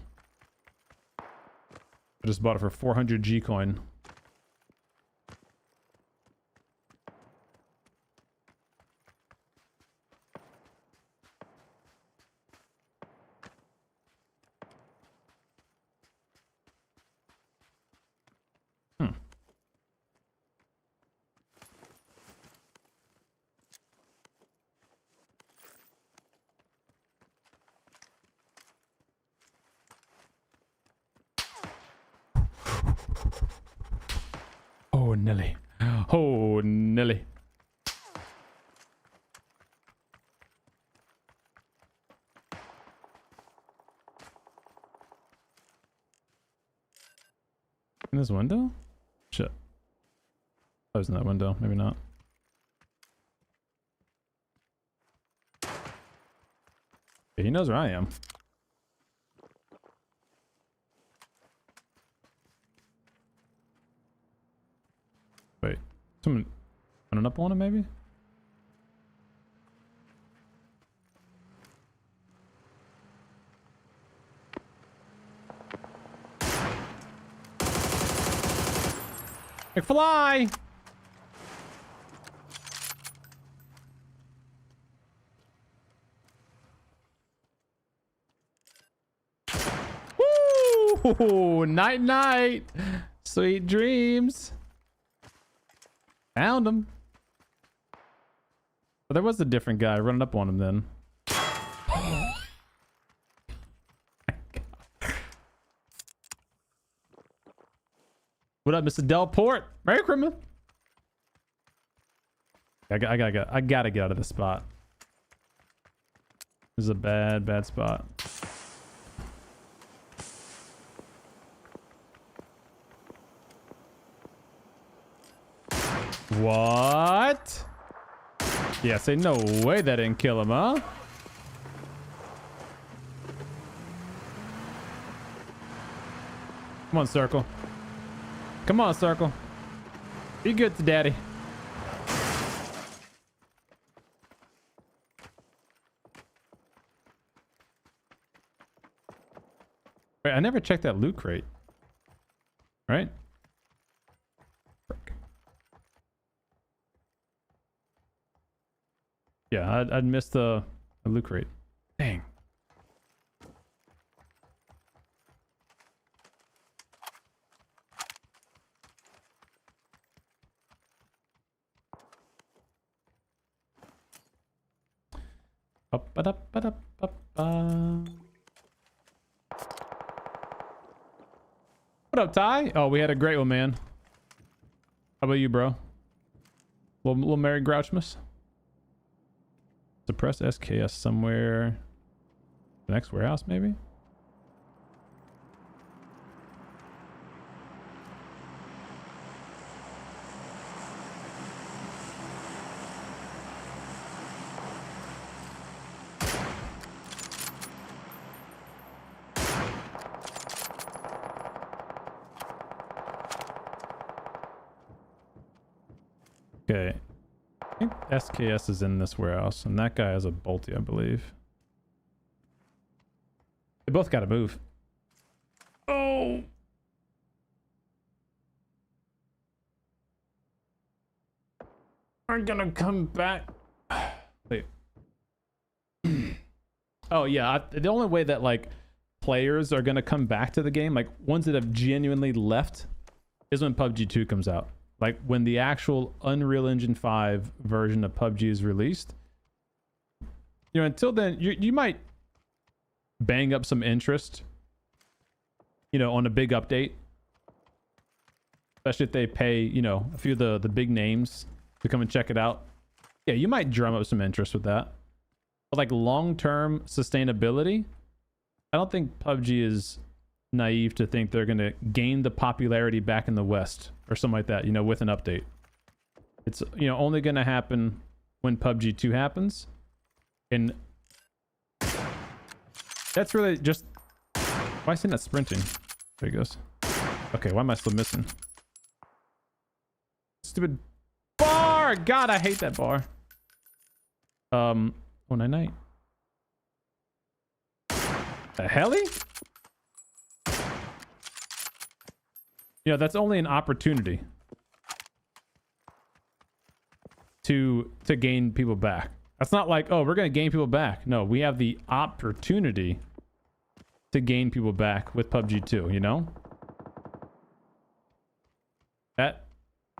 I just bought it for 400 G coin. Oh, Nelly. Oh, Nelly. In this window? Shit. I was in that window. Maybe not. Yeah, he knows where I am. Wait. Someone running up on him, maybe? McFly! Woo! Night night! Sweet dreams! Found him. But there was a different guy running up on him then. What up, Mr. Delport? Merry Christmas. I gotta get out of this spot. This is a bad spot. What? Yeah, say no way that didn't kill him, huh? Come on, Circle. Come on, Circle. Be good to Daddy. Wait, I never checked that loot crate. Right? Frick. Yeah, I'd missed the loot crate. Dang. What up, Ty? Oh, we had a great one, man. How about you, bro? Little Merry GROUCHMAS. Suppress SKS somewhere. The next warehouse, maybe? Okay. I think SKS is in this warehouse, and that guy has a bolty, I believe. They both gotta move. Oh! Aren't gonna come back. Wait. Oh yeah, the only way that like players are gonna come back to the game, like ones that have genuinely left, is when PUBG 2 comes out. Like when the actual Unreal Engine 5 version of PUBG is released. You know, until then, you might bang up some interest, you know, on a big update. Especially if they pay, you know, a few of the big names to come and check it out. Yeah, you might drum up some interest with that. But like long-term sustainability, I don't think PUBG is naive to think they're going to gain the popularity back in the West or something like that, you know, with an update. It's, you know, only going to happen when PUBG 2 happens. And that's really just... Why is he not sprinting? There he goes. Okay, why am I still missing? Stupid bar! God, I hate that bar. Oh, night. The heli? You know, that's only an opportunity to gain people back. That's not like, oh, we're going to gain people back. No, we have the opportunity to gain people back with PUBG 2, you know? That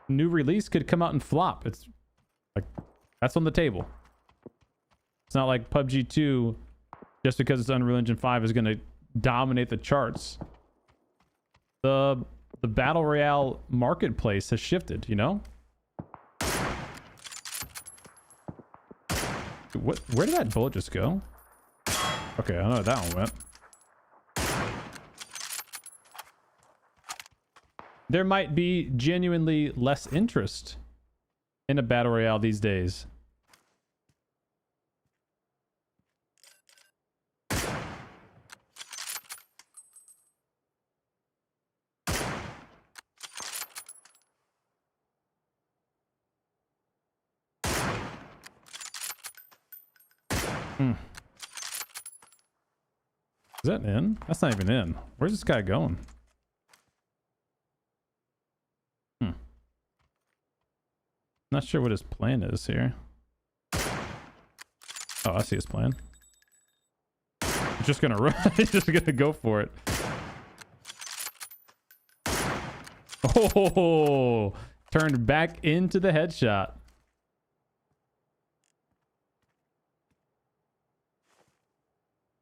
new release could come out and flop. It's like, that's on the table. It's not like PUBG 2, just because it's Unreal Engine 5, is going to dominate the charts. The Battle Royale marketplace has shifted, you know? Where did that bullet just go? Okay, I know where that one went. There might be genuinely less interest in a Battle Royale these days. Is that in? That's not even in. Where's this guy going? Not sure what his plan is here. Oh, I see his plan. He's just gonna run. He's just gonna go for it. Oh, turned back into the headshot.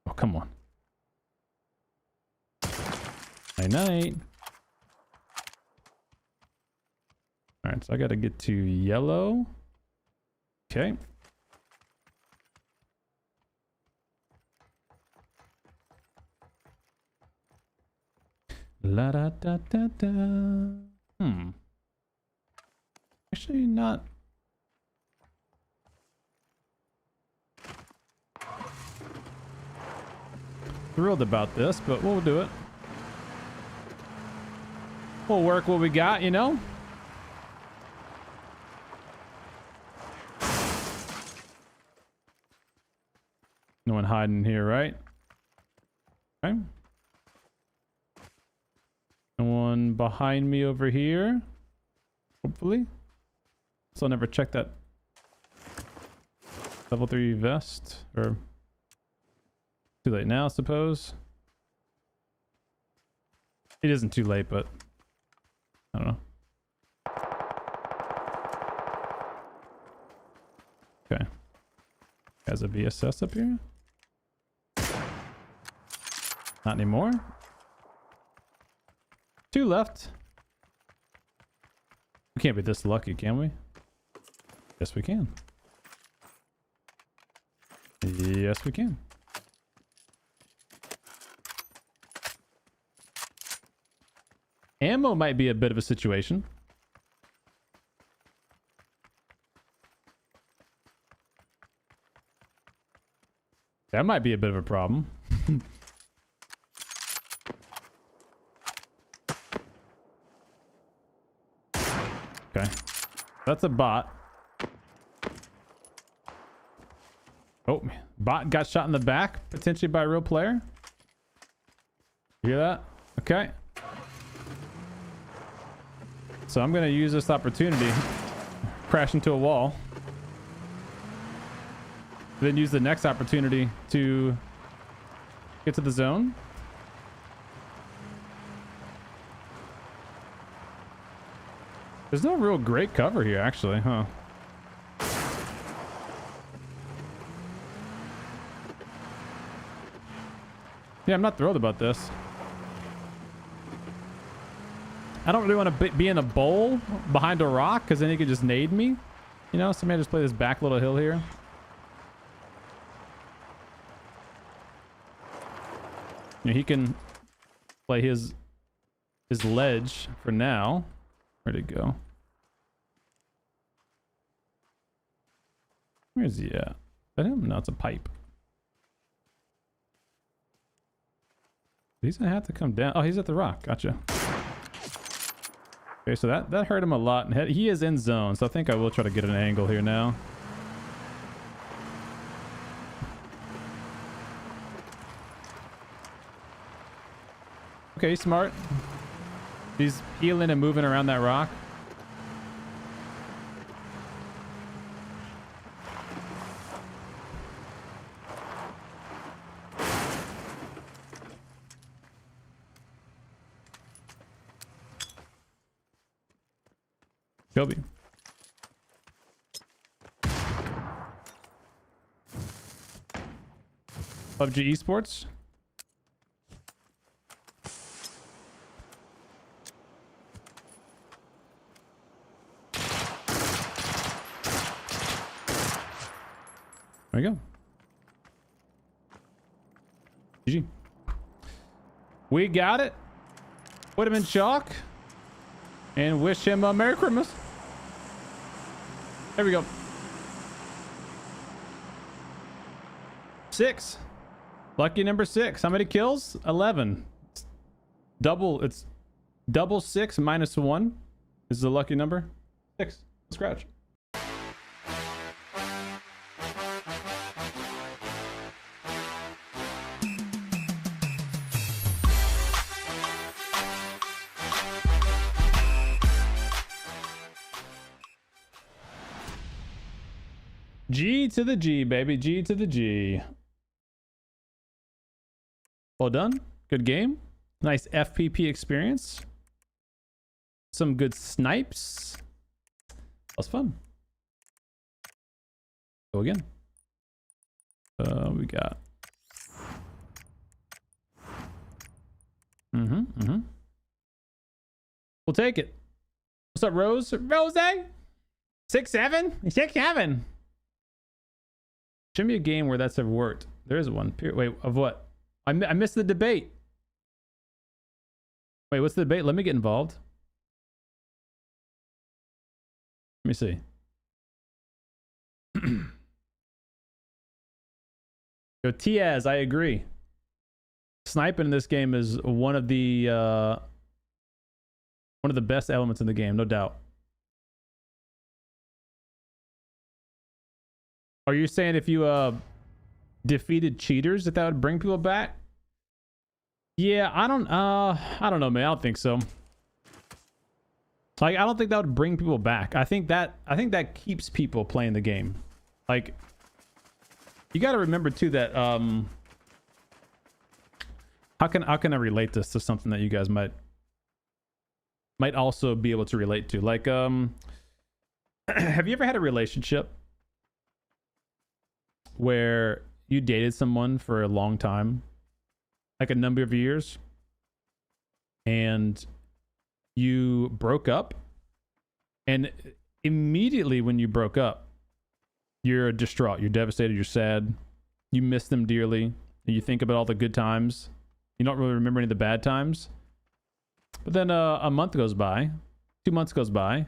Oh, come on. Night night. All right, so I got to get to yellow. Okay. La da da da da. Actually, not. Thrilled about this, but we'll do it. We'll work what we got, you know? No one hiding here, right? Okay. No one behind me over here. Hopefully. So I'll never check that level 3 vest. Or too late now, I suppose. It isn't too late, but I don't know. Okay. Has a VSS up here? Not anymore. 2 left. We can't be this lucky, can we? Yes, we can. Yes, we can. Ammo might be a bit of a situation. That might be a bit of a problem. Okay. That's a bot. Oh, bot got shot in the back, potentially by a real player. You hear that? Okay. So I'm going to use this opportunity, crash into a wall, then use the next opportunity to get to the zone. There's no real great cover here, actually, huh? Yeah, I'm not thrilled about this. I don't really want to be in a bowl behind a rock because then he could just nade me. You know, so maybe I just play this back little hill here. You know, he can play his ledge for now. Where'd it go? Where's he at? Is that him? No, it's a pipe. He's gonna have to come down. Oh, he's at the rock. Gotcha. Okay, so that hurt him a lot. And he is in zone, so I think I will try to get an angle here now. Okay, smart. He's healing and moving around that rock. Kobe. PUBG Esports. There you go. GG. We got it. Put him in chalk. And wish him a Merry Christmas. There we go. 6. Lucky number 6. How many kills? 11. It's double 6 minus 1 is the lucky number. 6. Scratch. G to the G, baby. G to the G. Well done. Good game. Nice FPP experience. Some good snipes. That was fun. Go again. We got. We'll take it. What's up, Rose? Rose? 6-7? 6-7. Show me a game where that's ever worked. There is one. Wait, of what? I missed the debate. Wait, what's the debate? Let me get involved. Let me see. Yo, Tiaz, I agree. Sniping in this game is one of the best elements in the game, no doubt. Are you saying if you defeated cheaters that would bring people back? Yeah, I don't know, man. I don't think so. Like, I don't think that would bring people back. I think that keeps people playing the game. Like, you got to remember too that how can I relate this to something that you guys might also be able to relate to? Like, have you ever had a relationship where you dated someone for a long time, like a number of years, and you broke up, and immediately when you broke up, you're distraught, you're devastated, you're sad, you miss them dearly, and you think about all the good times. You don't really remember any of the bad times. But then a month goes by, 2 months goes by,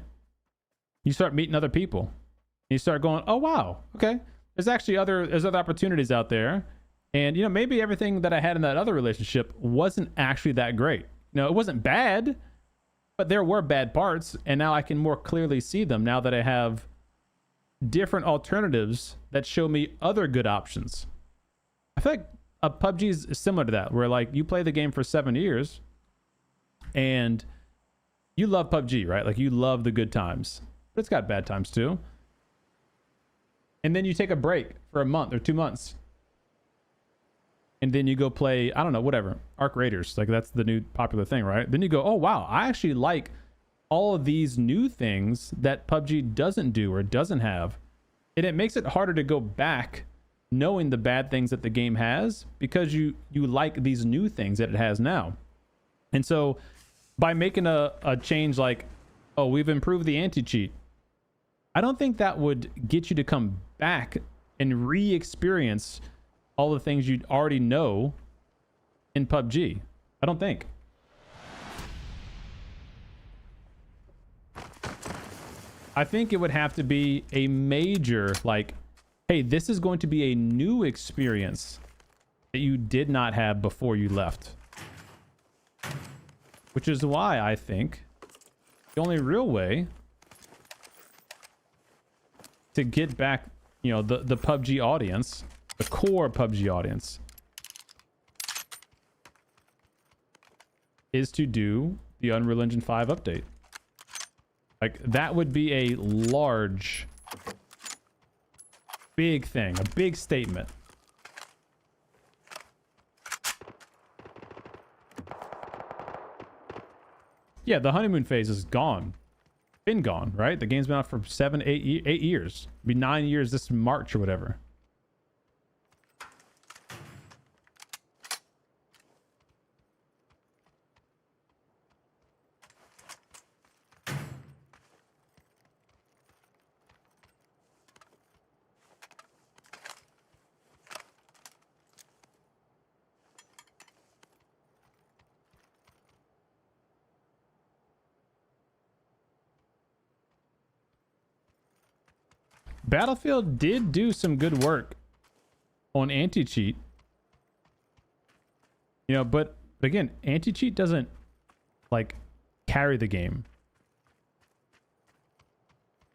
you start meeting other people, and you start going, oh wow, okay, there's actually other opportunities out there. And, you know, maybe everything that I had in that other relationship wasn't actually that great. You know, it wasn't bad, but there were bad parts. And now I can more clearly see them now that I have different alternatives that show me other good options. I feel like PUBG is similar to that, where like you play the game for 7 years and you love PUBG, right? Like you love the good times, but it's got bad times too. And then you take a break for a month or 2 months. And then you go play, I don't know, whatever, Arc Raiders. Like that's the new popular thing, right? Then you go, oh wow, I actually like all of these new things that PUBG doesn't do or doesn't have. And it makes it harder to go back knowing the bad things that the game has, because you like these new things that it has now. And so by making a change like, oh, we've improved the anti-cheat, I don't think that would get you to come back and re-experience all the things you already know in PUBG. I don't think. I think it would have to be a major, like, hey, this is going to be a new experience that you did not have before you left. Which is why I think the only real way to get back, you know, the PUBG audience, the core PUBG audience, is to do the Unreal Engine 5 update. Like, that would be a large, big thing, a big statement. Yeah, the honeymoon phase is gone. Been gone, right? The game's been out for 7, 8 years. It'll be 9 years this March or whatever. Battlefield did do some good work on anti-cheat. You know, but again, anti-cheat doesn't like carry the game.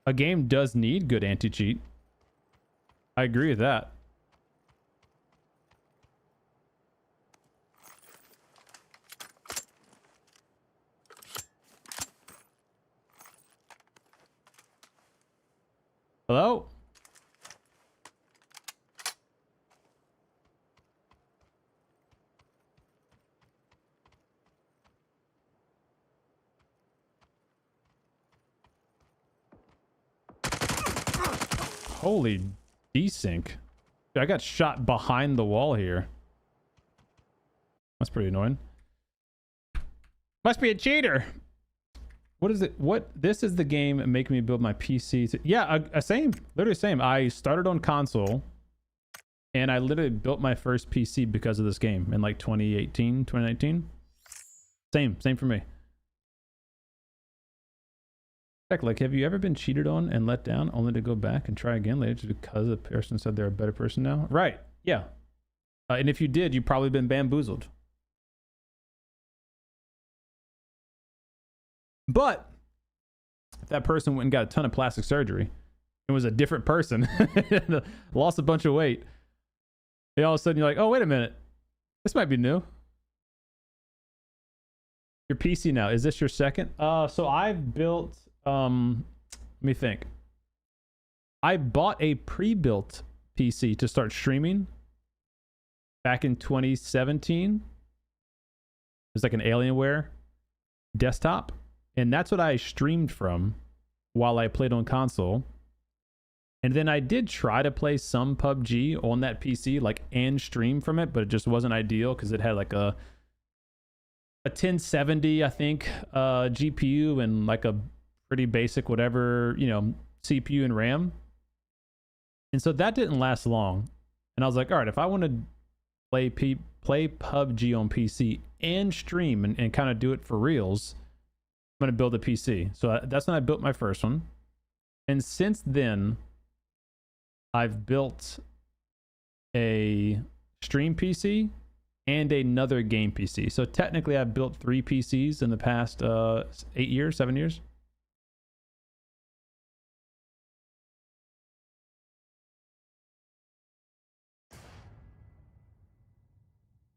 A game does need good anti-cheat. I agree with that. Hello? Holy desync. I got shot behind the wall here. That's pretty annoying. Must be a cheater. What is it? What? This is the game making me build my PC. Yeah, same. Literally same. I started on console and I literally built my first PC because of this game in like 2018, 2019. Same for me. Heck, like, have you ever been cheated on and let down only to go back and try again later just because the person said they're a better person now? Right. Yeah. And if you did, you've probably been bamboozled. But if that person went and got a ton of plastic surgery and was a different person, lost a bunch of weight, and all of a sudden you're like, oh, wait a minute. This might be new. Your PC now. Is this your second? So I've built, let me think. I bought a pre-built PC to start streaming back in 2017. It was like an Alienware desktop. And that's what I streamed from while I played on console. And then I did try to play some PUBG on that PC, like, and stream from it, but it just wasn't ideal because it had like a 1070, I think, GPU and like a pretty basic whatever, you know, CPU and RAM. And so that didn't last long. And I was like, all right, if I want to play PUBG on PC and stream and kind of do it for reals, I'm going to build a PC. So that's when I built my first one. And since then, I've built a stream PC and another game PC. So technically, I've built 3 PCs in the past 7 years.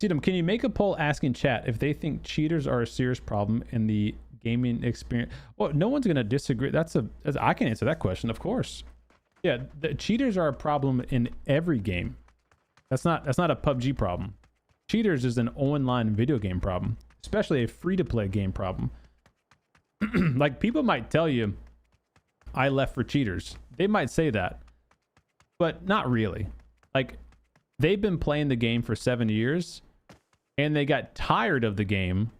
CDome, can you make a poll asking chat if they think cheaters are a serious problem in the gaming experience? Well, no one's gonna disagree. I can answer that question, of course. Yeah, the cheaters are a problem in every game. That's not a PUBG problem. Cheaters is an online video game problem, especially a free-to-play game problem. Like, people might tell you, I left for cheaters. They might say that, but not really. Like, they've been playing the game for 7 years, and they got tired of the game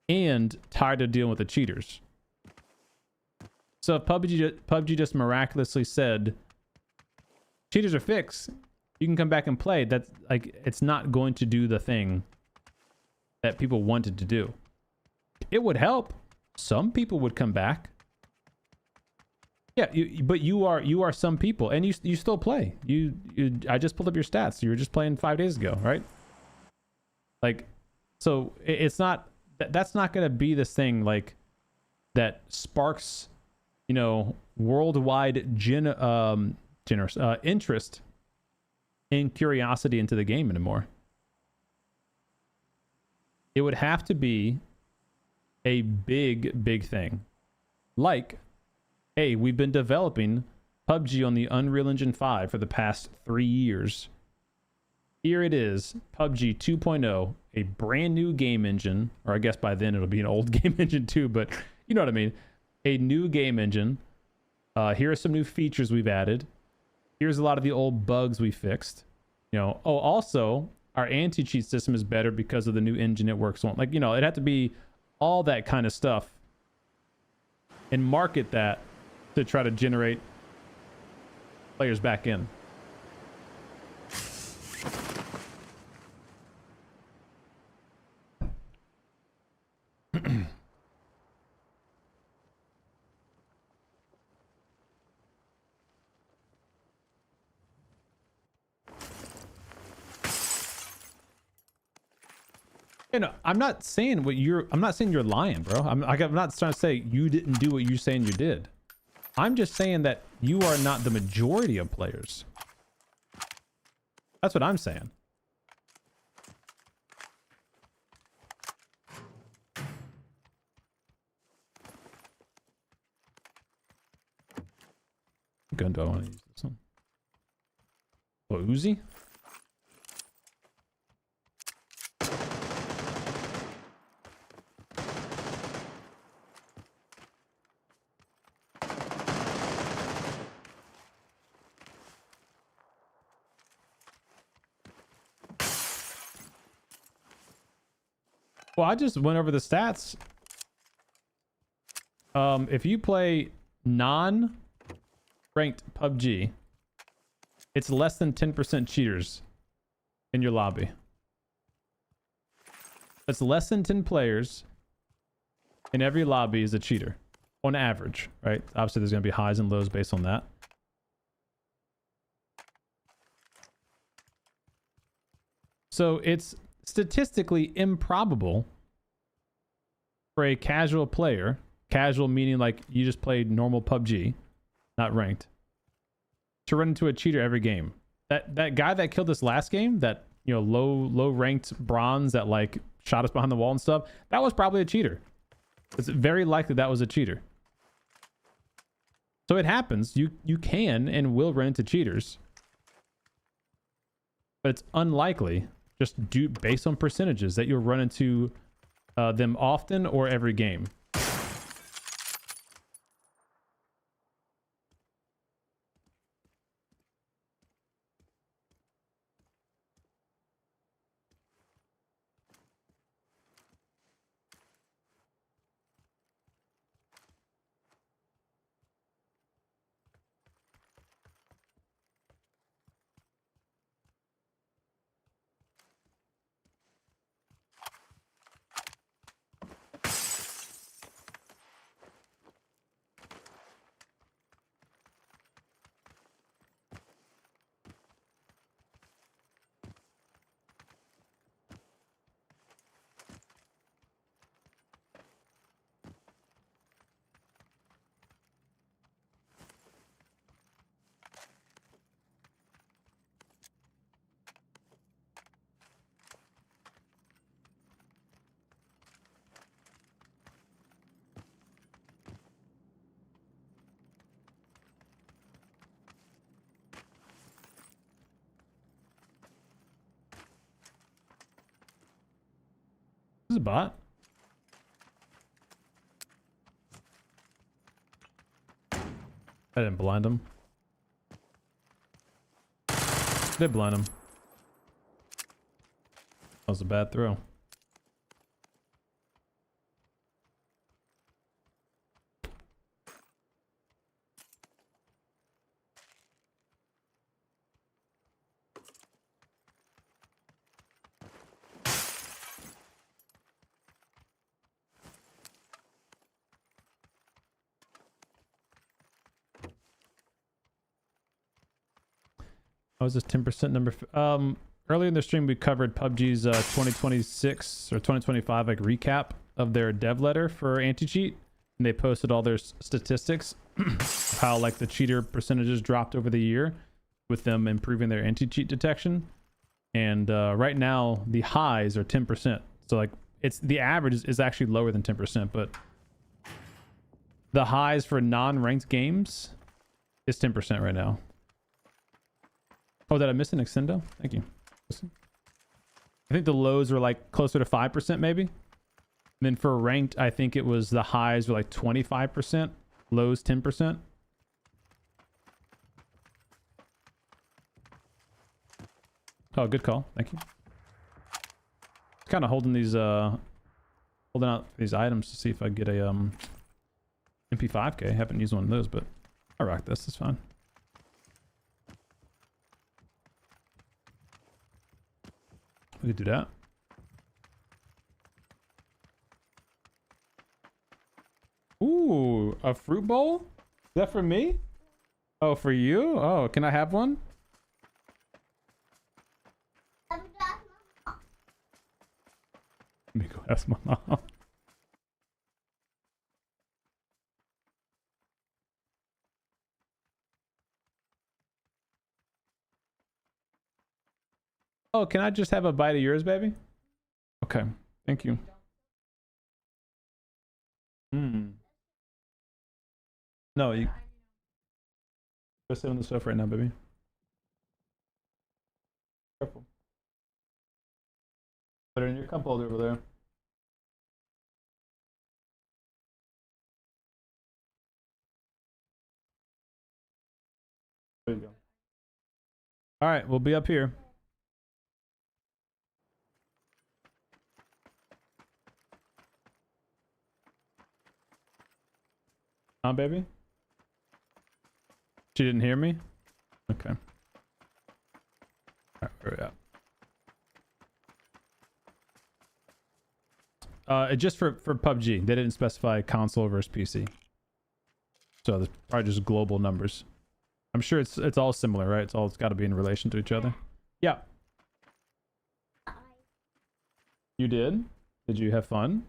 and tired of dealing with the cheaters. So if PUBG just miraculously said, cheaters are fixed, you can come back and play, that's like, it's not going to do the thing that people wanted to do. It would help. Some people would come back. Yeah, but you are some people, and you still play. I just pulled up your stats. You were just playing 5 days ago, right? Like, so it's not, that's not going to be this thing like that sparks, you know, worldwide interest and curiosity into the game anymore. It would have to be a big thing, like, hey, we've been developing PUBG on the Unreal Engine 5 for the past 3 years. Here it is, PUBG 2.0, a brand new game engine, or I guess by then it'll be an old game engine too, but you know what I mean. A new game engine. Here are some new features we've added. Here's a lot of the old bugs we fixed. You know, oh, also, our anti-cheat system is better because of the new engine it works on. Like, you know, it had to be all that kind of stuff and market that to try to generate players back in. You know, I'm not saying you're lying, bro. I'm not trying to say you didn't do what you're saying you did. I'm just saying that you are not the majority of players. That's what I'm saying. What gun do I want to use this one? Oh, Uzi? Well, I just went over the stats. If you play non-ranked PUBG, it's less than 10% cheaters in your lobby. That's less than 10 players in every lobby is a cheater, on average, right? Obviously, there's going to be highs and lows based on that. So it's statistically improbable for a casual player, casual meaning like you just played normal PUBG, not ranked, to run into a cheater every game. That guy that killed us last game, that, you know, low ranked bronze that like shot us behind the wall and stuff, that was probably a cheater. It's very likely that was a cheater. So it happens. You can and will run into cheaters, but it's unlikely, just based on percentages, that you'll run into them often or every game. a bot. I didn't blind him. Did blind him. That was a bad throw. How was this 10% number? Earlier in the stream, we covered PUBG's 2026 or 2025 like recap of their dev letter for anti-cheat, and they posted all their statistics of how like the cheater percentages dropped over the year with them improving their anti-cheat detection. And right now the highs are 10%. So like it's the average is actually lower than 10%, but the highs for non-ranked games is 10% right now. Oh, did I miss an extendo? Thank you. I think the lows were like closer to 5% maybe. And then for ranked, I think it was the highs were like 25%, lows 10%. Oh, good call. Thank you. Kind of holding these holding out these items to see if I get a MP5K. Haven't used one of those, but I rock this. It's fine. We could do that. Ooh, a fruit bowl? Is that for me? Oh, for you? Oh, can I have one? Let Let me go ask my mom. Oh, can I just have a bite of yours, baby? Okay, thank you. No, you go sit on the sofa right now, baby. Careful. Put it in your cup holder over there. There you go. All right, we'll be up here. Baby? She didn't hear me? Okay. Alright, where are we at? Just for PUBG. They didn't specify console versus PC. So there's probably just global numbers. I'm sure it's all similar, right? It's got to be in relation to each other. Yeah. You did? Did you have fun?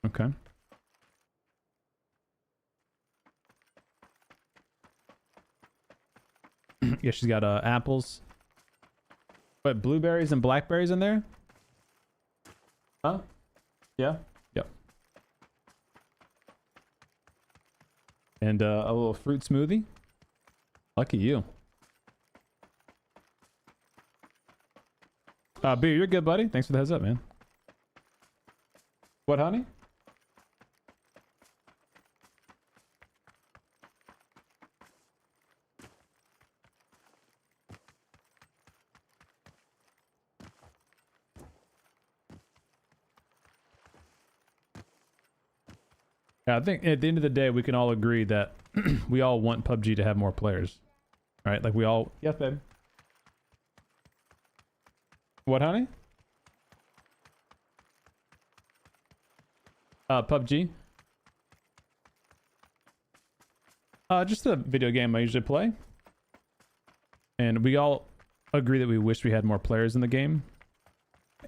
Okay. Yeah, she's got apples. What, blueberries and blackberries in there? Huh? Yeah? Yep. And a little fruit smoothie. Lucky you. Beer, you're good, buddy. Thanks for the heads up, man. What, honey? Yeah, I think at the end of the day, we can all agree that we all want PUBG to have more players, right? Like we all... Yes, babe. What, honey? PUBG. Just a video game I usually play. And we all agree that we wish we had more players in the game.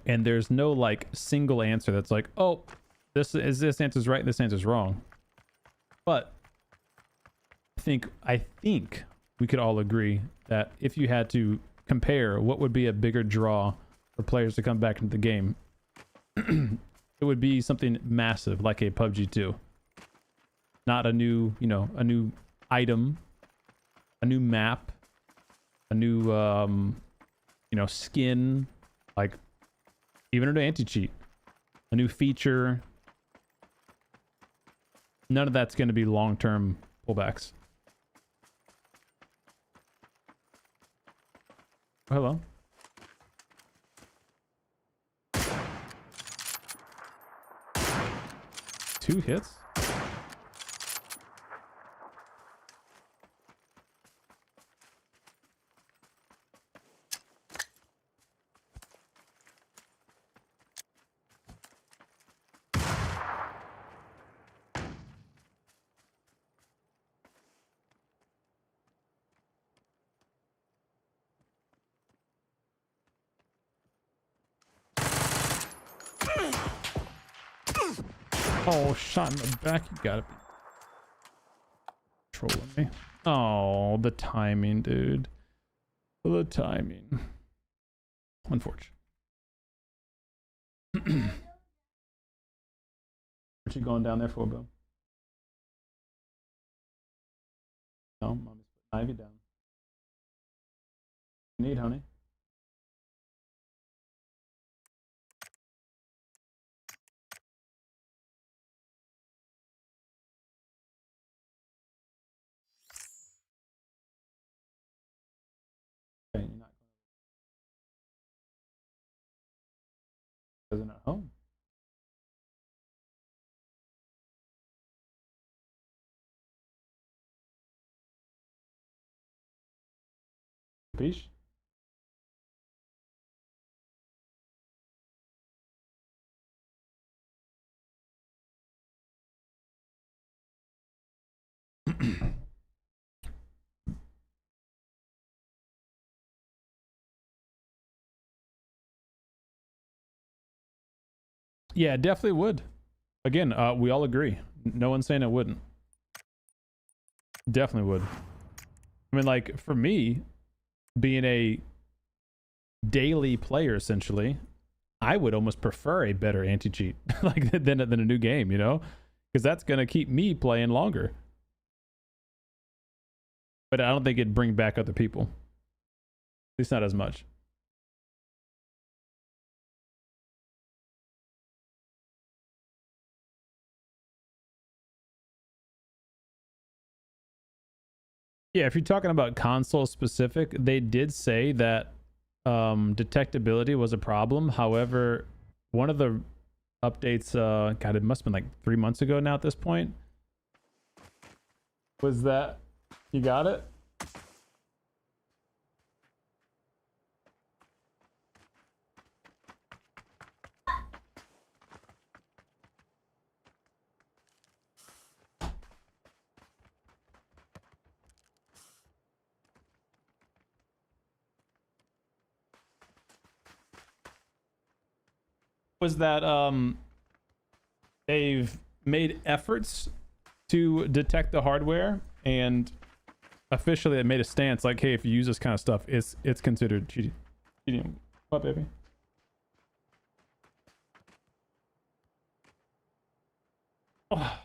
And there's no like single answer that's like, oh, this answer's right, this answer's wrong. But I think we could all agree that if you had to compare what would be a bigger draw for players to come back into the game, it would be something massive like a PUBG 2. Not a new, a new item, a new map, a new, skin, like even an anti-cheat. a new feature. None of that's going to be long-term pullbacks. Hello. Two hits. Oh, shot in the back. You gotta be trolling me. Oh, the timing, dude. The timing. Unfortunate. What you going down there for, Bill? No, mommy's putting Ivy down. You need, honey? Okay, you're not going to... at home. Peace. Yeah, it definitely would. Again, we all agree. No one's saying it wouldn't. Definitely would. I mean, like, for me, being a daily player, essentially, I would almost prefer a better anti-cheat like than a new game, you know? Because that's going to keep me playing longer. But I don't think it'd bring back other people. At least not as much. Yeah, if you're talking about console specific, they did say that detectability was a problem. However, one of the updates, God, it must have been like 3 months ago now at this point, was that, you got it? Was that they've made efforts to detect the hardware, and officially it made a stance like, hey, if you use this kind of stuff, it's considered cheating. What, baby? Oh.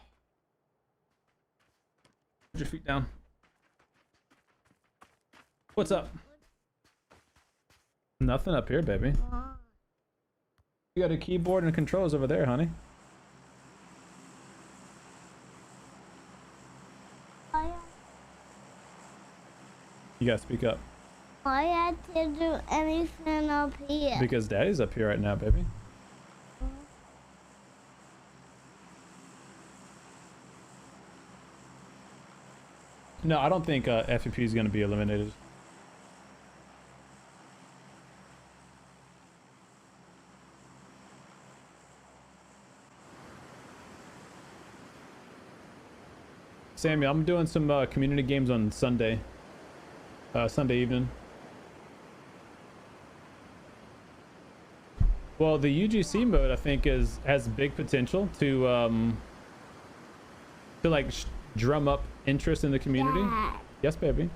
Put your feet down. What's up? Nothing up here, baby. You got a keyboard and controls over there, honey. You gotta speak up. Why had to do anything up here? Because Daddy's up here right now, baby. No, I don't think FFP is gonna be eliminated. Samuel, I'm doing some community games on Sunday. Sunday evening. Well, the UGC mode, I think, has big potential to like drum up interest in the community. Dad. Yes, baby.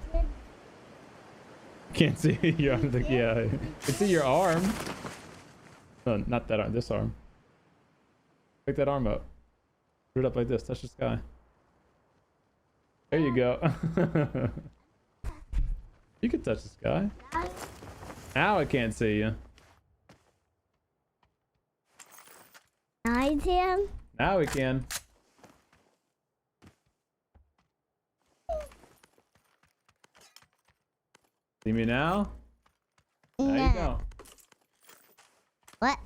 Can't see your arm. Yeah, can see your arm. No, not that arm. This arm. Pick that arm up. Put it up like this. Touch the sky. There you go. You can touch the sky. Now I can't see you. I can. Now we can. See me now? Now you don't. What?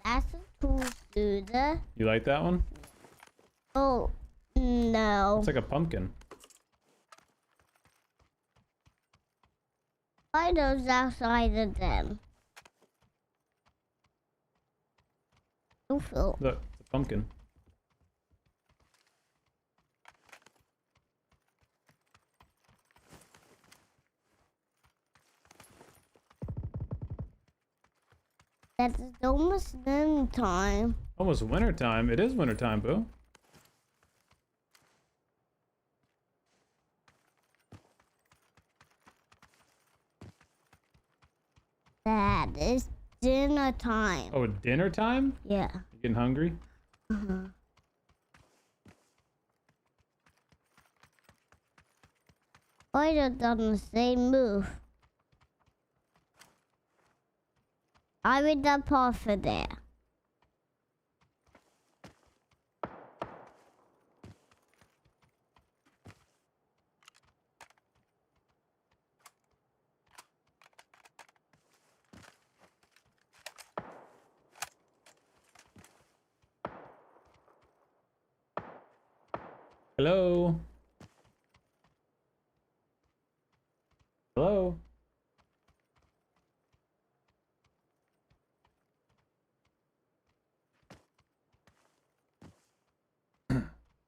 That's a cool scooter. You like that one? Oh, no. It's like a pumpkin. Why those outside of them? Don't feel. Look, it's a pumpkin. That's almost dinner time. Almost winter time. It is winter time, boo. That is dinner time. Oh, dinner time? Yeah. You getting hungry? Uh-huh. Why don't done the same move? I read that part for there. Hello? Hello?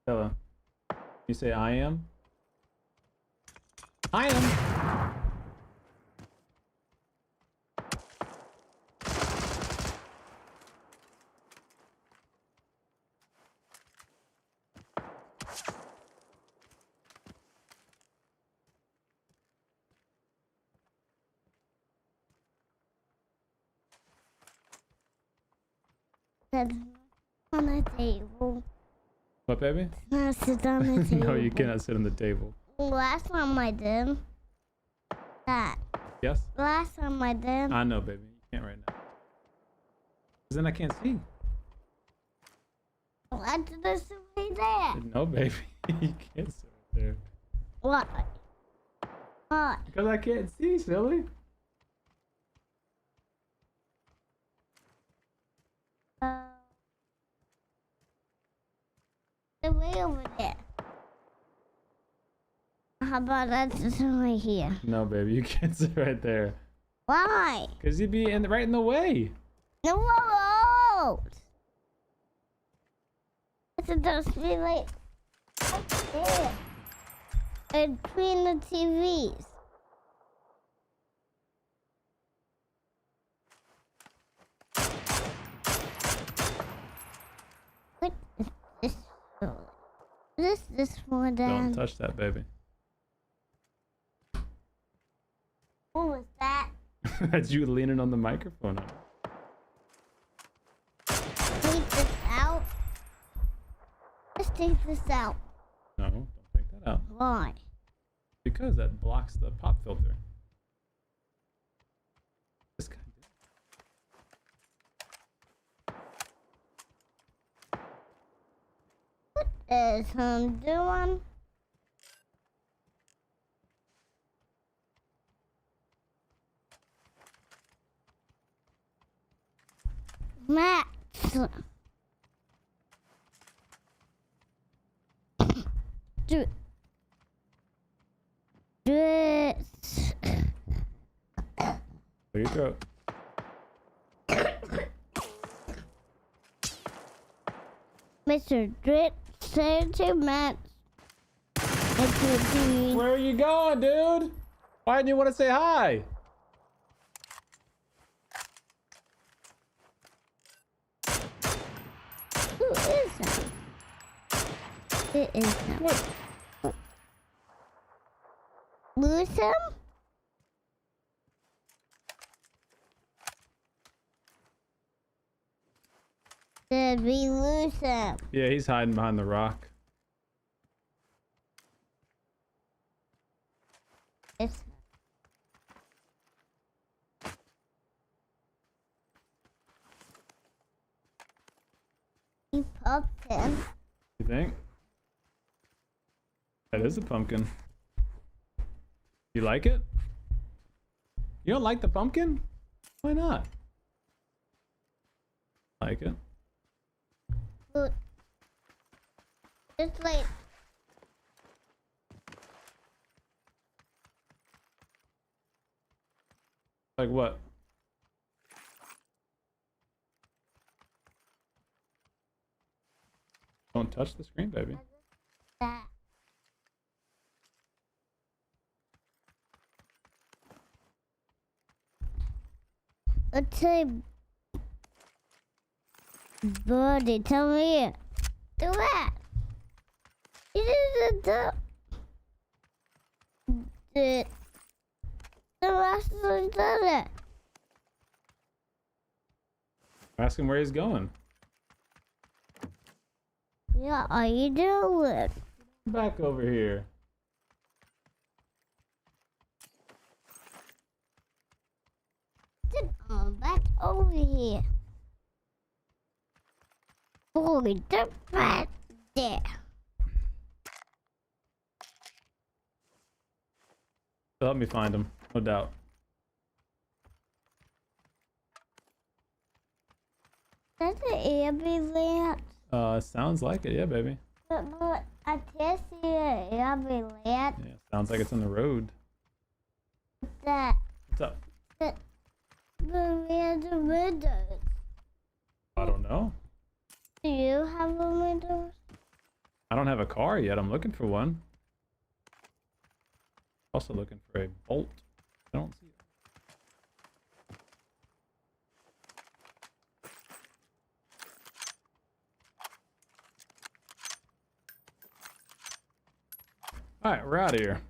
Hello. You say I am? I am! That's on the table. What, baby? Not sit on the table. No, you cannot sit on the table. Last time I did. That. Yes? Last time I did. I know, baby. You can't right now. 'Cause then I can't see. I did this right there. No, baby. You can't sit right there. Why? Why? Because I can't see, silly. The way over there. How about that just right here? No, baby. You can't sit right there. Why? Because you'd be right in the way. No road. It's supposed to be like there. In between the TVs. What is this for? What is this for, Don't Dad? touch that, baby. What was that? That's you leaning on the microphone. Take this out. Let's take this out. No, don't take that out. Why? Because that blocks the pop filter. This guy did. What is him doing? Max. Do it. Clear your throat. Mr. Drip, say to Max. Where are you going, dude? Why didn't you want to say hi? Who is that? It is him. What? Lose him? Did we lose him? Yeah, he's hiding behind the rock. It's pumpkin. You think? That is a pumpkin. You like it? You don't like the pumpkin? Why not? Like it? Look. It's like Like what? Don't touch the screen, baby. that. Let's say, Birdie, come here. Do that. You didn't do it. The rest of them did it. Ask him where he's going. Yeah, are you doing? Back over here. Back over here. Boy, they're back there. Help me find him, no doubt. That's an ambulance. Sounds like it, yeah, baby. But I can't see an ambulance. Yeah, sounds like it's on the road. That What's up? the windows. I don't know. Do you have a window? I don't have a car yet. I'm looking for one. Also looking for a bolt. I don't see it. All right, we're out of here.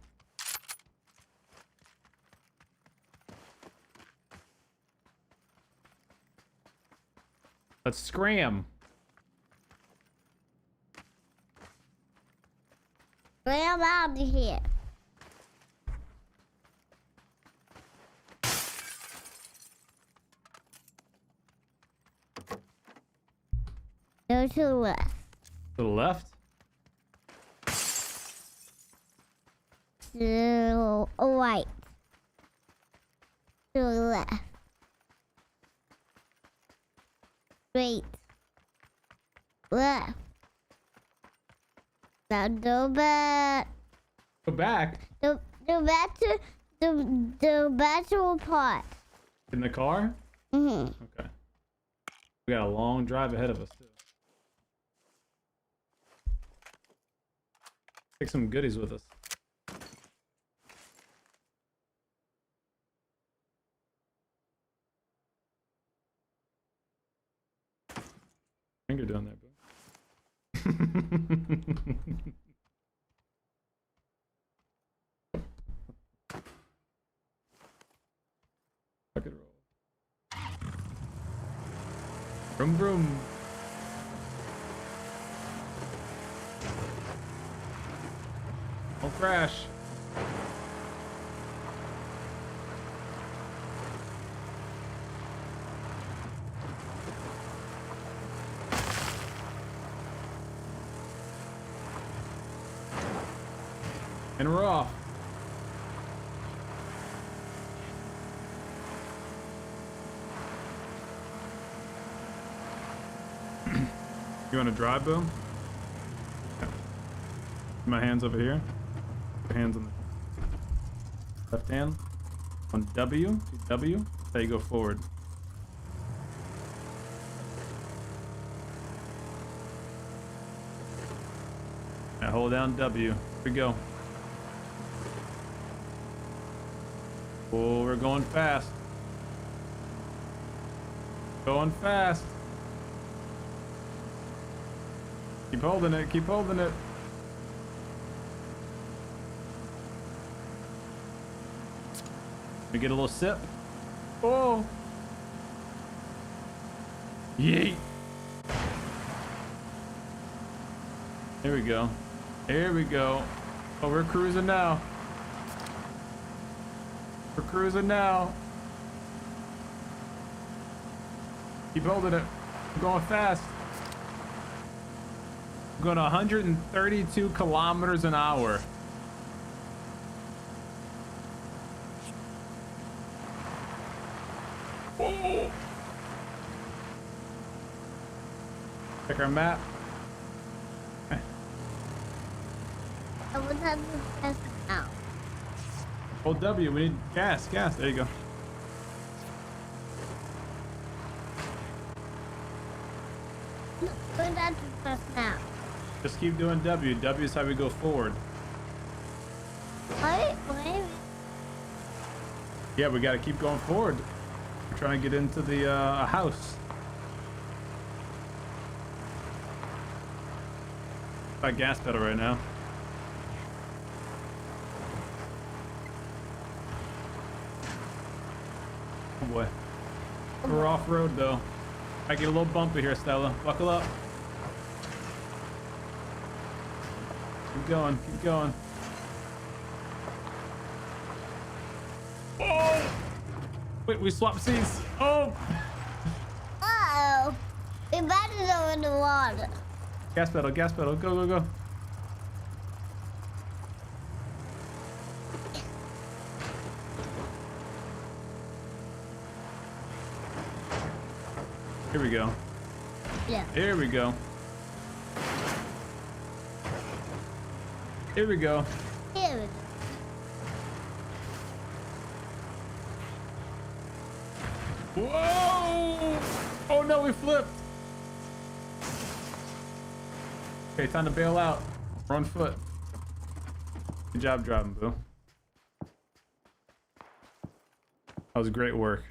Let's scram. Ram out of here. Go to the left. To the left? To the right. To the left. Straight. Left. Now go back. Go back? Go back to the bathroom part. In the car? Mm-hmm. Okay. We got a long drive ahead of us, too. Take some goodies with us. Finger down there, boo. Rock and roll. Vroom vroom. Don't crash. And we're off. You want to drive, Bill? Okay. My hands over here. Your hands on the left hand. On W. W. That's how you go forward. Now hold down W. Here we go. Oh, we're going fast. Going fast. Keep holding it, keep holding it. We get a little sip. Oh. Yeet. Here we go. Here we go. Oh, we're cruising now. We're cruising now. Keep holding it. I'm going fast. I'm going 132 kilometers an hour. Whoa. Check our map. Okay. I would have to press now. Hold W, we need gas, there you go. Would have to press now. Just keep doing W. W is how we go forward. Wait. Yeah, we gotta keep going forward. We're trying to get into the house. My gas pedal right now. Oh boy. We're off road though. I get a little bumpy here, Stella. Buckle up. Keep going, keep going. Oh! Wait, we swapped seats. Oh! Uh-oh. We better go in the water. Gas pedal, go, go, go. Here we go. Yeah. Here we go. Here we go. Here we go. Whoa! Oh no, we flipped. Okay, time to bail out. We're on foot. Good job driving, Boo. That was great work.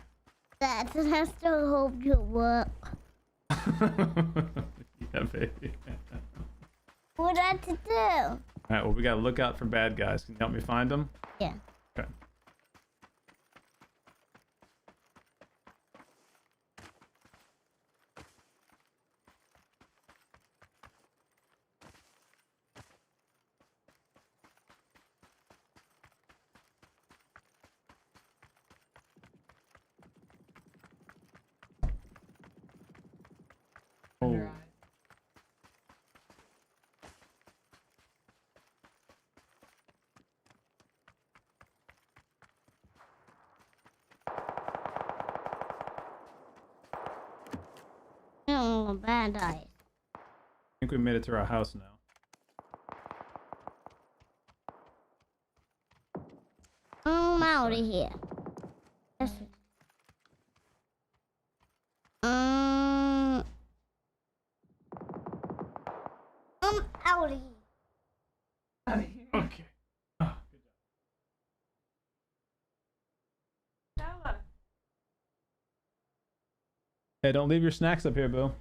That has to hope you work. Yeah, baby. What do I have to do? All right, well, we gotta look out for bad guys. Can you help me find them? Yeah. Okay. Oh. Oh, bad eyes. I think we made it to our house now. I'm out of here. Yes. I'm out of here. Okay. Oh, good job. Hey, don't leave your snacks up here, Bill.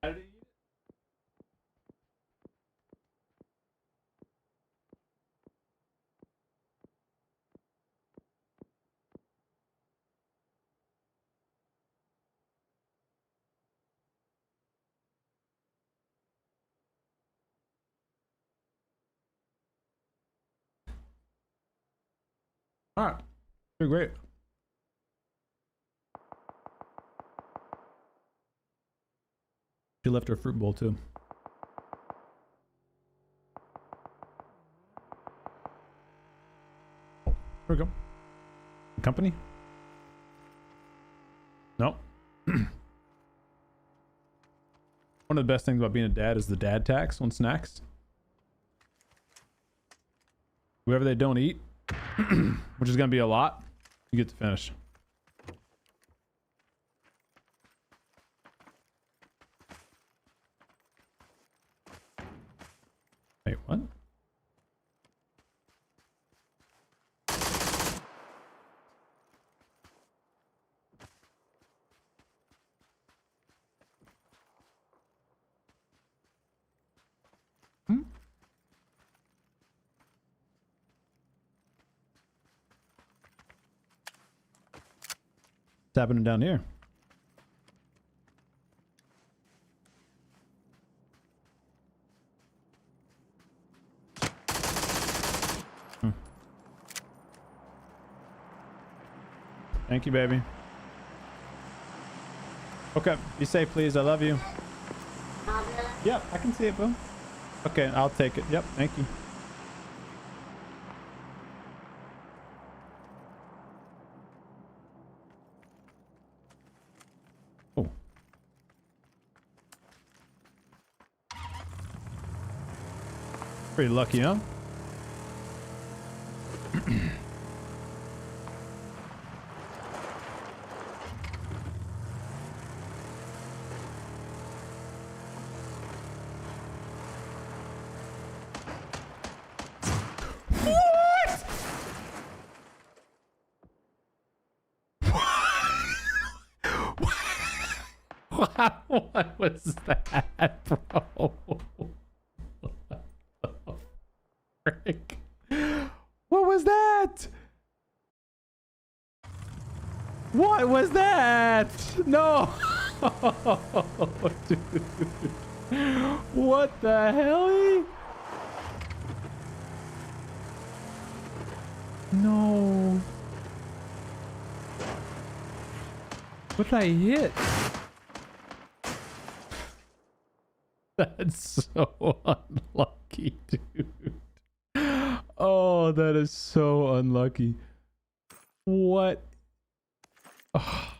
How did he eat it? All right, you're great. She left her fruit bowl too. Here we go. Company? No. One of the best things about being a dad is the dad tax on snacks. Whoever they don't eat, which is going to be a lot, you get to finish. Wait, what? Hmm? What's happening down here? Thank you, baby. Okay, be safe, please. I love you. Yep, I can see it, bro. Okay, I'll take it. Yep, thank you. Oh. Pretty lucky, huh? What was that, bro? Frick. What was that? What was that? No. Dude. What the hell? No. What did I hit? That's so unlucky, dude. Oh, that is so unlucky. What? Oh.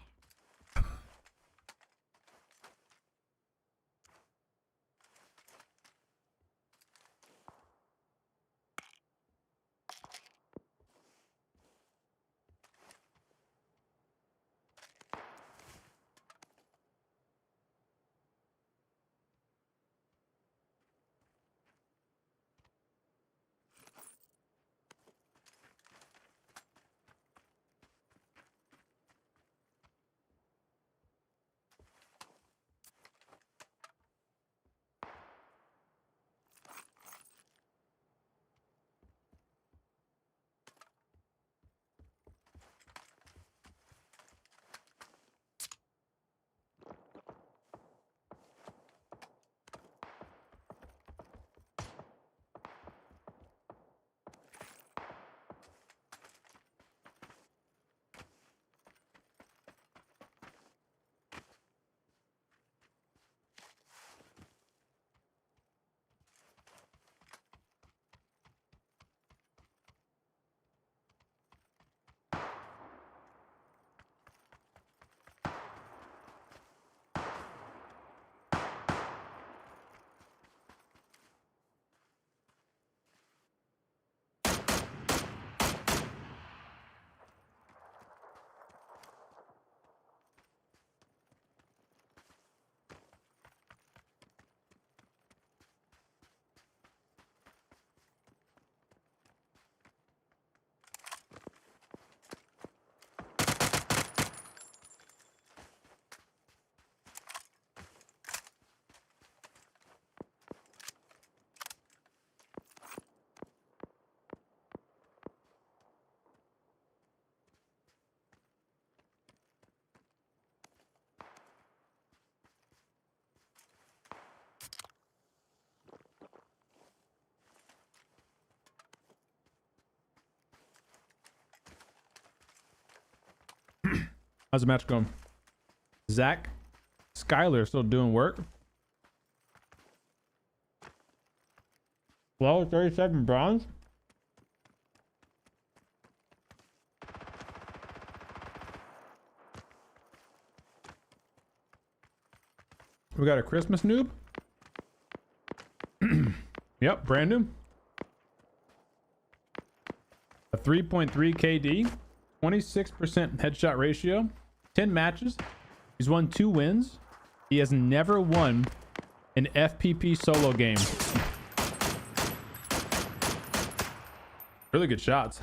How's the match going? Zach, Skylar still doing work. Well, 37 bronze. We got a Christmas noob. Yep, brand new. A 3.3 KD, 26% headshot ratio, 10 matches. He's won 2 wins. He has never won an FPP solo game. Really good shots.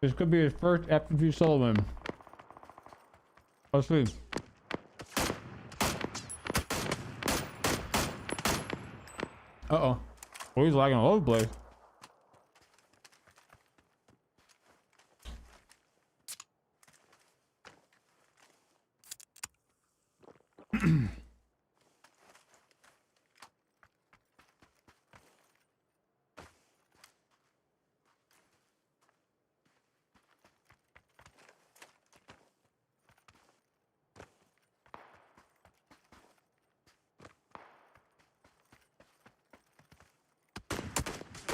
This could be his first FPP solo win. Let's see. Uh-oh. Oh, he's lagging all over the place.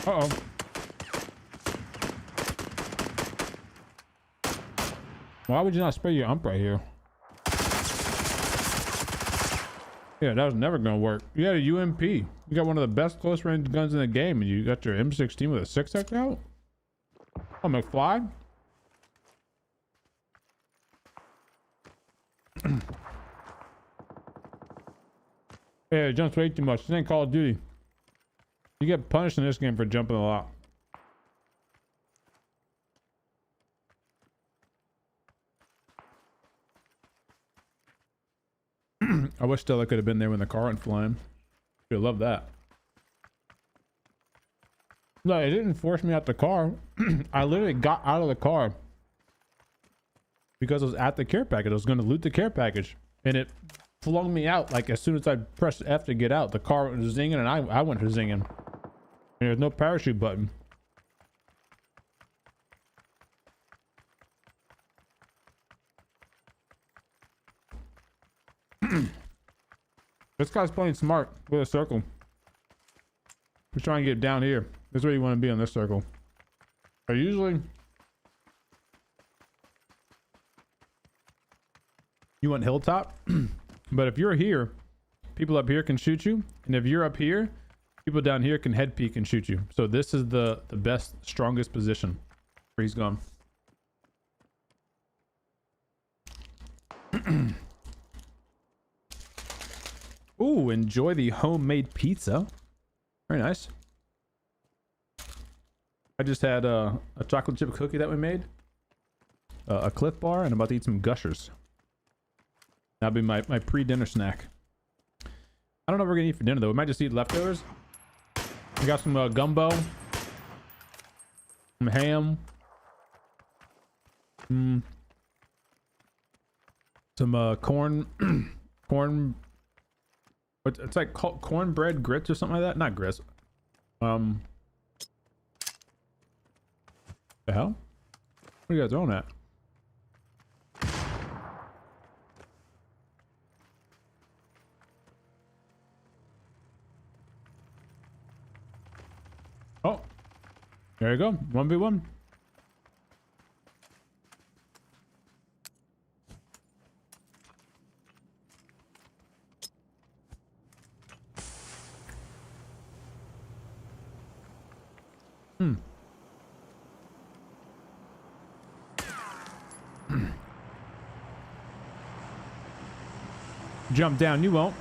Uh-oh. Why would you not spray your ump right here? Yeah, that was never gonna work. You got a UMP. You got one of the best close range guns in the game, and you got your M16 with a 6x out? Oh, McFly? Yeah, it jumps way too much. This ain't Call of Duty. You get punished in this game for jumping a lot. I wish Stella could have been there when the car went flying. You'd love that. No, it didn't force me out the car. I literally got out of the car because I was at the care package. I was going to loot the care package, and it flung me out. Like as soon as I pressed F to get out, the car was zinging, and I went to zinging. And there's no parachute button. This guy's playing smart with a circle. We're trying to get down here. This is where you want to be on this circle. I usually... You want hilltop? But if you're here, people up here can shoot you. And if you're up here, people down here can head peek and shoot you. So this is the best, strongest position. Where he's gone. Ooh, enjoy the homemade pizza. Very nice. I just had a chocolate chip cookie that we made. A Cliff Bar, and I'm about to eat some Gushers. That'll be my pre-dinner snack. I don't know what we're gonna eat for dinner though. We might just eat leftovers. We got some gumbo. Some ham. Some corn. It's like cornbread grits or something like that. Not grits. The hell? What are you guys throwing at? Oh, there you go. 1v1. Jump down, you won't.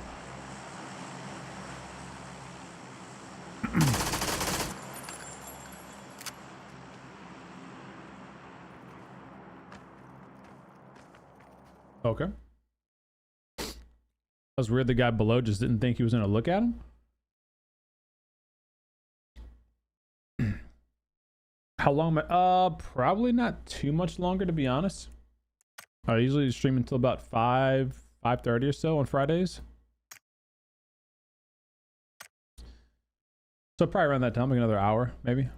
Okay. That was weird. The guy below just didn't think he was gonna look at him. How long am I? Probably not too much longer, to be honest. I usually stream until about 5:30 or so on Fridays. So probably around that time, like another hour, maybe.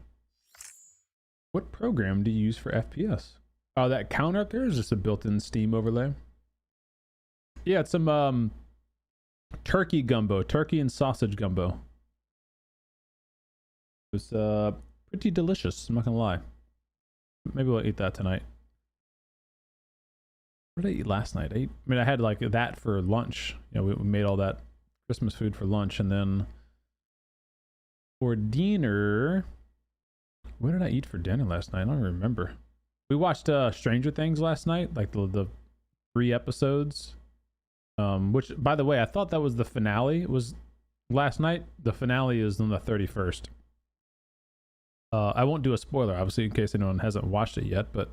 What program do you use for FPS? Oh, that counter up there is just a built-in Steam overlay. Yeah, it's some turkey gumbo, turkey and sausage gumbo. It was pretty delicious, I'm not gonna lie. Maybe we'll eat that tonight. What did I eat last night? I mean, I had like that for lunch. You know, we made all that Christmas food for lunch, and then for dinner, what did I eat for dinner last night? I don't remember. We watched Stranger Things last night, like the 3 episodes. Which, by the way, I thought that was the finale. It was last night. The finale is on the 31st. I won't do a spoiler, obviously, in case anyone hasn't watched it yet, but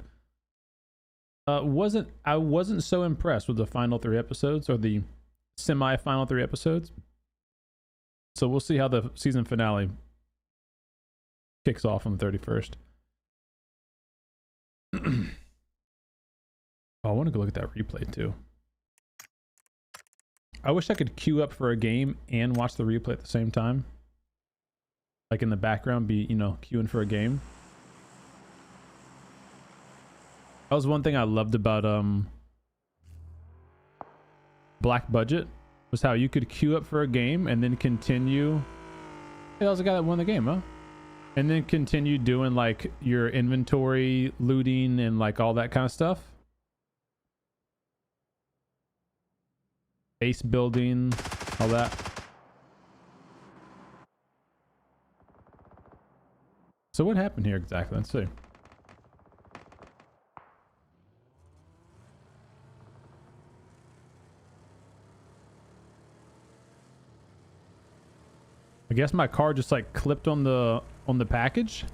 I wasn't so impressed with the final 3 episodes, or the semi-final 3 episodes. So we'll see how the season finale kicks off on the 31st. Oh, I want to go look at that replay too. I wish I could queue up for a game and watch the replay at the same time. Like in the background, be, you know, queuing for a game. That was one thing I loved about Black Budget, was how you could queue up for a game and then continue. Hey, that was the guy that won the game, huh? And then continue doing like your inventory looting and like all that kind of stuff. Base building, all that. So what happened here exactly? Let's see. I guess my car just like clipped on the package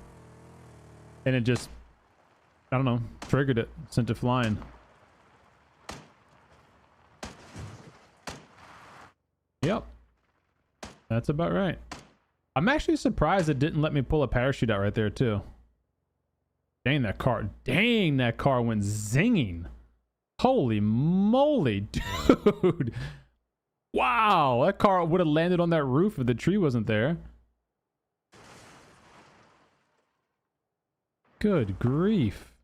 and it just, I don't know, triggered it, sent it flying. Yep. That's about right. I'm actually surprised it didn't let me pull a parachute out right there too. Dang, that car went zinging. Holy moly, dude. Wow, that car would have landed on that roof if the tree wasn't there. Good grief.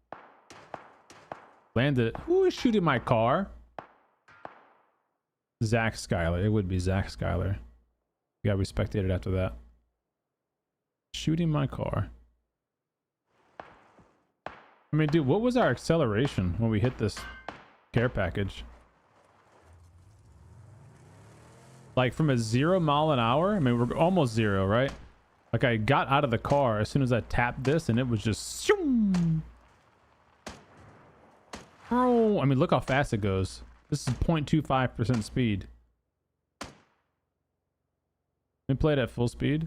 Landed it. Who is shooting my car? Zach Schuyler. It would be Zach Schuyler. You got respected after that. Shooting my car. I mean, dude, what was our acceleration when we hit this care package? Like from a 0 mile an hour? I mean, we're almost 0, right? Like I got out of the car as soon as I tapped this and it was just... Oh, I mean, look how fast it goes. This is 0.25% speed. Let me play it at full speed.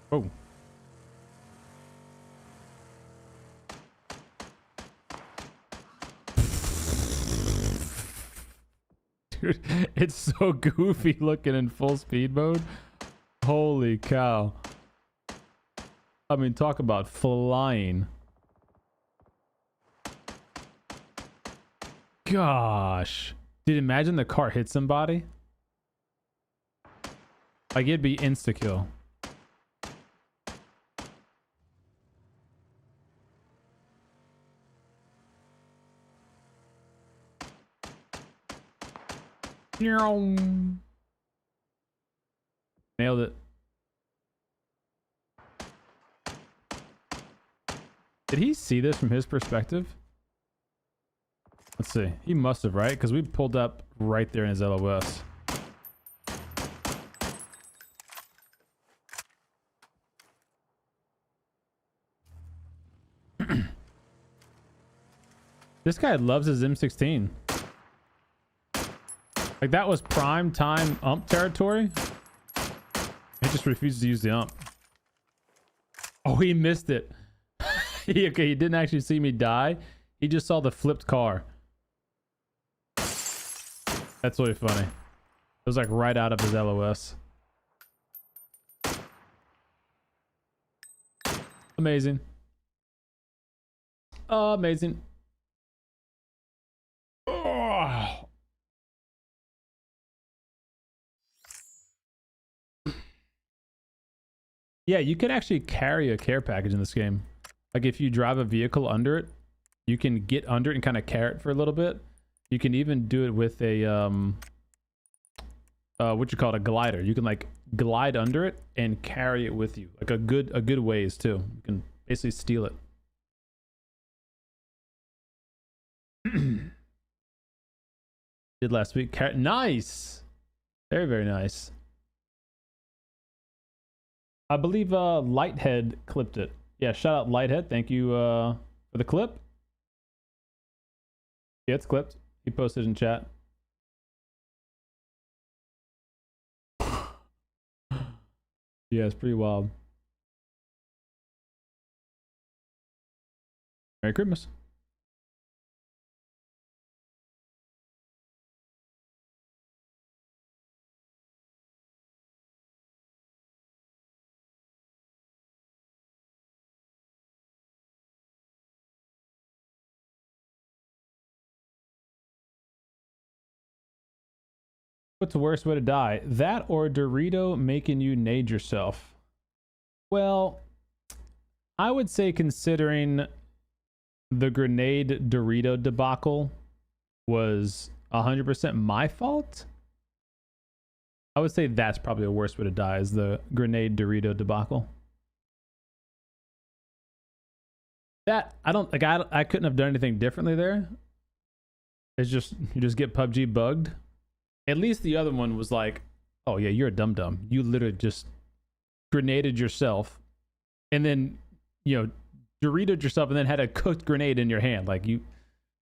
Oh. Dude, it's so goofy looking in full speed mode. Holy cow. I mean, talk about flying. Gosh. Dude, imagine the car hit somebody. Like, it'd be insta-kill. Nailed it. Did he see this from his perspective? Let's see. He must have, right? Because we pulled up right there in his LOS. This guy loves his M16. Like, that was prime time ump territory. He just refuses to use the ump. Oh, he missed it. Okay, he didn't actually see me die. He just saw the flipped car. That's really funny. It was like right out of his LOS. Amazing. Amazing. Oh. Yeah, you can actually carry a care package in this game. Like if you drive a vehicle under it, you can get under it and kind of carry it for a little bit. You can even do it with a what you call it, a glider. You can like glide under it and carry it with you, like a good ways too. You can basically steal it. Did last week. Nice, very nice. I believe Lighthead clipped it. Yeah, shout out Lighthead. Thank you for the clip. Yeah, it's clipped. He posted in chat. Yeah, it's pretty wild. Merry Christmas. What's the worst way to die? That or Dorito making you nade yourself? Well, I would say considering the grenade Dorito debacle was 100% my fault. I would say that's probably the worst way to die, is the grenade Dorito debacle. That I don't like. I couldn't have done anything differently there. It's just you just get PUBG bugged. At least the other one was like, oh yeah, you're a dum dum. You literally just grenaded yourself, and then Doritoed yourself, and then had a cooked grenade in your hand. Like you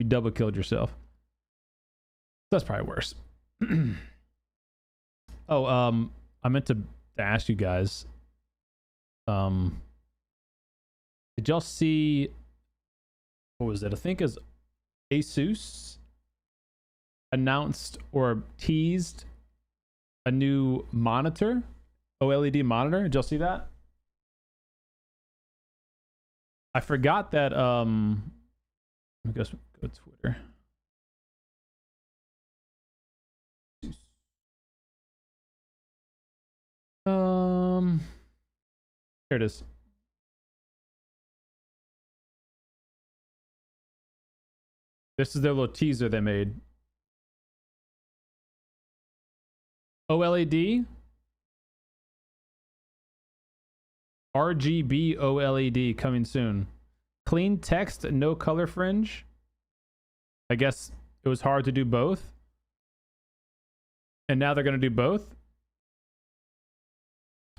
double killed yourself. That's probably worse. Oh, I meant to ask you guys. Did y'all see, what was it? I think is Asus announced or teased a new monitor, OLED monitor. Did y'all see that? I forgot that, I guess go to Twitter. Here it is. This is their little teaser they made. OLED. RGB OLED coming soon. Clean text, no color fringe. I guess it was hard to do both. And now they're going to do both.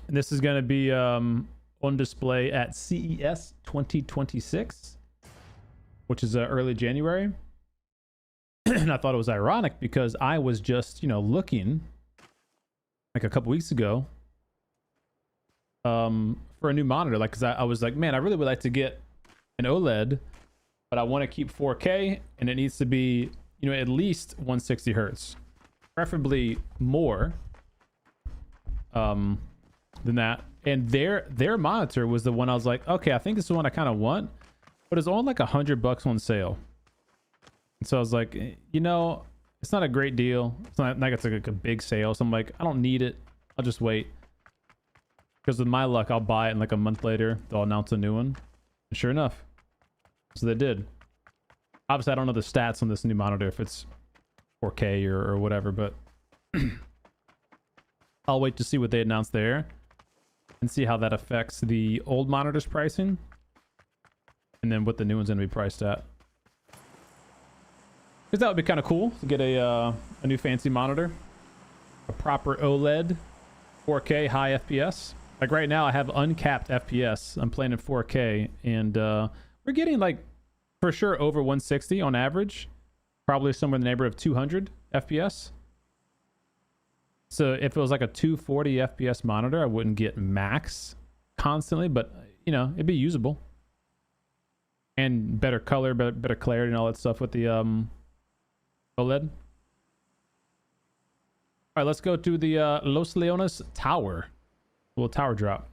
And this is going to be on display at CES 2026, which is early January. And I thought it was ironic because I was just, looking like a couple weeks ago for a new monitor. Like, because I was like, man, I really would like to get an OLED, but I want to keep 4K, and it needs to be, at least 160 hertz, preferably more than that. And their monitor was the one I was like, okay, I think this is the one I kind of want, but it's only like $100 on sale. And so I was like, it's not a great deal. It's not like it's like a big sale. So I'm like, I don't need it. I'll just wait. Because with my luck, I'll buy it, and like a month later, they'll announce a new one. And sure enough. So they did. Obviously, I don't know the stats on this new monitor, if it's 4K or whatever, but I'll wait to see what they announce there and see how that affects the old monitor's pricing, and then what the new one's going to be priced at. Because that would be kind of cool to get a new fancy monitor, a proper OLED, 4K, high FPS. Like right now, I have uncapped FPS. I'm playing in 4K, and we're getting like for sure over 160 on average, probably somewhere in the neighborhood of 200 FPS. So if it was like a 240 FPS monitor, I wouldn't get max constantly, but it'd be usable. And better color, better clarity, and all that stuff with the OLED. All right, let's go to the Los Leones Tower. A little tower drop.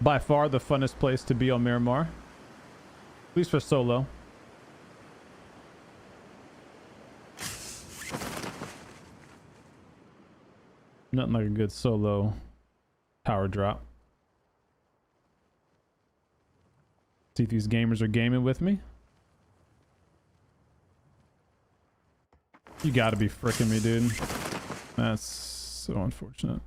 By far the funnest place to be on Miramar. At least for solo. Nothing like a good solo tower drop. See if these gamers are gaming with me. You gotta be fricking me, dude. That's so unfortunate.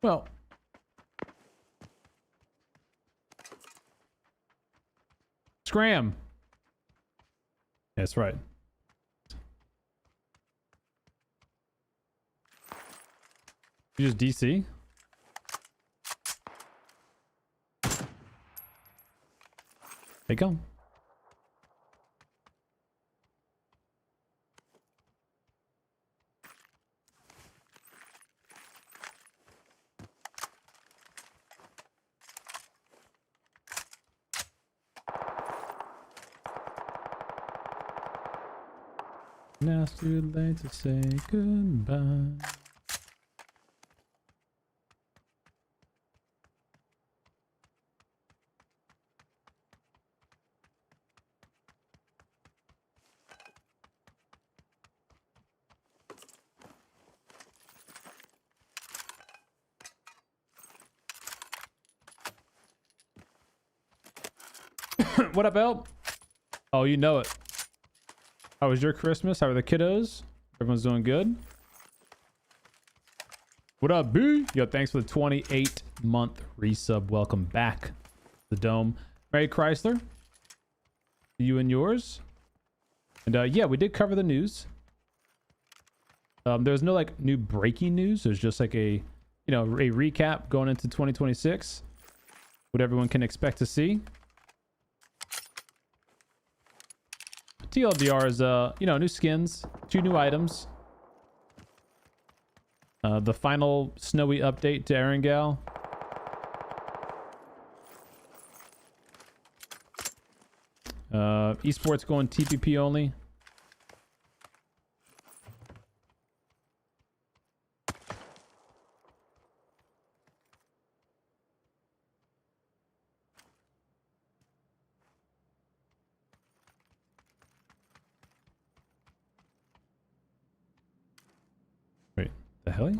Well, scram. That's right. You just DC? They come. Now it's too late to say goodbye. What up, El? Oh, you know it. How was your Christmas? How are the kiddos? Everyone's doing good. What up, B? Yo, thanks for the 28-month resub. Welcome back. The Dome. Merry Chrysler. You and yours. And yeah, we did cover the news. There's no like new breaking news. There's just like a, you know, a recap going into 2026. What everyone can expect to see. TLDR is, you know, new skins, 2 new items. The final snowy update to Erangel. Esports going TPP only. Wait, the hell?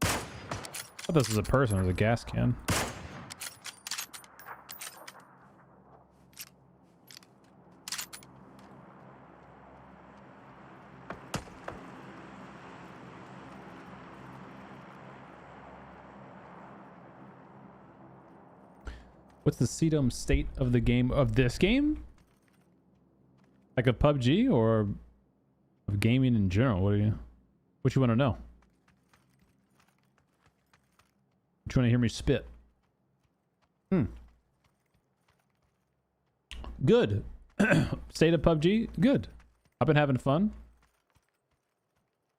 I thought this was a person. It was a gas can. What's the CDome state of the game of this game? Like a PUBG or of gaming in general? What you want to know? You want to hear me spit? Good. State of PUBG? Good. I've been having fun.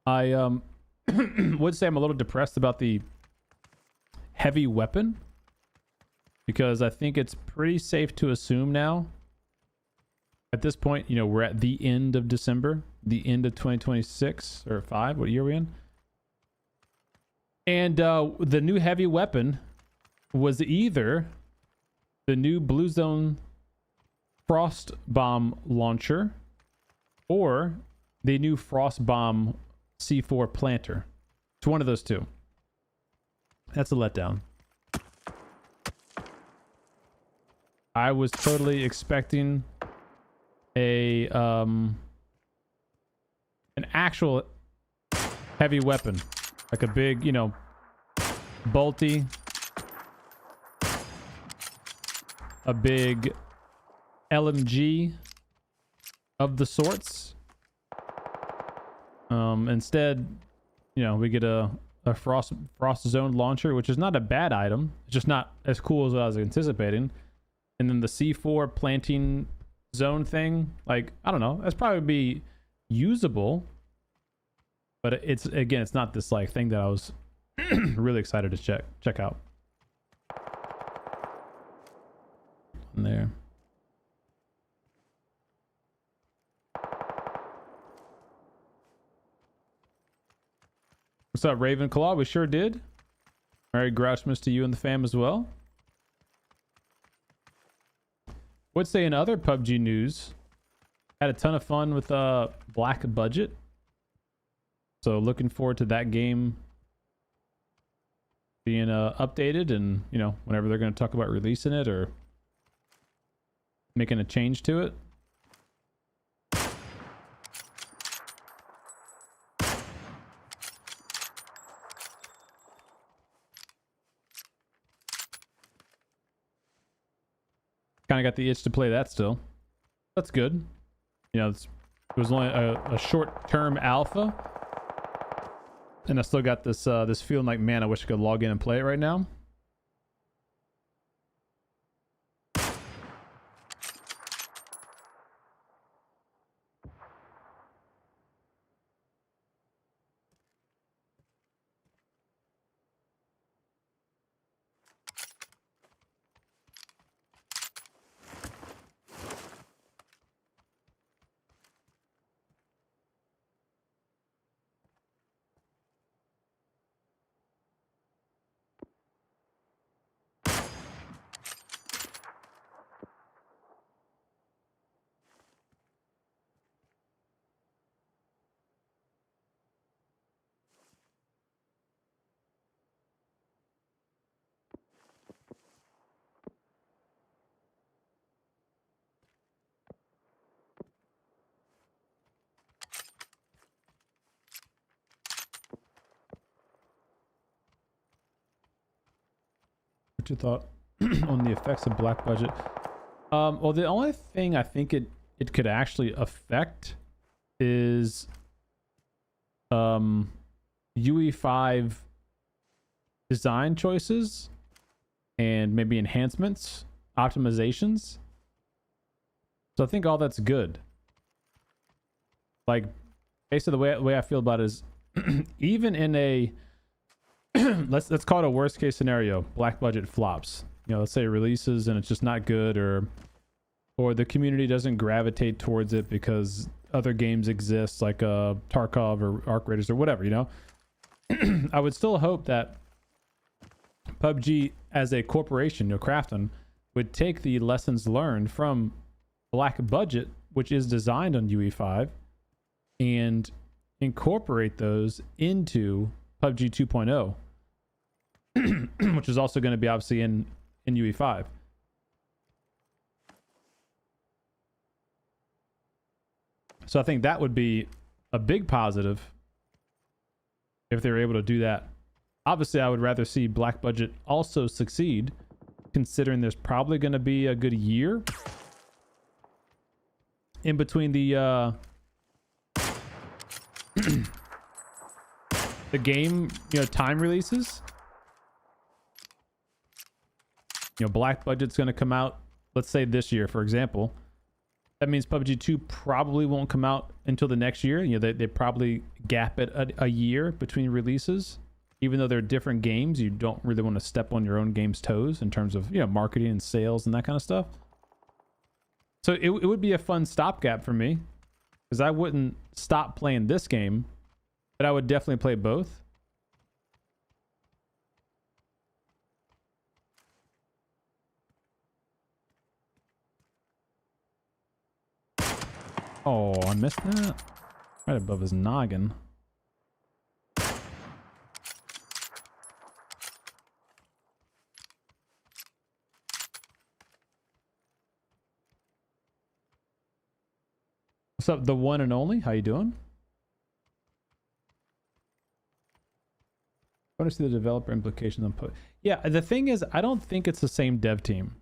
I would say I'm a little depressed about the heavy weapon. Because I think it's pretty safe to assume now, at this point, you know, we're at the end of December, the end of 2026 or 5. What year are we in? And the new heavy weapon was either the new Blue Zone Frost Bomb launcher or the new Frost Bomb C4 planter. It's one of those two. That's a letdown. I was totally expecting a an actual heavy weapon, like a big, you know, bolty, a big LMG of the sorts. Instead, you know, we get a frost zone launcher, which is not a bad item. It's just not as cool as I was anticipating. And then the C4 planting zone thing, like, I don't know, that's probably be usable, but it's, again, it's not this like thing that I was really excited to check out. And there. What's up, Ravenclaw? We sure did. Merry GROUCHMAS to you and the fam as well. Would say in other PUBG news, had a ton of fun with Black Budget. So looking forward to that game being updated, and you know, whenever they're going to talk about releasing it or making a change to it. Kind of got the itch to play that still. That's good. You know, it was only a short-term alpha, and I still got this this feeling like, man, I wish I could log in and play it right now. What's your thought on the effects of black budget? Well, the only thing I think it could actually affect is UE5 design choices and maybe enhancements, optimizations. So I think all that's good. Like, basically the way I feel about it is even in a let's call it a worst case scenario, black budget flops. You know, let's say it releases and it's just not good, or the community doesn't gravitate towards it because other games exist like Tarkov or Arc Raiders or whatever, you know. I would still hope that PUBG as a corporation, you know, Krafton, would take the lessons learned from black budget, which is designed on UE5, and incorporate those into PUBG 2.0, which is also going to be obviously in UE5. So I think that would be a big positive if they were able to do that. Obviously, I would rather see black budget also succeed, considering there's probably going to be a good year in between the the game, you know, time releases. You know, black budget's going to come out, let's say this year, for example. That means PUBG 2 probably won't come out until the next year. You know, they probably gap it a year between releases. Even though they're different games, you don't really want to step on your own game's toes in terms of, you know, marketing and sales and that kind of stuff. So it would be a fun stopgap for me, because I wouldn't stop playing this game, but I would definitely play both. Oh, I missed that. Right above his noggin. What's up, the one and only? How you doing? I want to see the developer implications on Yeah, the thing is, I don't think it's the same dev team.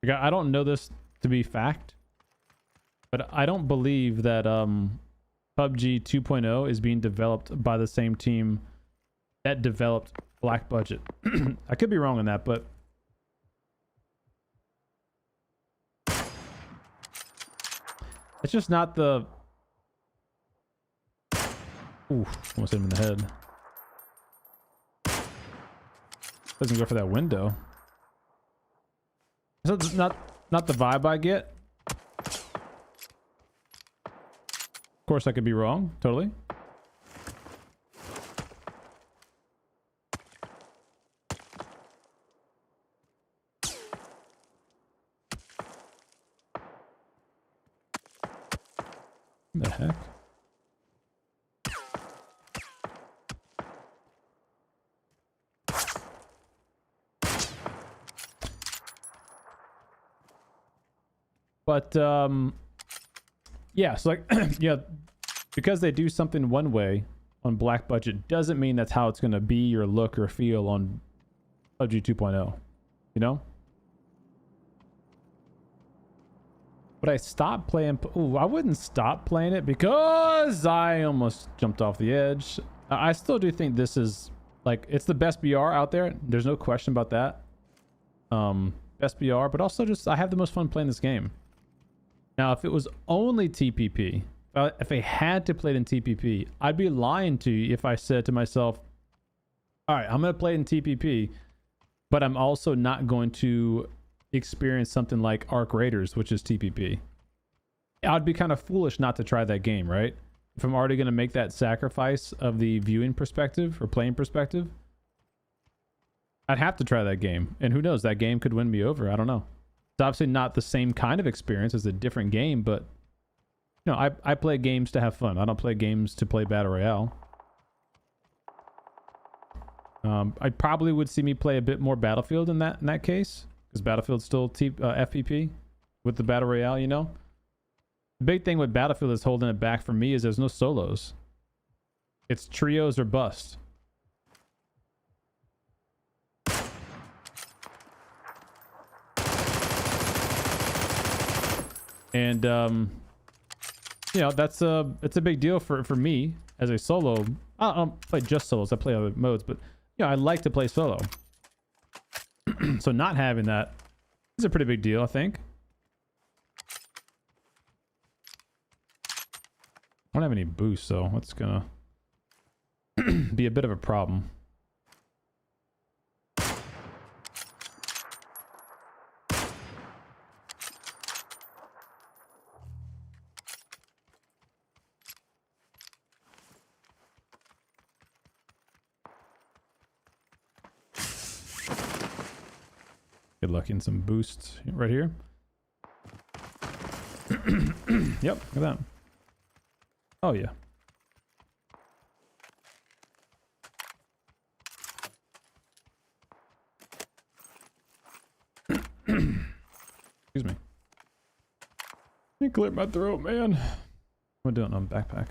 Like, I don't know this to be fact, but I don't believe that PUBG 2.0 is being developed by the same team that developed Black Budget. I could be wrong on that, but it's just not the... Ooh, almost hit him in the head. Doesn't go for that window. Is that not the vibe I get? Of course, I could be wrong. Totally. What the heck? But yeah, so like yeah, because they do something one way on Black Budget doesn't mean that's how it's going to be or look or feel on PUBG 2.0, you know? But I stopped playing. Ooh, I wouldn't stop playing it because I almost jumped off the edge. I still do think this is like, it's the best BR out there. There's no question about that. Best BR, but also just I have the most fun playing this game. Now, if it was only TPP, if I had to play it in TPP, I'd be lying to you if I said to myself, all right, I'm going to play it in TPP, but I'm also not going to experience something like Arc Raiders, which is TPP. I'd be kind of foolish not to try that game, right? If I'm already going to make that sacrifice of the viewing perspective or playing perspective, I'd have to try that game. And who knows, that game could win me over. I don't know. It's obviously not the same kind of experience as a different game, but you know, I play games to have fun. I don't play games to play Battle Royale. I probably would see me play a bit more Battlefield in that case, because Battlefield's still FPP with the Battle Royale, you know? The big thing with Battlefield that's holding it back for me is there's no solos. It's trios or bust. And you know, it's a big deal for me as a solo. I don't play just solos, I play other modes, but you know, I like to play solo. So not having that is a pretty big deal, I think. I don't have any boost, so that's gonna be a bit of a problem. Good luck in some boosts right here. Yep, look at that. Oh yeah. Excuse me. You clear my throat, man. I'm doing it on backpack.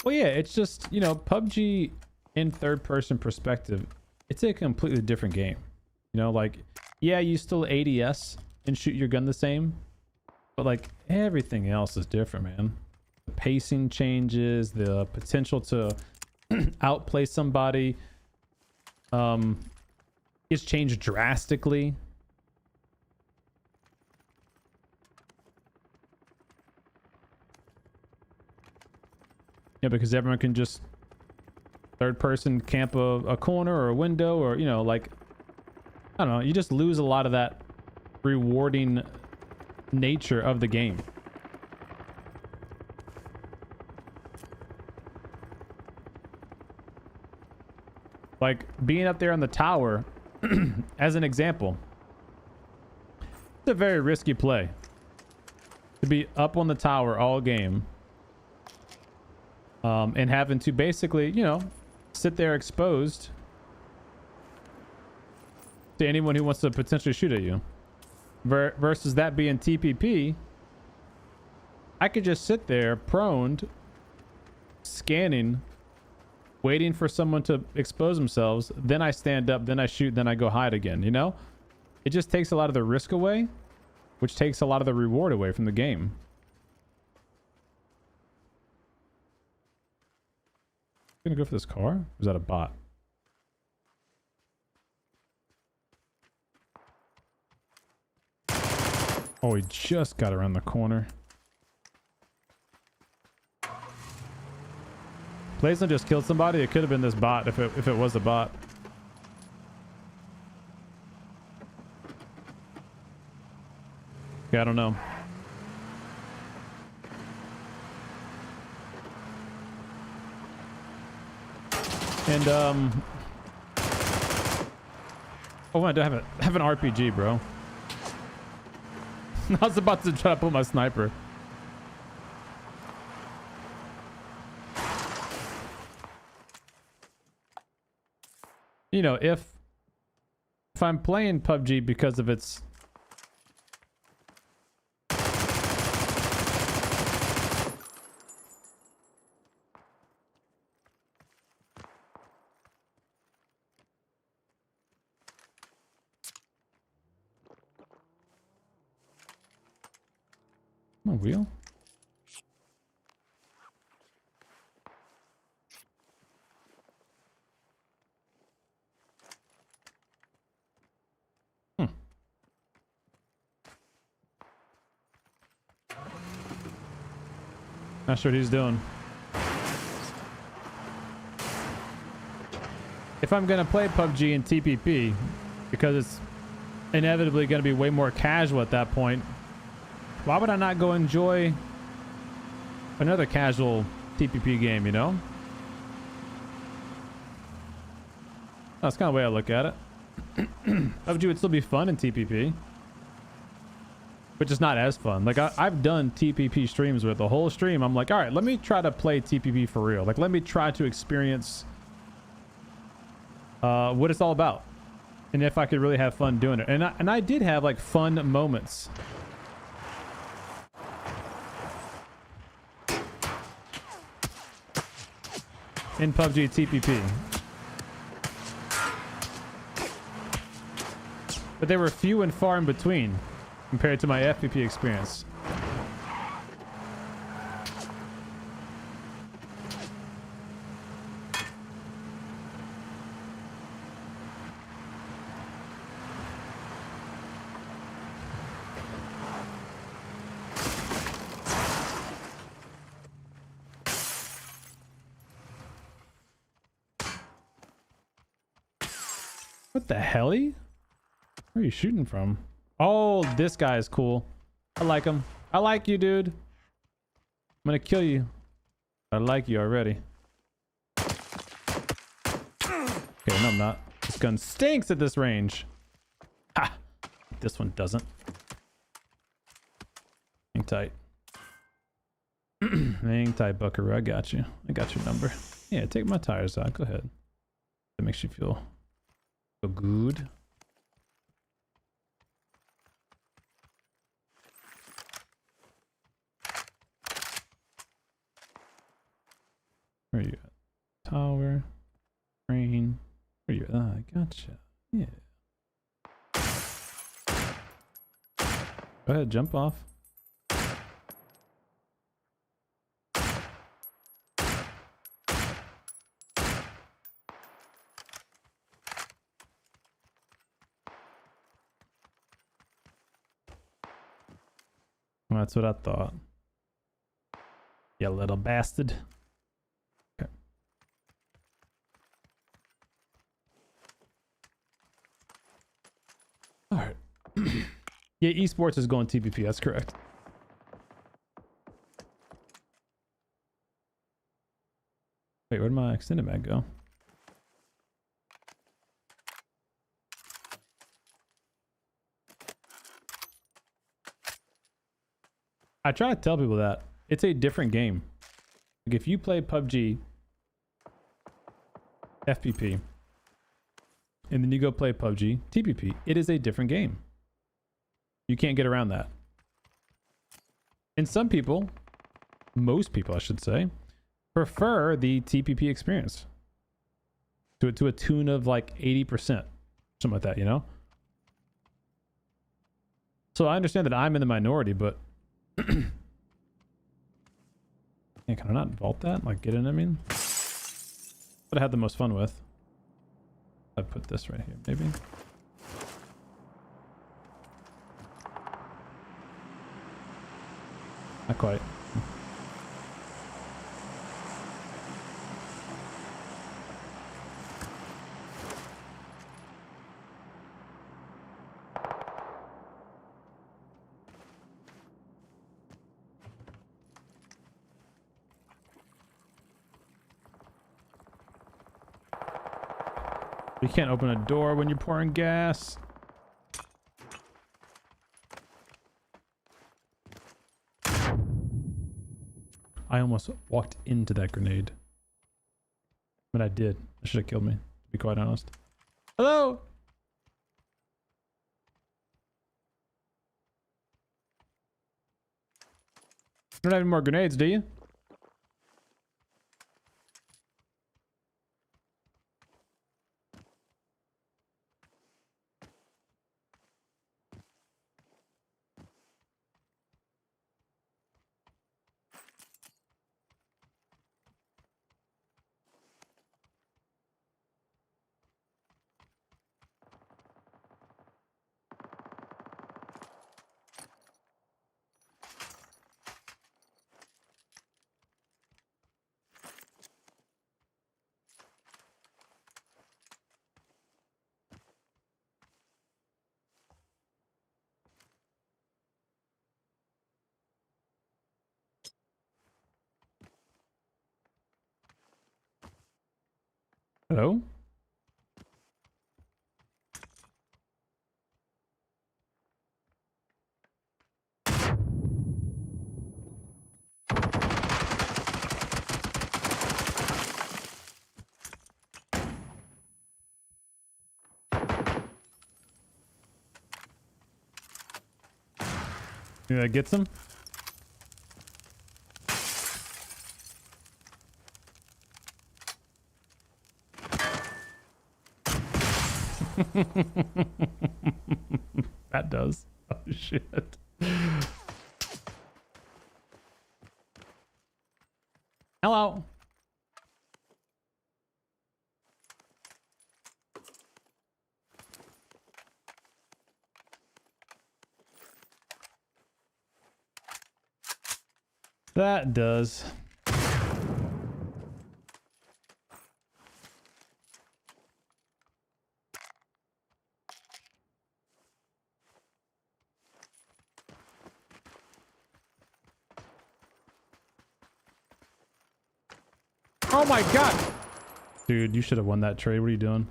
Well, yeah, it's just, you know, PUBG in third-person perspective, it's a completely different game. You know, like, yeah, you still ADS and shoot your gun the same, but like everything else is different, man. The pacing changes, the potential to outplay somebody is changed drastically. Yeah, because everyone can just third person camp a corner or a window, or, you know, like, I don't know, you just lose a lot of that rewarding nature of the game. Like being up there on the tower, as an example, it's a very risky play to be up on the tower all game. And having to basically, you know, sit there exposed to anyone who wants to potentially shoot at you. Versus that being TPP, I could just sit there proned, scanning, waiting for someone to expose themselves. Then I stand up, then I shoot, then I go hide again, you know? It just takes a lot of the risk away, which takes a lot of the reward away from the game. Gonna go for this car? Or is that a bot? Oh, he just got around the corner. Blazen just killed somebody. It could have been this bot if it was a bot. Yeah, I don't know. And oh, I do have an RPG, bro. I was about to try to pull my sniper. You know, if I'm playing PUBG because of its a wheel? Not sure what he's doing. If I'm gonna play PUBG in TPP, because it's inevitably gonna be way more casual at that point, why would I not go enjoy another casual TPP game, you know? That's kind of the way I look at it. PUBG would still be fun in TPP, but just not as fun. Like I've done TPP streams where the whole stream I'm like, all right, let me try to play TPP for real. Like, let me try to experience what it's all about, and if I could really have fun doing it. And I did have like fun moments. In PUBG TPP. but they were few and far in between compared to my FPP experience. What the helly? Where are you shooting from? Oh, this guy is cool. I like him. I like you, dude. I'm gonna kill you. I like you already. Okay, no, I'm not. This gun stinks at this range. Ha! This one doesn't. Hang tight. Hang tight, Buckaroo. I got you. I got your number. Yeah, take my tires out. Go ahead. That makes you feel good. Where are you at? Tower. Train. Where are you at? Ah, I gotcha. Yeah. Go ahead, jump off. Well, that's what I thought. You little bastard. Okay. All right. Yeah, esports is going TPP. That's correct. Wait, where'd my extended mag go? I try to tell people that it's a different game. Like if you play PUBG, FPP, and then you go play PUBG, TPP, it is a different game. You can't get around that. And some people, most people I should say, prefer the TPP experience to a tune of like 80%, something like that, you know? So I understand that I'm in the minority, but yeah, can I not vault that? Like, get in, I mean? What I had the most fun with. I put this right here, maybe. Not quite. You can't open a door when you're pouring gas. I almost walked into that grenade. But I did. It should have killed me, to be quite honest. Hello? You don't have any more grenades, do you? Hello? Maybe that gets him? That does. Oh shit. Hello. That does. Oh my god! Dude, you should have won that trade. What are you doing?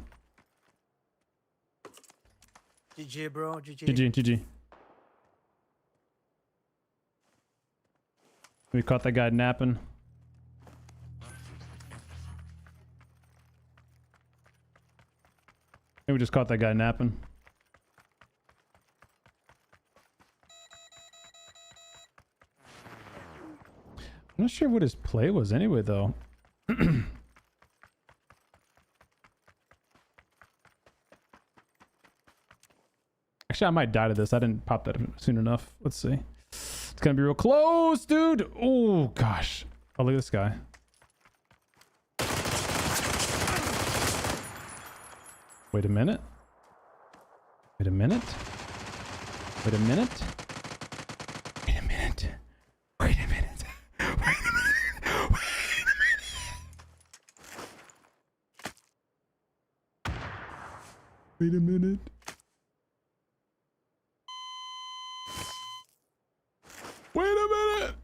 GG, bro. GG. GG. We caught that guy napping. Maybe we just caught that guy napping. I'm not sure what his play was anyway, though. Actually, I might die to this. I didn't pop that soon enough. Let's see. It's gonna be real close, dude. Oh gosh. Oh, look at this guy. Wait a minute. Wait a minute. Wait a minute. Wait a minute. Wait a minute. Wait a minute. Wait a minute. Wait a minute.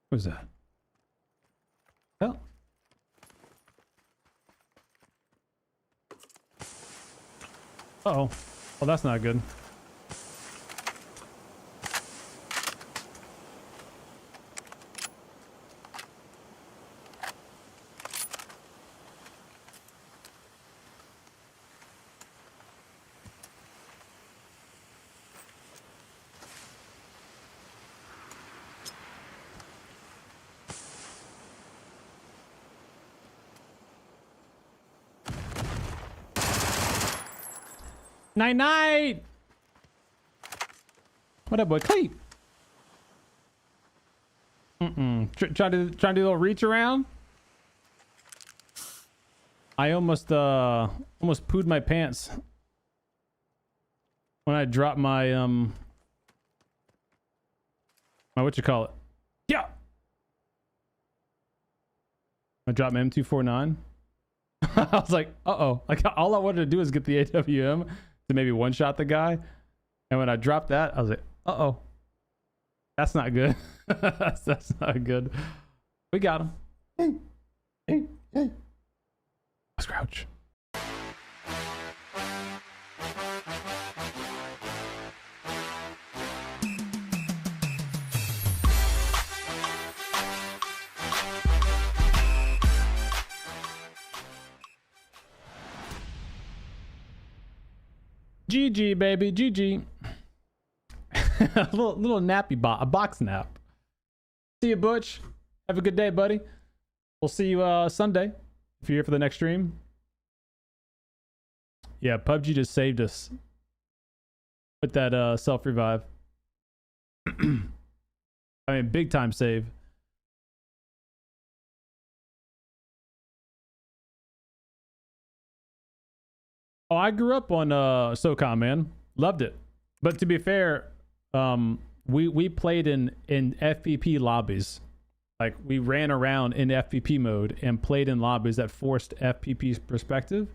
What was that? Oh. Uh-oh. Well, that's not good. Night. What up, boy? Cleep. Trying to do a little reach around. I almost pooed my pants when I dropped my my what you call it? Yeah. I dropped my M249. I was like, uh-oh. Like all I wanted to do is get the AWM to maybe one shot the guy. And when I dropped that, I was like, uh-oh. That's not good. That's not good. We got him. Hey. Let's crouch. GG, baby. GG. a little nappy a box nap. See you, Butch. Have a good day, buddy. We'll see you Sunday if you're here for the next stream. Yeah, PUBG just saved us with that self revive. I mean, big time save. Oh, I grew up on SOCOM, man. Loved it. But to be fair, we played in FPP lobbies. Like, we ran around in FPP mode and played in lobbies that forced FPP's perspective.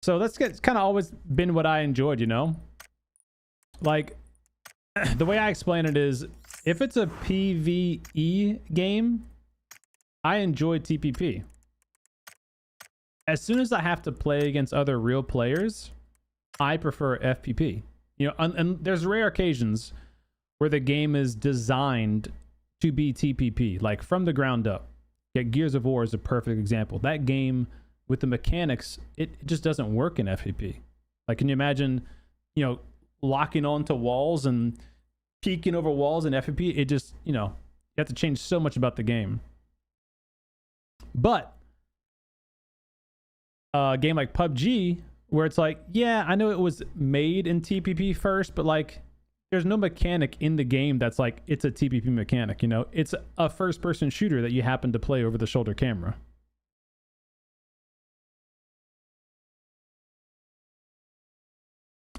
So that's kind of always been what I enjoyed, you know? Like, the way I explain it is, if it's a PvE game, I enjoy TPP. As soon as I have to play against other real players, I prefer FPP. You know, and there's rare occasions where the game is designed to be TPP, like from the ground up. Yeah, Gears of War is a perfect example. That game with the mechanics, it just doesn't work in FPP. Like, can you imagine, you know, locking onto walls and peeking over walls in FPP? It just, you know, you have to change so much about the game. But a game like PUBG, where it's like, yeah, I know it was made in TPP first, but like, there's no mechanic in the game that's like, it's a TPP mechanic, you know? It's a first-person shooter that you happen to play over the shoulder camera.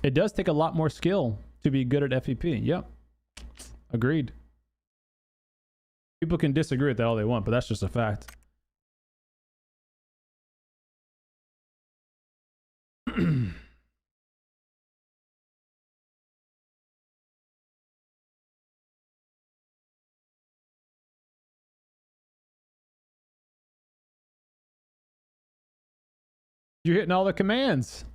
It does take a lot more skill to be good at FPP. Yep. Agreed. People can disagree with that all they want, but that's just a fact. You're hitting all the commands.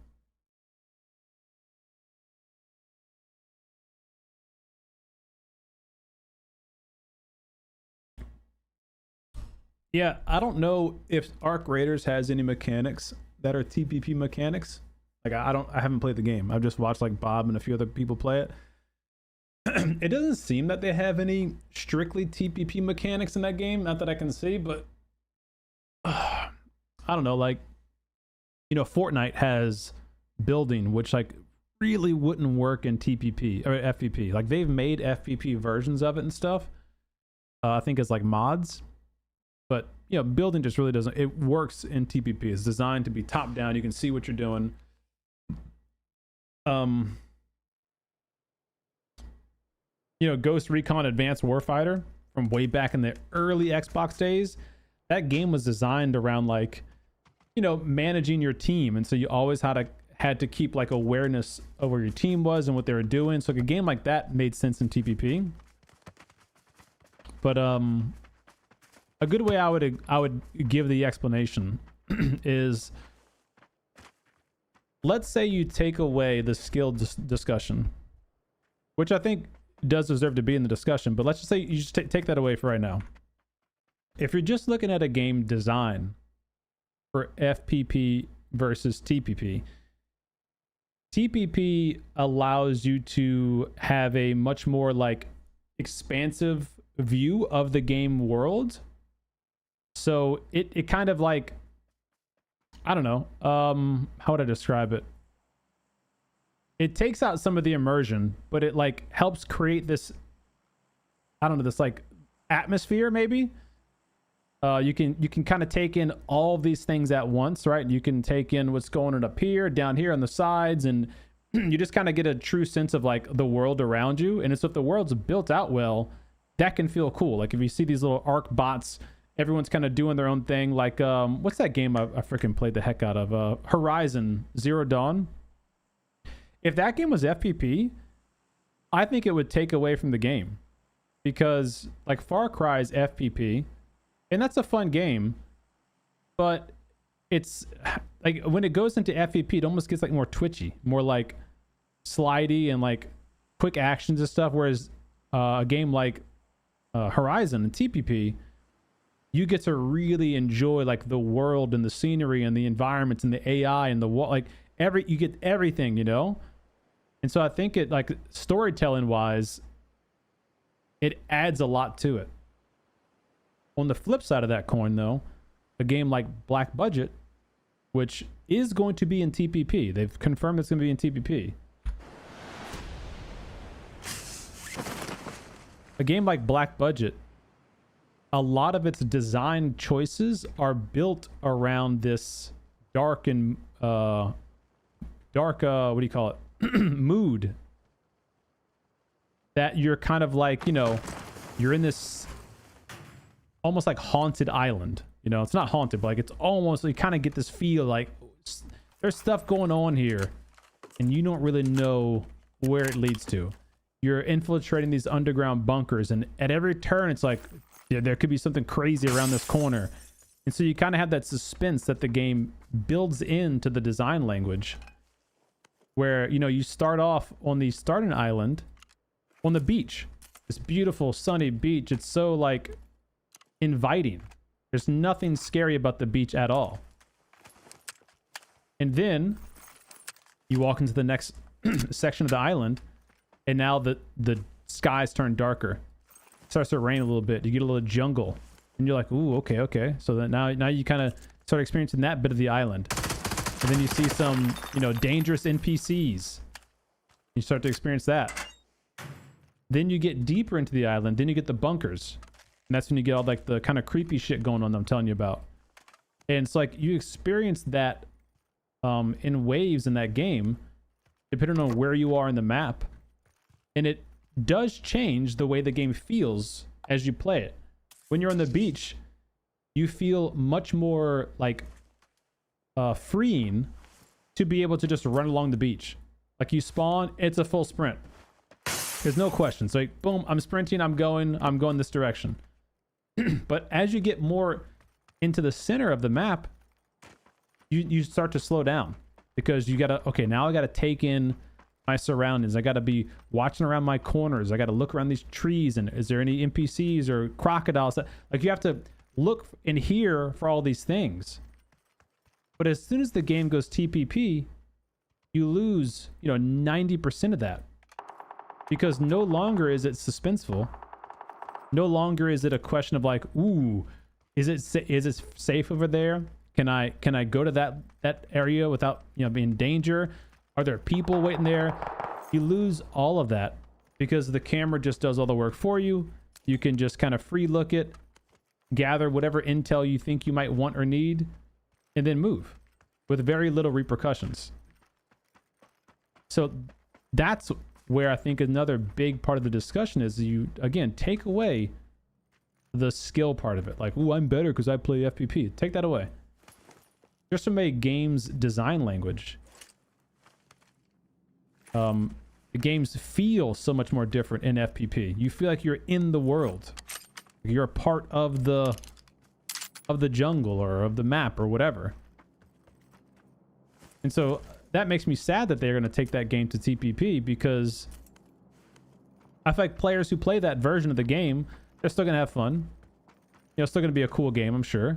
Yeah, I don't know if Arc Raiders has any mechanics that are TPP mechanics. Like, I haven't played the game. I've just watched like Bob and a few other people play it. It doesn't seem that they have any strictly TPP mechanics in that game. Not that I can see, but I don't know. Like, you know, Fortnite has building, which like really wouldn't work in TPP or FPP. Like, they've made FPP versions of it and stuff. I think it's like mods, but you know, building just really doesn't. It works in TPP. It's designed to be top down. You can see what you're doing. You know, Ghost Recon Advanced Warfighter from way back in the early Xbox days. That game was designed around like, you know, managing your team, and so you always had to keep like awareness of where your team was and what they were doing. So like, a game like that made sense in TPP. But a good way I would give the explanation is, let's say you take away the skill discussion, which I think does deserve to be in the discussion, but let's just say you just take that away for right now. If you're just looking at a game design for FPP versus TPP, TPP allows you to have a much more like expansive view of the game world. So it kind of like, I don't know, how would I describe it? It takes out some of the immersion, but it like helps create this, I don't know, this like atmosphere maybe. You can kind of take in all of these things at once, right? You can take in what's going on up here, down here on the sides, and you just kind of get a true sense of like the world around you. And so if the world's built out well, that can feel cool. Like if you see these little arc bots, everyone's kind of doing their own thing. Like, what's that game I freaking played the heck out of? Horizon Zero Dawn. If that game was FPP, I think it would take away from the game, because like Far Cry's FPP, and that's a fun game, but it's like when it goes into FPP, it almost gets like more twitchy, more like slidey and like quick actions and stuff. Whereas a game like Horizon and TPP, you get to really enjoy like the world and the scenery and the environments and the AI and the like you get everything, you know? And so I think it, like, storytelling wise, it adds a lot to it. On the flip side of that coin, though, a game like Black Budget, which is going to be in TPP, they've confirmed it's going to be in TPP. a game like Black Budget, a lot of its design choices are built around this dark and what do you call it, mood, that you're kind of like, you know, you're in this almost like haunted island. You know, it's not haunted, but like it's almost, you kind of get this feel like there's stuff going on here and you don't really know where it leads to. You're infiltrating these underground bunkers, and at every turn it's like, yeah, there could be something crazy around this corner. And so you kind of have that suspense that the game builds into the design language, where, you know, you start off on the starting island on the beach, this beautiful sunny beach. It's so like inviting. There's nothing scary about the beach at all. And then you walk into the next section of the island, and now the skies turn darker. It starts to rain a little bit. You get a little jungle, and you're like, ooh, okay. So then now you kind of start experiencing that bit of the island. And then you see some, you know, dangerous NPCs. You start to experience that. Then you get deeper into the island. Then you get the bunkers. And that's when you get all like the kind of creepy shit going on that I'm telling you about. And it's like you experience that in waves in that game, depending on where you are in the map. And it does change the way the game feels as you play it. When you're on the beach, you feel much more like freeing to be able to just run along the beach. Like you spawn, it's a full sprint. There's no question. So like, boom, I'm sprinting, I'm going this direction. But as you get more into the center of the map, you start to slow down, because you gotta, okay, now I gotta take in my surroundings. I gotta be watching around my corners. I gotta look around these trees, and is there any NPCs or crocodiles? Like you have to look and hear for all these things. But as soon as the game goes TPP, you lose, you know, 90% of that, because no longer is it suspenseful. No longer is it a question of like, ooh, is it safe over there? Can I go to that area without, you know, being in danger? Are there people waiting there? You lose all of that because the camera just does all the work for you. You can just kind of free look it, gather whatever intel you think you might want or need, and then move with very little repercussions. So that's where I think another big part of the discussion is, you, again, take away the skill part of it. Like, ooh, I'm better because I play FPP. Take that away. Just from a game's design language, the games feel so much more different in FPP. You feel like you're in the world. You're a part of the jungle or of the map or whatever. And so that makes me sad that they're going to take that game to TPP, because I feel like players who play that version of the game, they're still going to have fun. You know, it's still going to be a cool game, I'm sure.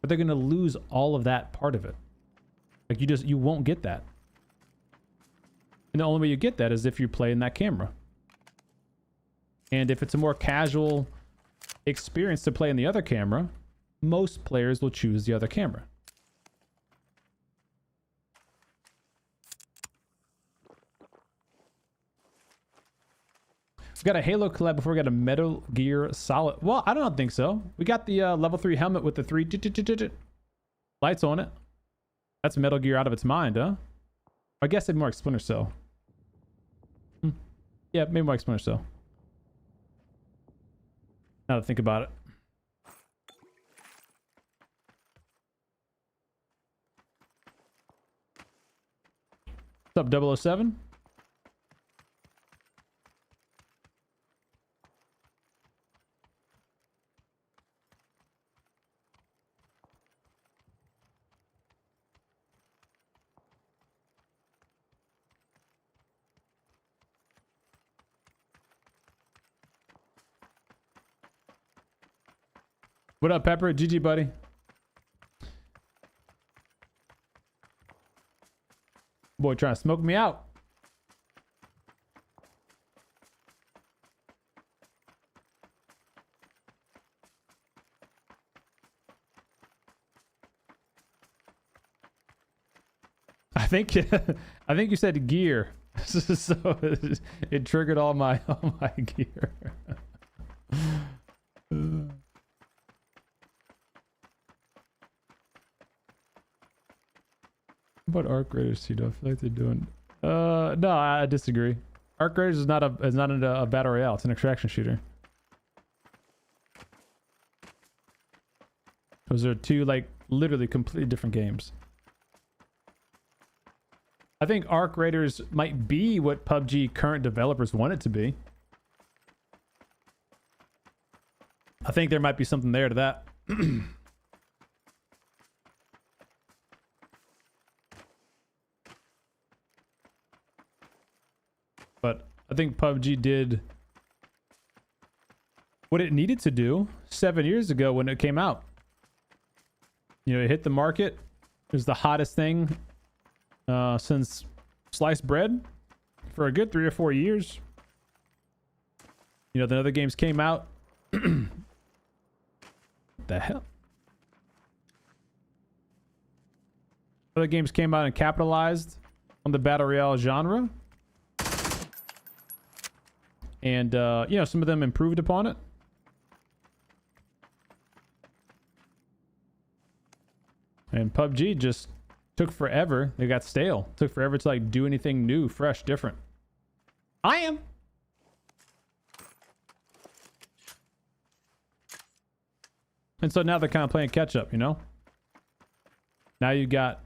But they're going to lose all of that part of it. Like you won't get that. And the only way you get that is if you play in that camera. And if it's a more casual experience to play in the other camera, most players will choose the other camera. We got a Halo collab before we got a Metal Gear Solid. Well, I don't think so. We got the level 3 helmet with the 3 lights on it. That's Metal Gear out of its mind, huh? I guess it'd more like Splinter Cell. Yeah, maybe more like Splinter Cell. Now to think about it. What's up, 007? What up, Pepper? GG, buddy. Boy, trying to smoke me out. I think you said gear. So it triggered all my gear. What Arc Raiders, I feel like they're doing. No, I disagree. Arc Raiders is not a battle royale. It's an extraction shooter. Those are two like literally completely different games. I think Arc Raiders might be what PUBG current developers want it to be. I think there might be something there to that. But I think PUBG did what it needed to do 7 years ago when it came out. You know, it hit the market. It was the hottest thing since sliced bread for a good 3 or 4 years. You know, the other games came out. The hell? Other games came out and capitalized on the battle royale genre. And, you know, some of them improved upon it. And PUBG just took forever. They got stale. Took forever to like do anything new, fresh, different. I am. And so now they're kind of playing catch up, you know? Now you got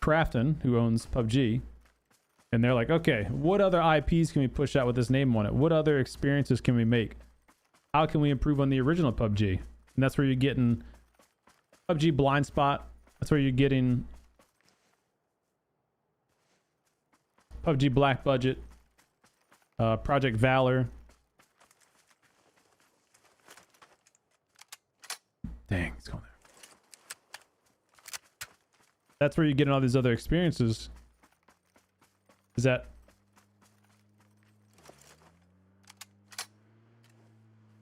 Crafton, who owns PUBG. And they're like, okay, what other IPs can we push out with this name on it? What other experiences can we make? How can we improve on the original PUBG? And that's where you're getting PUBG Blind Spot. That's where you're getting PUBG Black Budget, Project Valor. Dang, it's going there. That's where you're getting all these other experiences. Is that...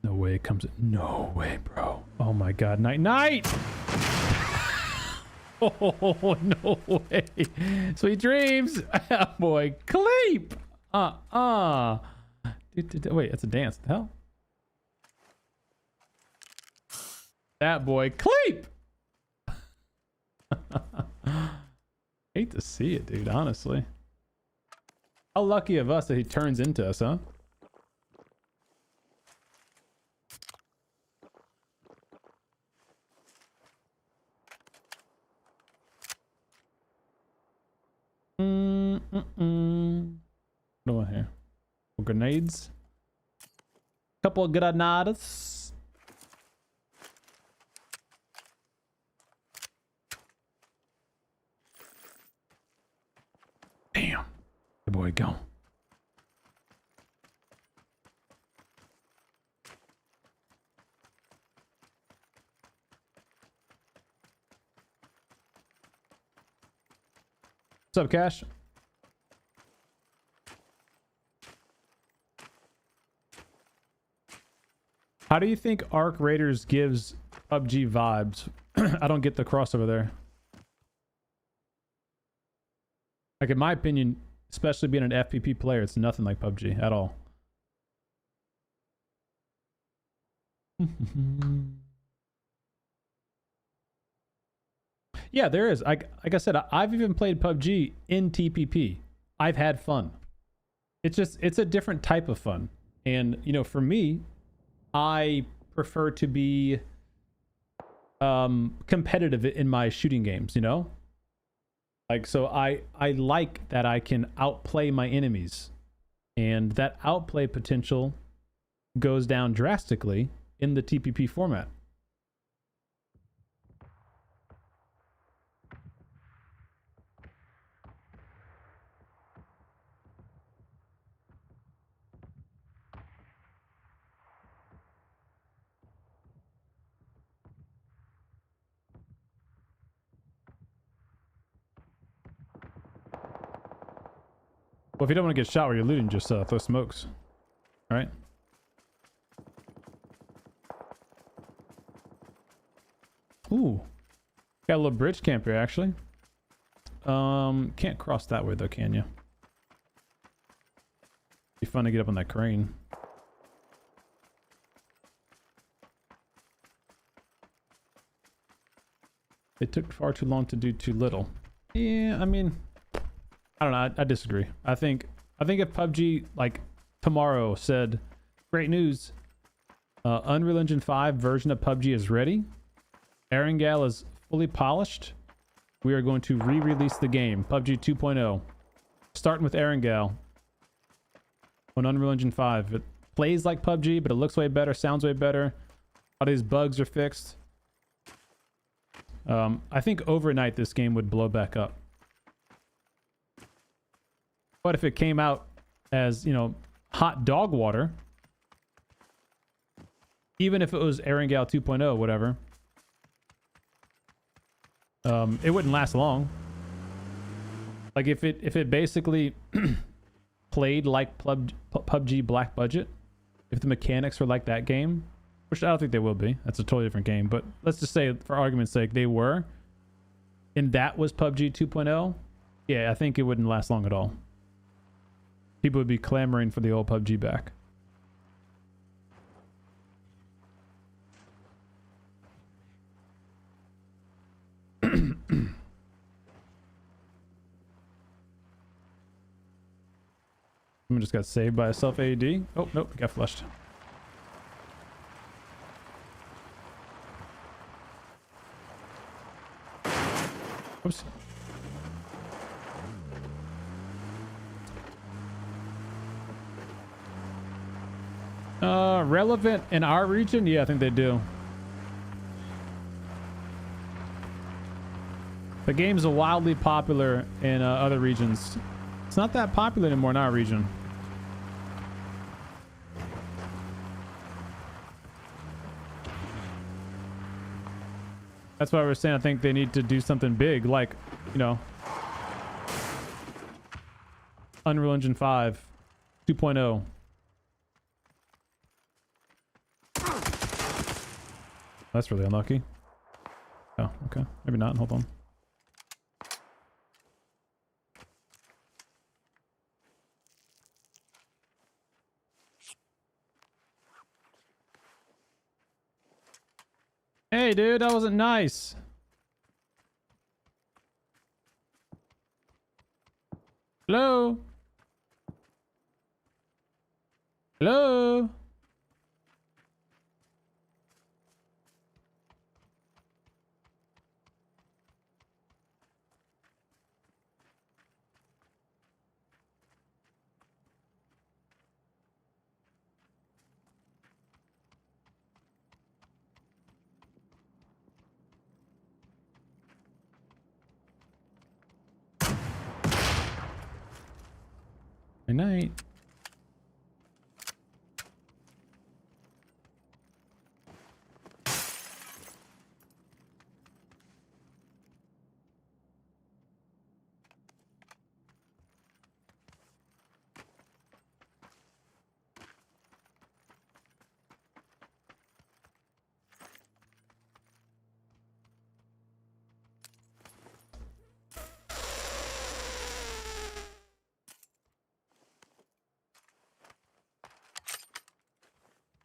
No way it comes... No way, bro. Oh my god. Night, night! Oh, no way. Sweet dreams. Boy, Cleep. Wait, that's a dance. The hell? That boy, Cleep. Hate to see it, dude, honestly. How lucky of us that he turns into us, huh? What do I hear? Grenades. Couple of granadas. Damn. Good boy, go. What's up, Cash? How do you think Arc Raiders gives PUBG vibes? I don't get the crossover there. Like, in my opinion, especially being an FPP player, it's nothing like PUBG at all. Yeah, there is. Like I said, I've even played PUBG in TPP. I've had fun. It's a different type of fun. And, you know, for me, I prefer to be competitive in my shooting games, you know? Like, so I like that I can outplay my enemies. And that outplay potential goes down drastically in the TPP format. Well, if you don't want to get shot where you're looting, just throw smokes. All right. Ooh. Got a little bridge camp here, actually. Can't cross that way, though, can you? Be fun to get up on that crane. It took far too long to do too little. Yeah, I mean, I don't know. I disagree. I think if PUBG like tomorrow said, "Great news, Unreal Engine 5 version of PUBG is ready. Erangel is fully polished. We are going to re-release the game, PUBG 2.0, starting with Erangel on Unreal Engine 5. It plays like PUBG, but it looks way better, sounds way better. All these bugs are fixed. I think overnight this game would blow back up. But if it came out as, you know, hot dog water, even if it was Erangel 2.0, whatever, it wouldn't last long. Like if it basically played like PUBG Black Budget, if the mechanics were like that game, which I don't think they will be, that's a totally different game, but let's just say for argument's sake they were, and that was PUBG 2.0, yeah, I think it wouldn't last long at all. People would be clamoring for the old PUBG back. Someone just got saved by a self AED. Oh, nope, got flushed. Oops. Relevant in our region? Yeah, I think they do. The game's wildly popular in other regions. It's not that popular anymore in our region. That's why we're saying I think they need to do something big, like, you know, Unreal Engine 5 2.0. That's really unlucky. Oh, okay. Maybe not. Hold on. Hey, dude, that wasn't nice. Hello? Hello? Good night.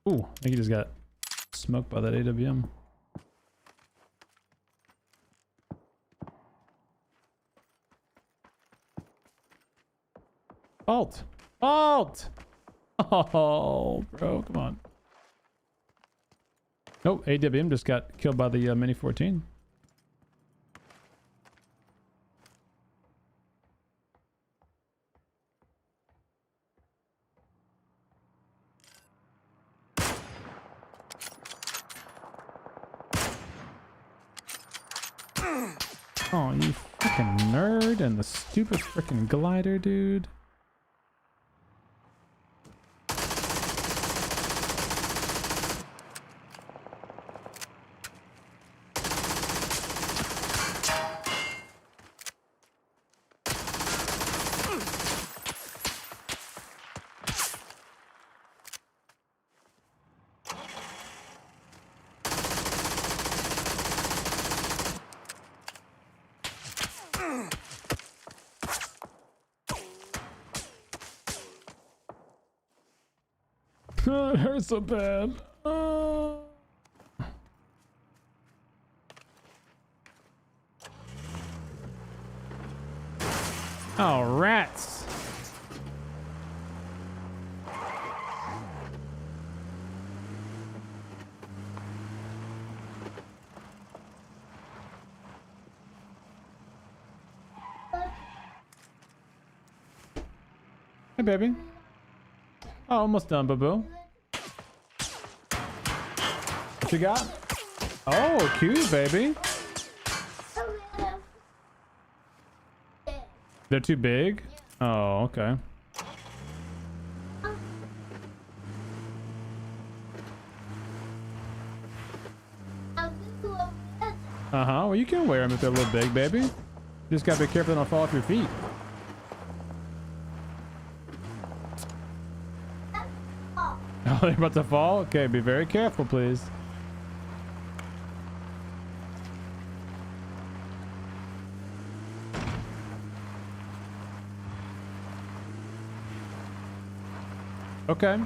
Ooh, I think he just got smoked by that AWM. Alt! Alt! Oh, bro, come on. Nope, AWM just got killed by the Mini 14. Oh, you freaking nerd and the stupid freaking glider, dude. It hurts so bad. Oh, rats. Hey, baby. Oh, almost done, boo-boo. What you got? Oh, cute, baby. They're too big? Oh, okay. Uh-huh. Well, you can wear them if they're a little big, baby. You just gotta be careful they don't fall off your feet. Oh, they're about to fall? Okay, be very careful, please. Okay.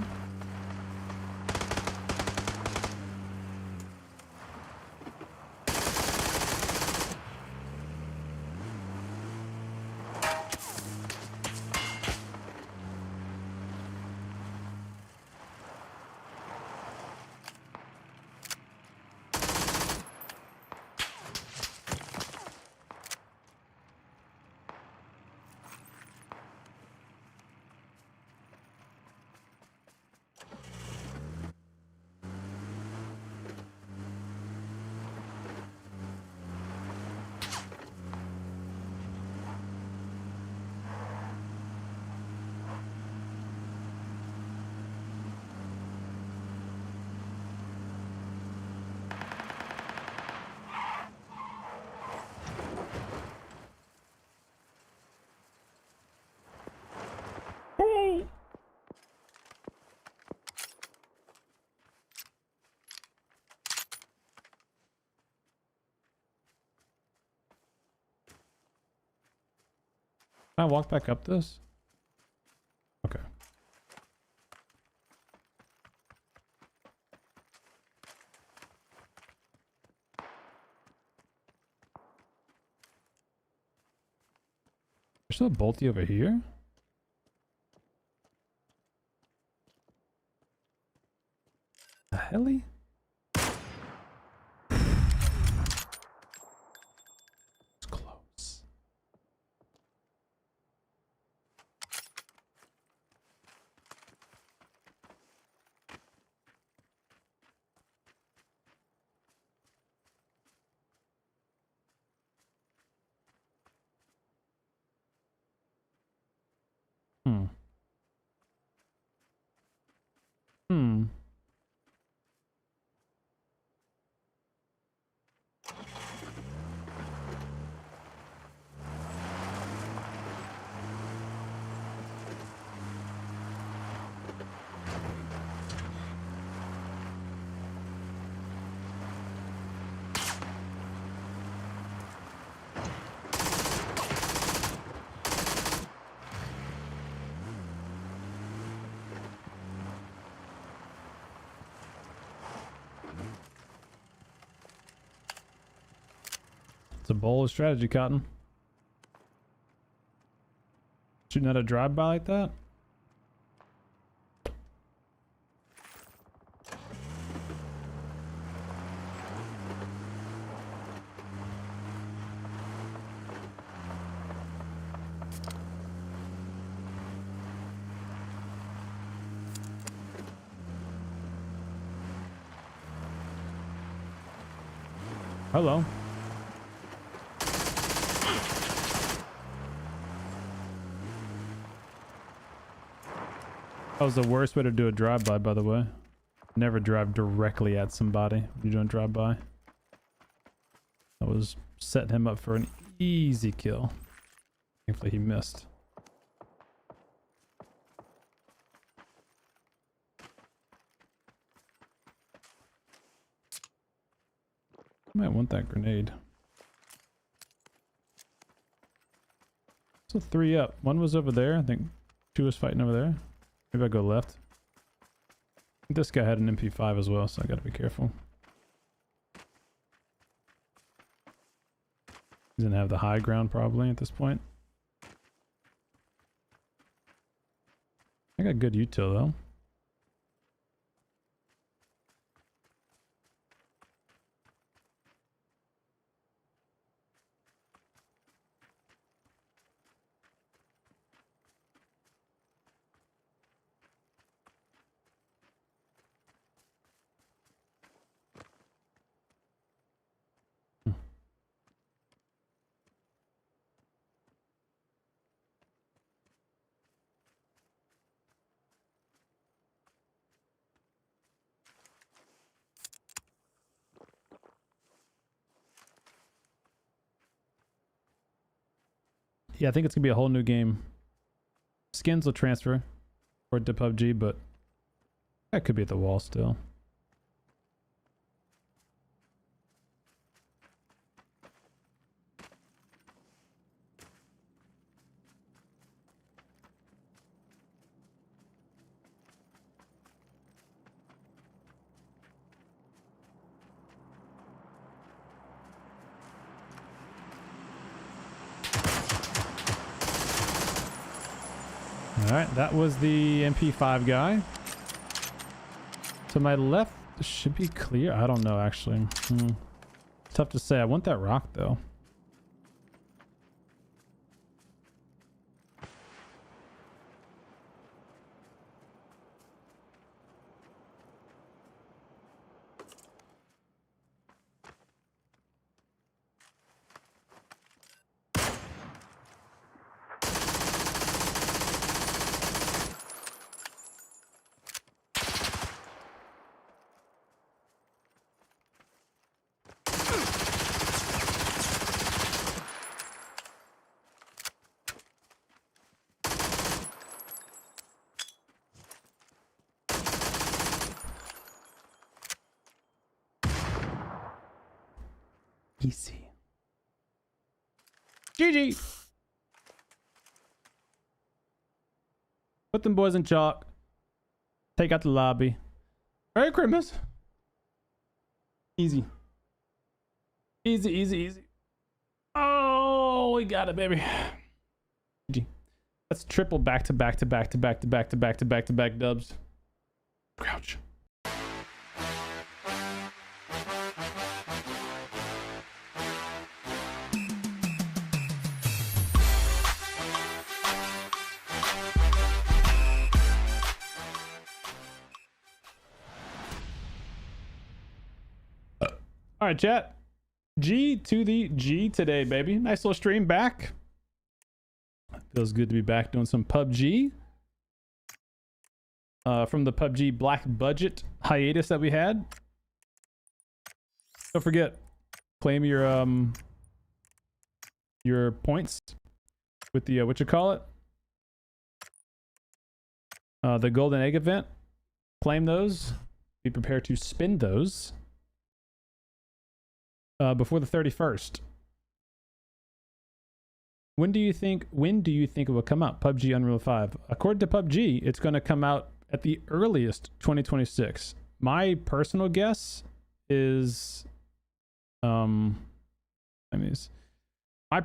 Can I walk back up this? Okay. There's still a bolty over here? The helly? It's close. Hmm. Hmm. It's a bold strategy, Cotton. Shooting at a drive-by like that? Hello. That was the worst way to do a drive-by, by the way. Never drive directly at somebody when you're doing drive-by. That was setting him up for an easy kill. Thankfully he missed. I might want that grenade. So 3 up. One was over there. I think 2 was fighting over there. Maybe I go left. This guy had an MP5 as well, so I gotta be careful. He's gonna have the high ground probably at this point. I got good util though. Yeah, I think it's gonna be a whole new game. Skins will transfer or to PUBG, but that could be at the wall still. All right, that was the MP5 guy. To my left should be clear. I don't know, actually. Tough to say. I want that rock, though. Easy. GG. Put them boys in chalk. Take out the lobby. Merry Christmas. Easy. Easy, easy, easy. Oh, we got it, baby. GG. That's triple back to back to back to back to back to back to back to back dubs. Grouch. All right, chat. G to the G today, baby. Nice little stream back. Feels good to be back doing some PUBG. From the PUBG Black Budget hiatus that we had. Don't forget, claim your points with the what you call it? The Golden Egg event. Claim those. Be prepared to spend those. Before the 31st. When do you think it will come out? PUBG Unreal 5. According to PUBG, it's going to come out at the earliest 2026. My personal guess is my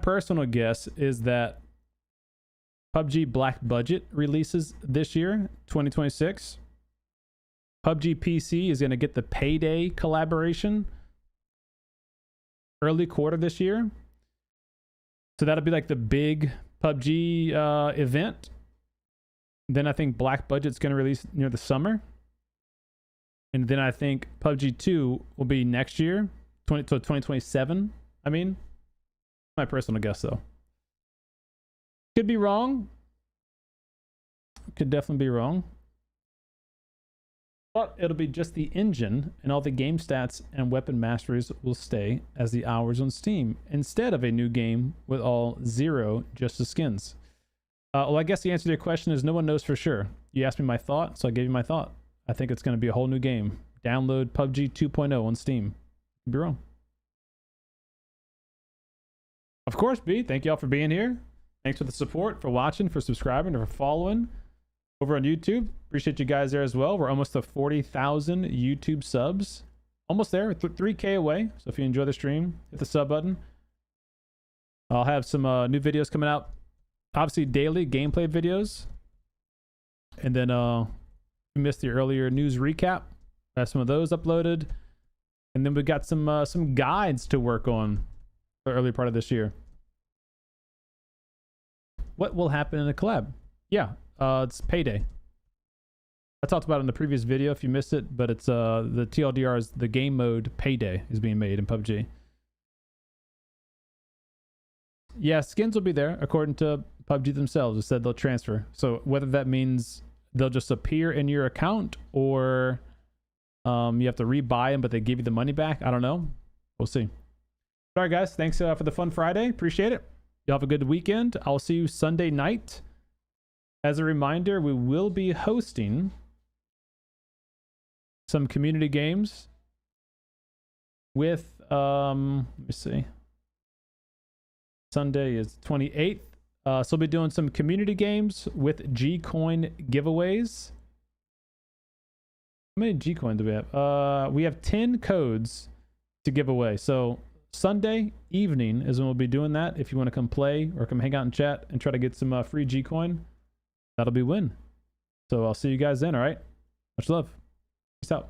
personal guess is that PUBG Black Budget releases this year, 2026. PUBG PC is going to get the Payday collaboration early quarter this year. So that'll be like the big PUBG event. Then I think Black Budget's going to release near the summer. And then I think PUBG 2 will be next year, 2027. I mean, my personal guess though. Could be wrong. Could definitely be wrong. But it'll be just the engine, and all the game stats and weapon masteries will stay as the hours on Steam, instead of a new game with all zero just the skins. Well, I guess the answer to your question is no one knows for sure. You asked me my thought, so I gave you my thought. I think it's going to be a whole new game. Download PUBG 2.0 on Steam. Could be wrong. Of course, B. Thank y'all for being here. Thanks for the support, for watching, for subscribing, or for following. over on YouTube. Appreciate you guys there as well. We're almost to 40,000 YouTube subs. Almost there, 3K away. So if you enjoy the stream, hit the sub button. I'll have some new videos coming out. Obviously, daily gameplay videos. And then if you missed the earlier news recap, I have some of those uploaded. And then we got some guides to work on the early part of this year. What will happen in a collab? Yeah, it's Payday. I talked about it in the previous video if you missed it, but it's the TLDR is the game mode Payday is being made in PUBG. Yeah, skins will be there according to PUBG themselves. It said they'll transfer. So whether that means they'll just appear in your account or you have to rebuy them, but they give you the money back. I don't know. We'll see. All right, guys. Thanks for the fun Friday. Appreciate it. Y'all have a good weekend. I'll see you Sunday night. As a reminder, we will be hosting some community games with, let me see. Sunday is 28th. So we'll be doing some community games with G-Coin giveaways. How many G-Coins do we have? We have 10 codes to give away. So Sunday evening is when we'll be doing that. If you want to come play or come hang out and chat and try to get some free G-Coin, that'll be win. So I'll see you guys then, all right? Much love. Peace out.